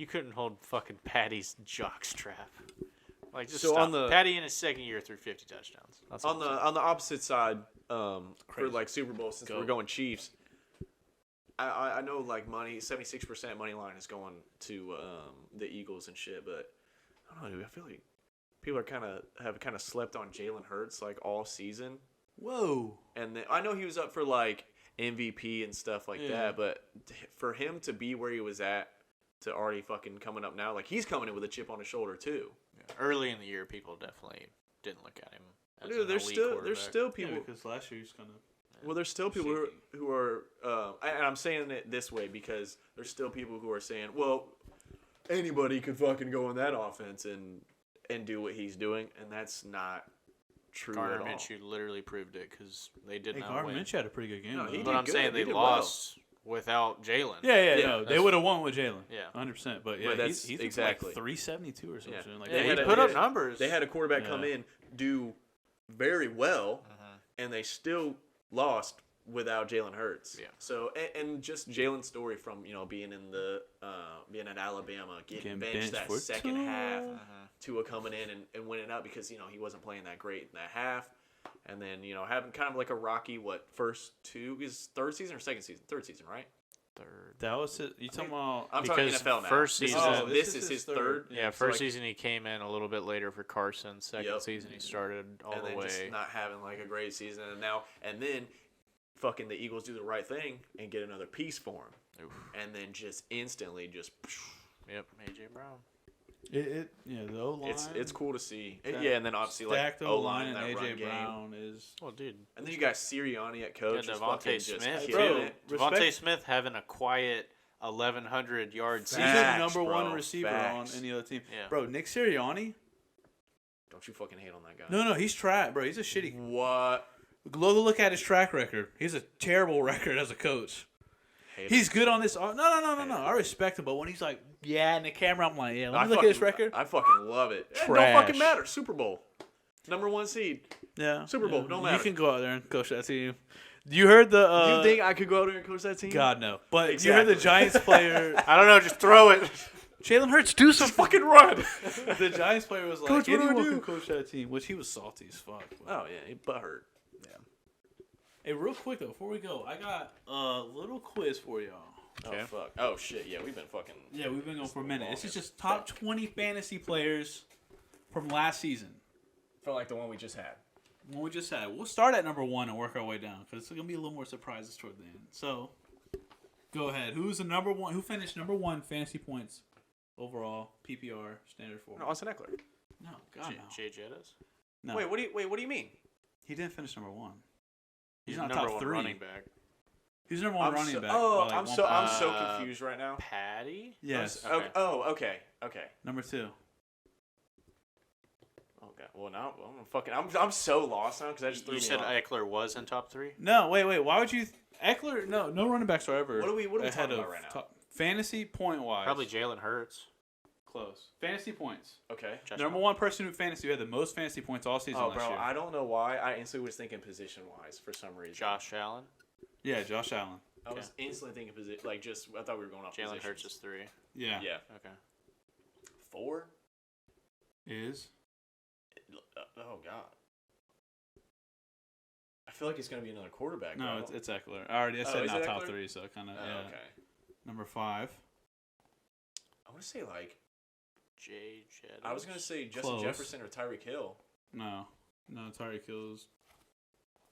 couldn't hold fucking Patty's jockstrap. Like just So stop. on the- Patty in his second year threw 50 touchdowns. That's all On I'm saying. the opposite side, for Crazy. like Super Bowl, since we're going Chiefs, I know like 76% money line is going to the Eagles and shit, but I don't know, dude. I feel like people have kind of slept on Jalen Hurts like all season. Whoa. And then, I know he was up for like MVP and stuff like Yeah. that, but for him to be where he was at, to already fucking coming up now, like he's coming in with a chip on his shoulder too. Early in the year, people definitely didn't look at him as Dude, an there's elite still quarterback. people. because last year he's kind of. Well, there's still people who are, and I'm saying it this way because there's still people who are saying, well, anybody could fucking go in that offense and do what he's doing, and that's not true Gardner at all. Minshew literally proved it because they did not Gardner win. Minshew had a pretty good game. No, though. he But did I'm good. saying He they did lost without Jalen. Yeah, Yeah, no, they that's- would have won with Jalen. Yeah. 100%. But yeah, But that's he threw for exactly. like 372 or something. Yeah. Like They Yeah, had he a- put up they- numbers. They had a quarterback Yeah. come in, do very well, and they still lost without Jalen Hurts. Yeah. So and just Jalen's story from being in the being at Alabama, getting benched that second half, Tua coming in and winning out because he wasn't playing that great in that half. and then having kind of like a rocky first two is third season or second season? Third season, right? Third. That was it. You talking about? I'm talking Because NFL now. first This is- season- this is his third. Yeah, So, first like, season he came in a little bit later for Carson. Second Yep. season he started all and the then way. just not having like a great season, and then fucking the Eagles do the right thing and get another piece for him, Oof. and then just instantly Yep, AJ Brown. The O line. it's cool to see. Stacked- Yeah, and then obviously like Stacked O O line line and and that run AJ game. Brown is. Well, dude, And then you got Sirianni at coach. Yeah, who's Devontae fucking just Smith. killing Bro, it. Devontae respect- Smith having a quiet 1,100 yard He's season. the Facts, number one bro, receiver facts. on any other team. Yeah. Bro, Nick Sirianni. Don't you fucking hate on that guy. No, he's trash, bro. He's a shitty. What? Look at his track record. He's a terrible record as a coach. Hate He's good on this. No. I respect him, but when he's like, in the camera, I'm like, him. let me look at his record. I fucking love it. It don't Trash. fucking matter. Super Bowl. Number 1 seed. Yeah, Super Bowl, yeah. don't matter. You can go out there and coach that team. You heard the? you think I could go out there and coach that team? God no. But you Exactly. heard the Giants player, I don't know, just throw it. Jalen Hurts, do some. Just fucking run. The Giants player was like, Coach, what do I anyone do? can coach that team, which he was salty as fuck. But. Oh yeah, he butthurt. Hey, real quick though, before we go, I got a little quiz for y'all. Okay. Oh fuck. Oh shit. Yeah, we've been fucking. Yeah, we've been going for a minute. This is Long as just top 20 fantasy players from last season. Felt like the one we just had. What we just had. We'll start at number 1 and work our way down because it's gonna be a little more surprises toward the end. So, go ahead. Who's the number 1? Who finished number 1 fantasy points overall PPR standard format? Austin Eckler. No, God no. Jay Jettis. No, Wait, what do you mean? he didn't finish number 1. He's not number top one 3. running back. He's number 1 running back. Oh, by like I'm 1 so I'm point. so confused right now. Patty? Yes. Okay. Okay. Number 2. Okay. Well, now I'm so lost now because I just threw You me said off. Eckler was in top 3? No, wait. Why would you? Eckler? No running backs are ever. What are we ahead talking of about right now? fantasy point wise. Probably Jalen Hurts. close. Fantasy points. Okay. Josh Number Allen. 1 person in fantasy who had the most fantasy points all season Oh, last bro, year. I don't know why. I instantly was thinking position wise for some reason. Josh Allen. Yeah, Josh Allen. I was instantly thinking position. Like just I thought we were going off Jalen positions. Hurts is 3. Yeah. Yeah. Okay. 4. Is. Oh god. I feel like it's gonna be another quarterback. No, bro. it's Eckler. I already Oh, said is not it top Eckler? 3, so kind of, Oh, yeah. okay. Number 5. I want to say like Jay Jettis. I was gonna say Justin Close. Jefferson or Tyreek Hill. No, Tyreek Hill's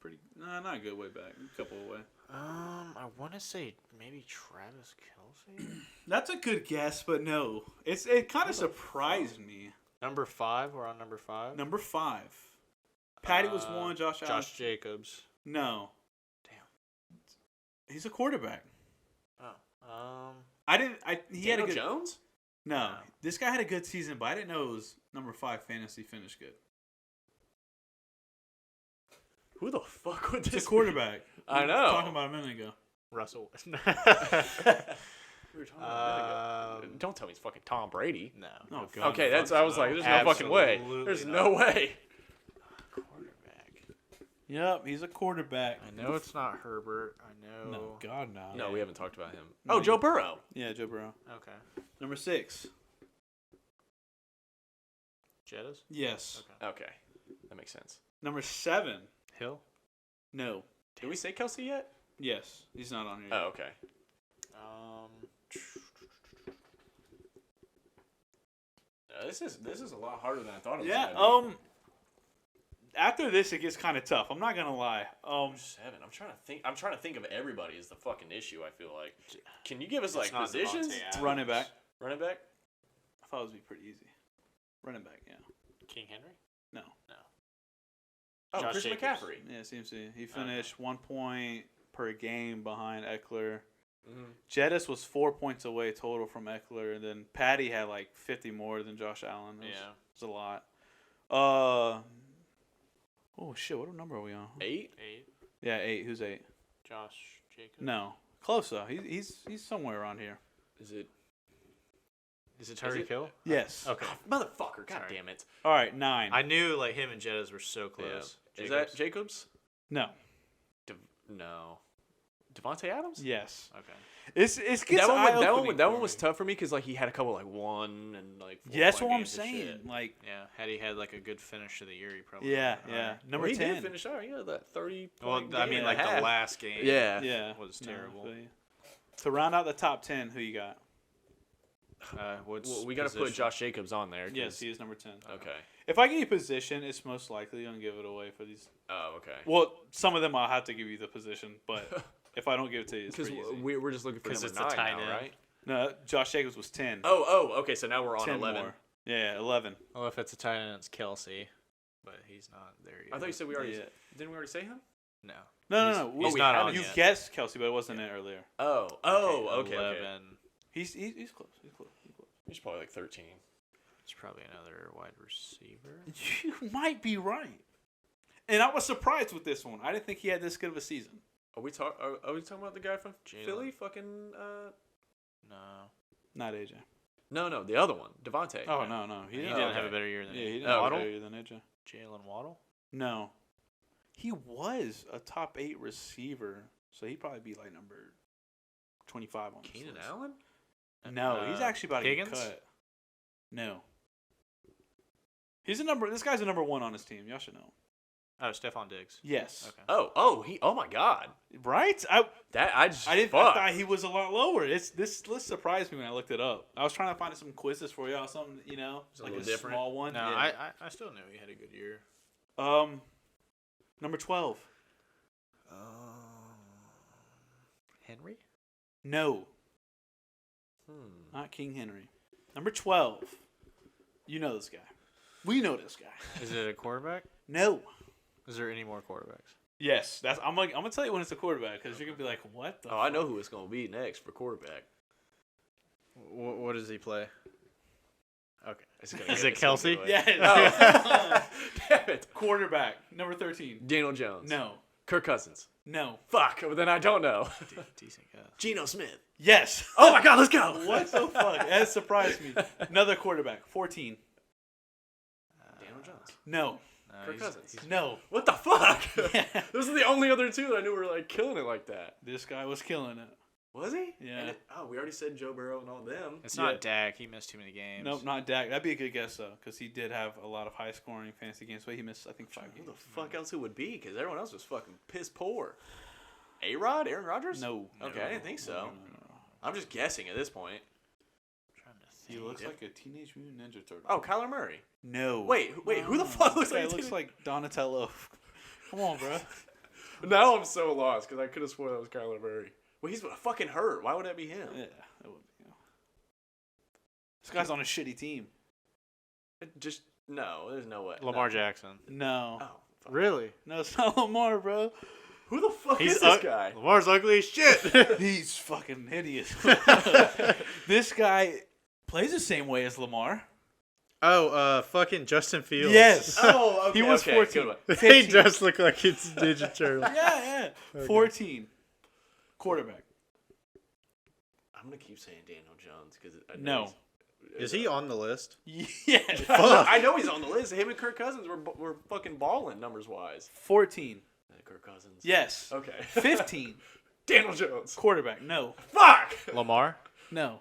pretty. No, not a good way back. A couple away. I want to say maybe Travis Kelce. That's a good guess, but no. It kind of surprised me. Number 5. We're on number 5. Number 5. Patty was 1. Josh Allen. Josh Jacobs. No. Damn. He's a quarterback. Oh. He had a Daniel good. Jones? No, this guy had a good season, but I didn't know it was number 5 fantasy finish good. Who the fuck would It's this a quarterback. I We were know. Talking about a minute ago. Russell. Be? We were talking about a minute ago. Don't tell me it's fucking Tom Brady. No. Oh God. Okay, that's. I was like, there's no fucking way. Absolutely There's not. no way. Quarterback. Yep, he's a quarterback. I know it's not Herbert. I know. No, God no. No, we haven't talked about him. No, Oh, Joe Burrow. Yeah, Joe Burrow. Okay. Number 6. Jettis? Yes. Okay. Okay, that makes sense. Number 7. Hill? No. Did we say Kelsey yet? Yes, he's not on here. Oh, okay. This is a lot harder than I thought it was. Yeah. gonna be. After this, it gets kind of tough. I'm not gonna lie. 7. I'm trying to think of everybody is the fucking issue. I feel like. Can you give us like not positions? Devontae Adams. running back. Running back. I thought it would be pretty easy. Running back. Yeah. King Henry? No. Oh, Josh Chris Jacobs. McCaffrey. Yeah, CMC. He finished 1 point per game behind Eckler. Mm-hmm. Jettis was 4 points away total from Eckler, and then Patty had like 50 more than Josh Allen. It was a lot. Oh shit! What number are we on? 8. 8. Yeah, 8. Who's 8? Josh Jacobs? No, close though. He's somewhere around here. Is it? Is it Tyreek it? Hill? Yes. Okay. Motherfucker! God Sorry. damn it! All right, 9. I knew like him and Jettis were so close. Is that Jacobs? No. No. Devontae Adams? Yes. Okay. It's gets that one was tough for me because like he had a couple like 1 and like 4 Yeah, that's point what I'm games and saying. shit. Like, Yeah, had he had like a good finish of the year, he probably yeah, would've been yeah. higher. Number Well, he 10. did finish out. He had that 30 Well, point I game mean, and like a half. the last game. Yeah. Yeah. was No, terrible. but yeah. To round out the top 10, who you got? Well, we got to put Josh Jacobs on there. 'cause- Yes, he is number 10. Okay. If I give you position, it's most likely going to give it away for these. Oh, okay. Well, some of them I'll have to give you the position, but if I don't give it to you, it's Because pretty easy. we're just looking for 'Cause number it's the 9 tight now, end. right? No, Josh Jacobs was 10. Oh, okay. So now we're on 10 11. more. Yeah, 11. Well, if it's a tight end, it's Kelsey, but he's not there yet. I thought you said we already Yeah. didn't we already say him? No. No. He's we not haven't- on You yet. guessed Kelsey, but it wasn't it earlier. Okay. 11. He's close. He's close. He's probably like 13. It's probably another wide receiver. You might be right. And I was surprised with this one. I didn't think he had this good of a season. Are we talking about the guy from Jalen. Philly? Fucking No. Not AJ. No, the other one, Devontae. Oh, no. He didn't didn't okay. have a better year than Yeah, he didn't Oh, have okay. a better than AJ. Jalen Waddle. No. He was a top 8 receiver, so he'd probably be like number 25 on this Keenan list. Allen? No, he's actually about to Higgins? get cut. No. This guy's a number 1 on his team. Y'all should know. Oh, Stephon Diggs. Yes. Okay. Oh my God. Right? I Fuck. thought he was a lot lower. This list surprised me when I looked it up. I was trying to find some quizzes for y'all, something, a like little a different. small one. No, Yeah. I still knew he had a good year. Number 12. Henry? No, not King Henry. Number 12. You know this guy. We know this guy. Is it a quarterback? No. Is there any more quarterbacks? Yes, I'm gonna tell you when it's a quarterback because you're gonna be like, what the? Oh, I know who it's gonna be next for quarterback. What does he play? Okay. It's gonna Is go- it it's gonna Kelsey? go away. Yeah. Damn it. Quarterback number 13. Daniel Jones. No. Kirk Cousins. No. Fuck. Well, then I don't know. Decent guess. Geno Smith. Yes. Oh my God, let's go. What the fuck? That surprised me. Another quarterback. 14. Daniel Jones. No. Kirk Cousins. No. What the fuck? Yeah. Those are the only other two that I knew were like killing it like that. This guy was killing it. Was he? Yeah. We already said Joe Burrow and all them. It's Yeah. not Dak. He missed too many games. Nope, not Dak. That'd be a good guess though, because he did have a lot of high scoring fantasy games, but he missed I think 5 Who games. the fuck else it would be? Because everyone else was fucking piss poor. A-Rod? Aaron Rodgers? No. Okay, No. I didn't think so. No. I'm just guessing at this point. I'm trying to He think. looks like a Teenage Mutant Ninja Turtle. Oh, Kyler Murray. No. Wait, who the No. fuck looks This guy like looks like Donatello. Come on, bro. Now I'm so lost because I could have sworn that was Kyler Murray. Well, he's fucking hurt. Why would that be him? Yeah, that would be. This guy's on a shitty team. Just no. There's no way. Lamar no. Jackson. No. Oh, fuck. Really? No, it's not Lamar, bro. Who the fuck He's is this guy? Lamar's ugly as shit. He's fucking hideous. This guy plays the same way as Lamar. Fucking Justin Fields. Yes. Oh, okay. He was okay, 14. good one. He 15. does look like it's Ninja Turtle. Yeah. 14. Quarterback. I'm gonna keep saying Daniel Jones because No. Is he on the list? Yeah. I know he's on the list. Him and Kirk Cousins were fucking balling numbers wise. 14. Kirk Cousins. Yes. Okay. 15. Daniel Jones. Quarterback. No. Fuck. Lamar? No.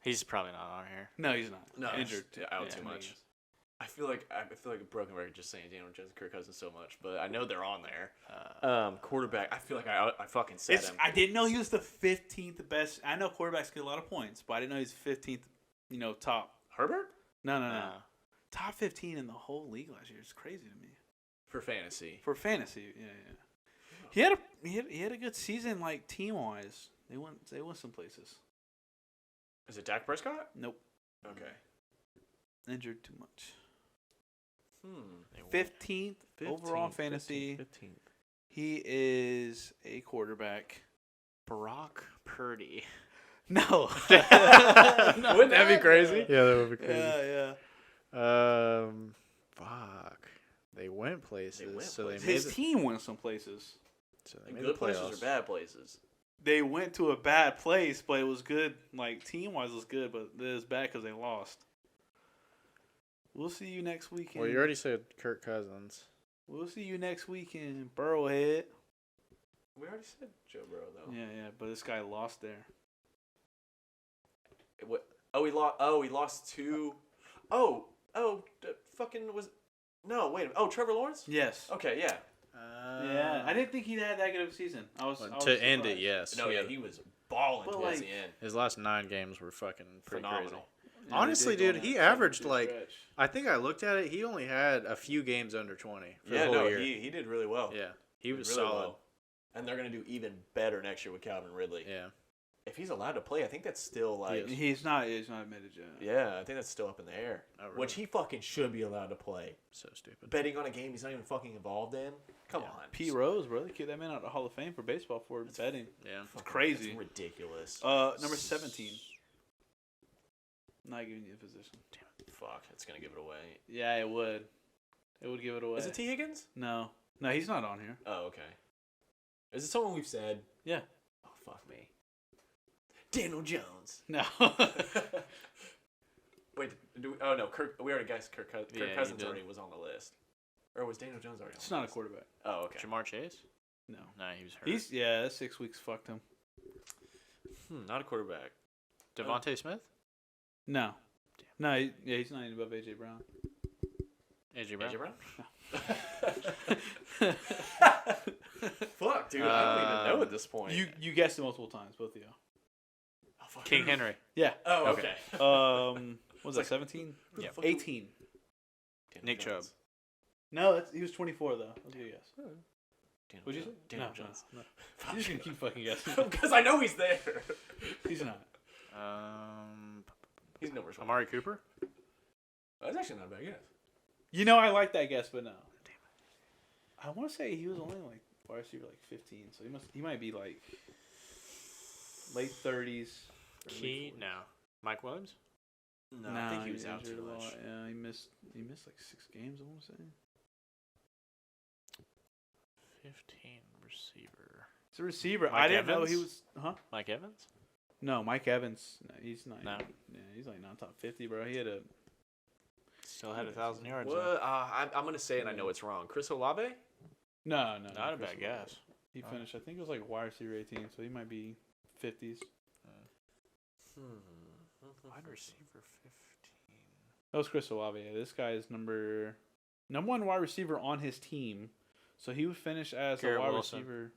He's probably not on here. No, he's not. No, Injured. yeah, out too much. I feel like a broken record just saying Daniel Jones and Kirk Cousins so much, but I know they're on there. Quarterback. I feel like I fucking said him. I didn't know he was the 15th best. I know quarterbacks get a lot of points, but I didn't know he's 15th. Top. Herbert No. Top 15 in the whole league last year. It's crazy to me. for fantasy. For fantasy, yeah. He had a good season, like team wise. They went some places. Is it Dak Prescott? Nope. Okay. Injured too much. 15th 15th overall fantasy. 15th. He is a quarterback. Brock Purdy. No. Wouldn't that be crazy? Yeah, that would be crazy. Yeah. Fuck. They went places. They went so places. they made His team went some places. so they And made good the places playoffs. or bad places? They went to a bad place, but it was good. Like team wise, it was good, but it was bad because they lost. We'll see you next weekend. Well, you already said Kirk Cousins. We'll see you next weekend, Burrowhead. We already said Joe Burrow though. Yeah, but this guy lost there. What? He lost to. Fucking was. No, wait a minute. Oh, Trevor Lawrence. Yes. Okay, yeah. Yeah, I didn't think he had that good of a season. I was to end it, surprised. yes. No, yeah, he was balling But, towards like, the end. His last 9 games were fucking pretty Phenomenal. crazy. Yeah, Honestly, they did dude, go he on that averaged, 7-2 like, stretch. I think I looked at it. He only had a few games under 20 for the Yeah, whole no, year. he did really well. Yeah, he was Did really solid. well. And they're gonna do even better next year with Calvin Ridley. Yeah. If he's allowed to play, I think that's still like. He's not admitted yet. Yeah, I think that's still up in the air. Oh, really? Which he fucking should be allowed to play. So stupid. Betting on a game he's not even fucking involved in. Come on. P. Rose, bro, they kicked that man out of the Hall of Fame for baseball for betting. Yeah. It's crazy. It's ridiculous. Number 17. Not giving you a position. Fuck, it's gonna give it away. Yeah, it would. It would give it away. Is it T. Higgins? No, he's not on here. Oh, okay. Is it someone we've said? Yeah. Oh, fuck me. Daniel Jones. No. Wait, no, Kirk. We already guessed Kirk Cousins. Yeah, Kirk you Cousins did. already was on the list. Or was Daniel Jones already on It's the not a list? quarterback. Oh, okay. Jamar Chase? No. Nah, he was hurt. That 6 weeks fucked him. Not a quarterback. Devontae Smith? No. No, he's not even above AJ Brown. AJ Brown? AJ Brown? Fuck, dude. I don't even know at this point. You guessed it multiple times, both of you. Oh, fuck. King Henry. Yeah. Oh, Okay. okay. What was that, 17? Who the Yeah. fuck do we- 18. Daniel Nick Jones. Chubb. No, he was 24, though. That's a good guess. Daniel What'd you say? Jones. Daniel No, Jones. No. You're just going to keep fucking guessing. Because I know he's there. He's not. He's number 1. Amari Cooper? That's actually not a bad guess. You know I like that guess, but no. I want to say he was only like wide receiver like 15, so he might be like late 30s. Key? No. Mike Williams? No, I think he was out injured too a lot. much. Yeah, he missed like 6 games, I want to say. 15 receiver. It's a receiver. Mike I didn't know Evans? he was. Mike Evans? No, Mike Evans. No, he's not. No. Yeah, he's like not top 50, bro. He had a. Still had 1,000 yards. What? I'm going to say it, and I know it's wrong. Chris Olave? No. Not a bad guess. He finished. I think it was like wide receiver 18, so he might be 50s. Wide receiver 15. That was Chris Olave. Yeah, this guy is number 1 wide receiver on his team, so he would finish as Garrett a wide Wilson. receiver.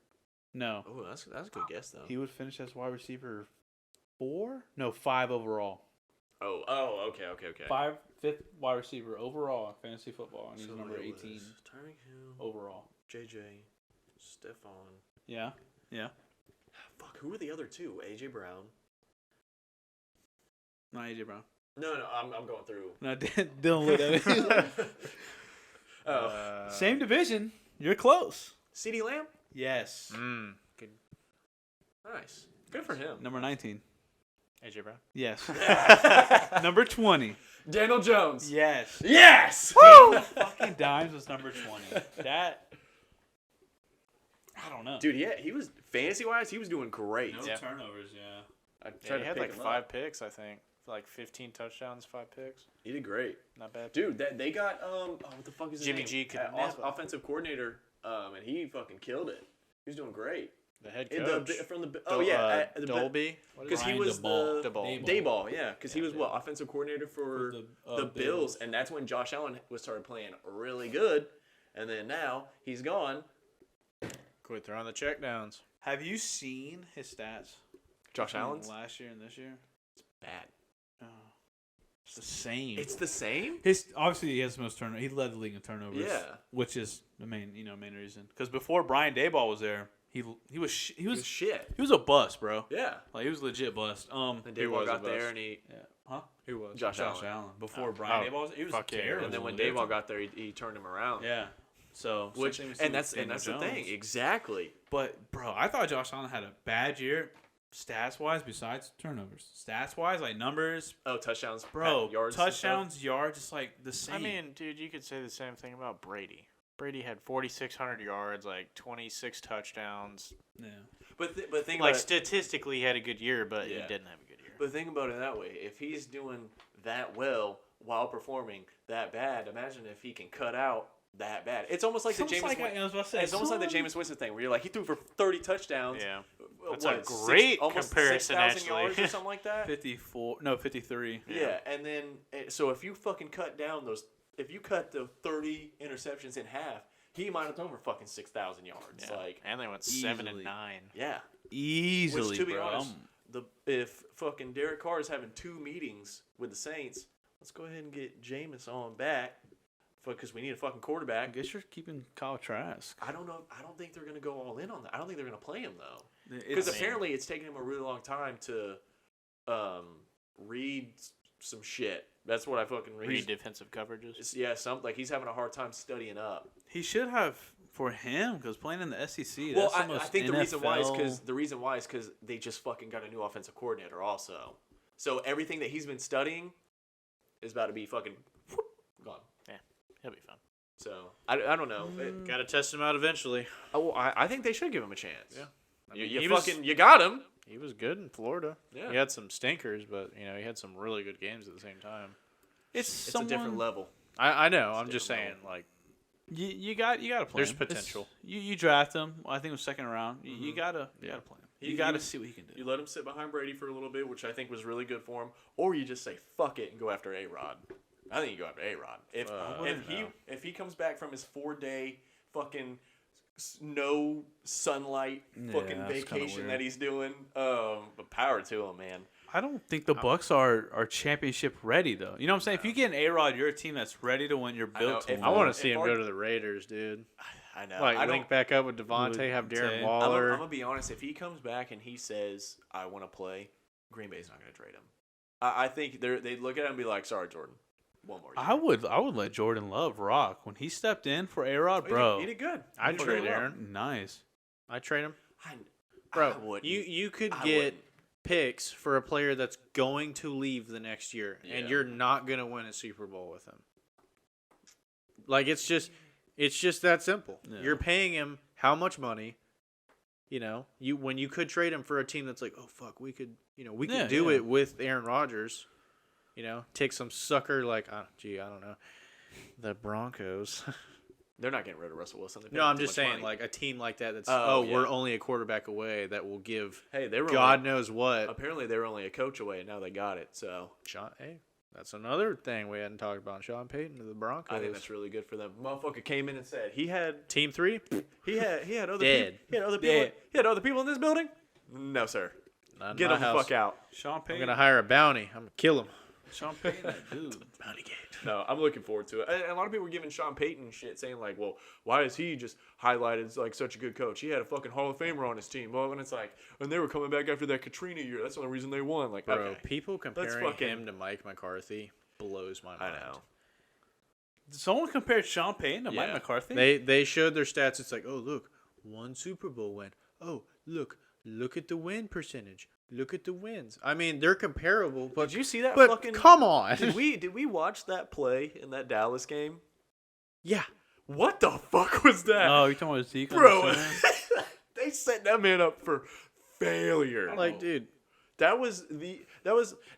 No, Oh, that's a good guess, though. he would finish as wide receiver 4. No, 5 overall. Oh, okay. 5th wide receiver overall in fantasy football, and he's number it 18 was Tyreek Hill, overall. JJ, Stephon. Yeah. Fuck, who were the other two? AJ Brown. Not AJ Brown. No, I'm going through. No, Dylan looked at me. Same division. You're close. CeeDee Lamb? Yes. Good. Nice. Good for him. Number 19. AJ Brown? Yes. Number 20. Daniel Jones. Yes. Yes! Woo! Fucking Dimes was number 20. That. I don't know. Dude, yeah, he was, fantasy-wise, he was doing great. No turnovers, yeah. I Yeah, tried he to had pick like him 5 up. picks, I think. Like 15 touchdowns, 5 picks. He did great. Not bad. Dude, they got, what the fuck is his Jimmy name? G could offensive coordinator, and he fucking killed it. He was doing great. The head In coach. Dolby. Because he Brian was DeBall. the DeBall. Dayball, yeah. Because he was offensive coordinator for the Bills, and that's when Josh Allen started playing really good, and then now he's gone. Quit throwing the checkdowns. Have you seen his stats? Josh between Allen's last year and this year? bad. Oh, it's the same. It's the same. Obviously he has the most turnovers. He led the league in turnovers. Yeah. Which is the main reason. Because before Brian Dayball was there, he was Shit. he was a bust, bro. Yeah. Like he was a legit bust. And Who Dayball was got the there, best? and he Huh? Who was? Josh Allen. Before Brian Dayball was, he was fuck yeah. terrible. And then when Legit. Dayball got there, he turned him around. Yeah. So Which same thing with and that's Daniel the thing Jones. exactly. But bro, I thought Josh Allen had a bad year, stats wise. Besides turnovers, stats wise, like numbers, Oh, touchdowns, bro. yards, and touchdowns, yards, it's like the same. I mean, dude, you could say the same thing about Brady. Brady had 4,600 yards, like 26 touchdowns. yeah. stuff. But think Like about it, statistically, he had a good year, but he Yeah. didn't have a good year. but think about it that way. If he's doing that well while performing that bad, imagine if he can cut out that bad. It's almost like the Jameis. It's almost like the Jameis Winston thing, where you're like, he threw for 30 touchdowns. Yeah. That's a great almost comparison, 6,000 actually. yards or something like that. 53. Yeah, and then so if you fucking cut down if you cut the 30 interceptions in half, he might have thrown for fucking 6,000 yards. Yeah. Like, and they went easily. 7 and 9. yeah, Easily, which to be bro. honest, if fucking Derek Carr is having 2 meetings with the Saints, let's go ahead and get Jameis on back, because we need a fucking I quarterback. guess you're keeping Kyle Trask. I don't know. I don't think they're gonna go all in on that. I don't think they're gonna play him though. It's- Because apparently it's taken him a really long time to read some shit. That's what I fucking read. Read defensive coverages. Yeah, like he's having a hard time studying up. he should have for him because playing in the SEC. Well, that's I almost think the reason why is NFL. because they just fucking got a new offensive coordinator also. So everything that he's been studying is about to be fucking gone. He'll be fun. So I don't know. Got to test him out eventually. I think they should give him a chance. Yeah. I You, mean, you he was- fucking you got him. He was good in Florida. Yeah. He had some stinkers, but he had some really good games at the same time. It's It's a different level. I know. I'm It's just saying, different like, You got to play. There's him. potential. You draft him. I think it was second round. You gotta play him. You got to see what he can do. You let him sit behind Brady for a little bit, which I think was really good for him, or you just say fuck it and go after A-Rod. I think you go after A-Rod. If he comes back from his 4-day fucking no sunlight fucking that's kinda vacation weird. that he's doing, but power to him, man. I don't think the Bucks are championship ready though. You know what I'm saying? If you get an A-Rod, you're a team that's ready to win. You're I know. built to If win. I want If to see him our- go to the Raiders, dude. I know. Like, I link don't, back up with Devontae, have Darren I'm Waller. I'm gonna be honest. If he comes back and he says I want to play, Green Bay's not gonna trade him. I think they'd look at him and be like, "Sorry, Jordan, one more year." I would let Jordan Love rock when he stepped in for A-Rod, bro. He did good. I'd He did trade well. Aaron. Nice. I trade him. I Bro, wouldn't. you could I get wouldn't. picks for a player that's going to leave the next year, and Yeah. you're not going to win a Super Bowl with him. Like, it's just that simple. Yeah. You're paying him how much money? When you could trade him for a team that's like, oh fuck, we could do it with Aaron Rodgers. Take some sucker like, I don't know, the Broncos. They're not getting rid of Russell Wilson. They paid No, him I'm too just much saying, money. like a team like that. That's Oh, yeah. we're only a quarterback away. That will give Hey, they were God only, knows what. apparently they were only a coach away, and now they got it. So Hey, that's another thing we hadn't talked about. Sean Payton to the Broncos. I think that's really good for them. Motherfucker came in and said he had Team 3. he had other Dead. people. He had other people. Dead. He had other people in this building. No, sir. Not in Get my him the house. fuck out. Sean I'm Payton. gonna hire a bounty. I'm gonna kill him. Sean Payton, that dude. Bounty gate. No, I'm looking forward to it. And a lot of people were giving Sean Payton shit, saying like, "Well, why is he just highlighted as like such a good coach? He had a fucking Hall of Famer on his team." Well, and it's like, and they were coming back after that Katrina year. That's the only reason they won. Like, Bro, okay, people comparing fucking- him to Mike McCarthy blows my I mind. know. Someone compared Sean Payton to Mike Yeah. McCarthy. They showed their stats. It's like, oh look, 1 Super Bowl win. Oh look at the win percentage. Look at the wins. I mean, they're comparable, but Did you see that but fucking? come on. Did we watch that play in that Dallas game? Yeah. What the fuck was that, Oh, you're talking about Zeke, on bro? the sideline? They set that man up for failure. Like, dude, That was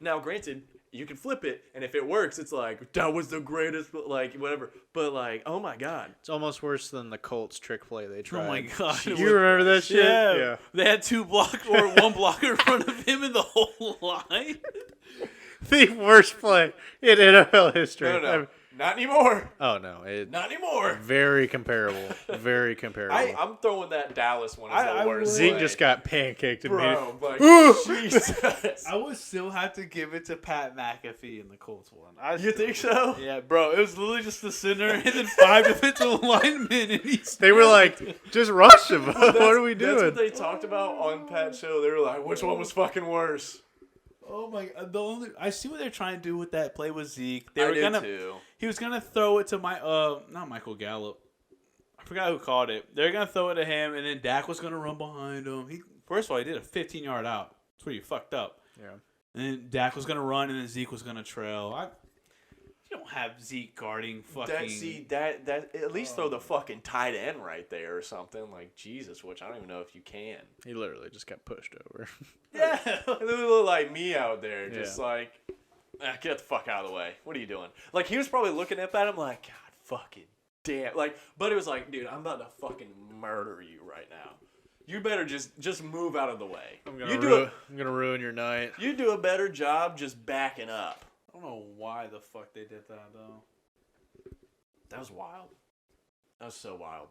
now granted, you can flip it, and if it works, it's like that was the greatest, like whatever. But like, oh my god, it's almost worse than the Colts trick play they tried. Oh my god! You remember that shit? Yeah. They had one blocker in front of him in the whole line. The worst play in NFL history. no, not anymore, Oh no, not anymore. very comparable. Very comparable. I'm throwing that Dallas one as I the worst. Zeke play. just got pancaked immediately. bro, like Jesus. I would still have to give it to Pat McAfee in the Colts one. You think so? Yeah, bro. It was literally just the center and then 5 defensive linemen, and he's They were like, just rush him. What are we That's what doing? they talked about on Pat's show. They were like, which one was fucking worse? "Oh my god!" I see what they're trying to do with that play with Zeke. They I were did gonna. too. He was gonna throw it to not Michael Gallup. I forgot who called it. They're gonna throw it to him, and then Dak was gonna run behind him. First of all, he did a 15-yard out. That's where you fucked up. Yeah. And then Dak was gonna run, and then Zeke was gonna trail. You don't have Zeke guarding fucking. That at least throw the fucking tight end right there or something. Like Jesus, which I don't even know if you can. He literally just got pushed over. Yeah, it looked like me out there, just Yeah. like, get the fuck out of the way. What are you doing? Like he was probably looking up at him like, God fucking damn. Like, but it was like, dude, I'm about to fucking murder you right now. You better just move out of the way. I'm gonna ruin your night. You do a better job just backing up. I don't know why the fuck they did that though. That was wild. That was so wild.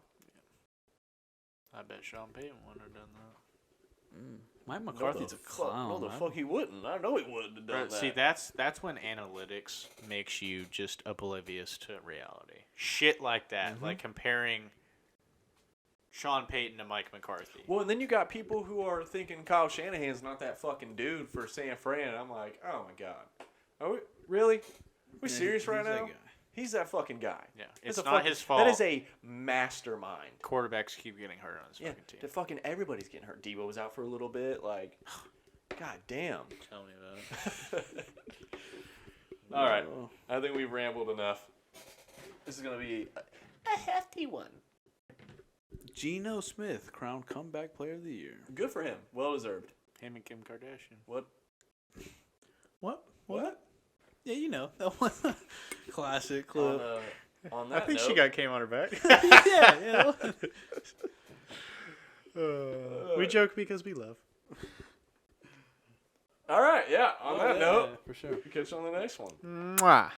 I bet Sean Payton wouldn't have done that. Mike McCarthy's a clown. No, the man. fuck he wouldn't. I know he wouldn't have done that. See, that's when analytics makes you just oblivious to reality. Shit like that, like comparing Sean Payton to Mike McCarthy. Well, and then you got people who are thinking Kyle Shanahan's not that fucking dude for San Fran. And I'm like, oh my god, are we really? We serious right he's that now? guy. He's that fucking guy. Yeah, That's it's a not fucking- his fault. That is a mastermind. Quarterbacks keep getting hurt on his Yeah, fucking team. the fucking everybody's getting hurt. Debo was out for a little bit. Like, god damn. Tell me about it. All right, I think we've rambled enough. This is gonna be a hefty one. Geno Smith crowned comeback player of the year. Good for him. Well deserved. Him and Kim Kardashian. What? What? Yeah, you know that one. Classic On, clip. on I that think note, she came on her back. yeah. We joke because we love. All right, yeah. On that note, for sure. catch you on the next one. Mwah.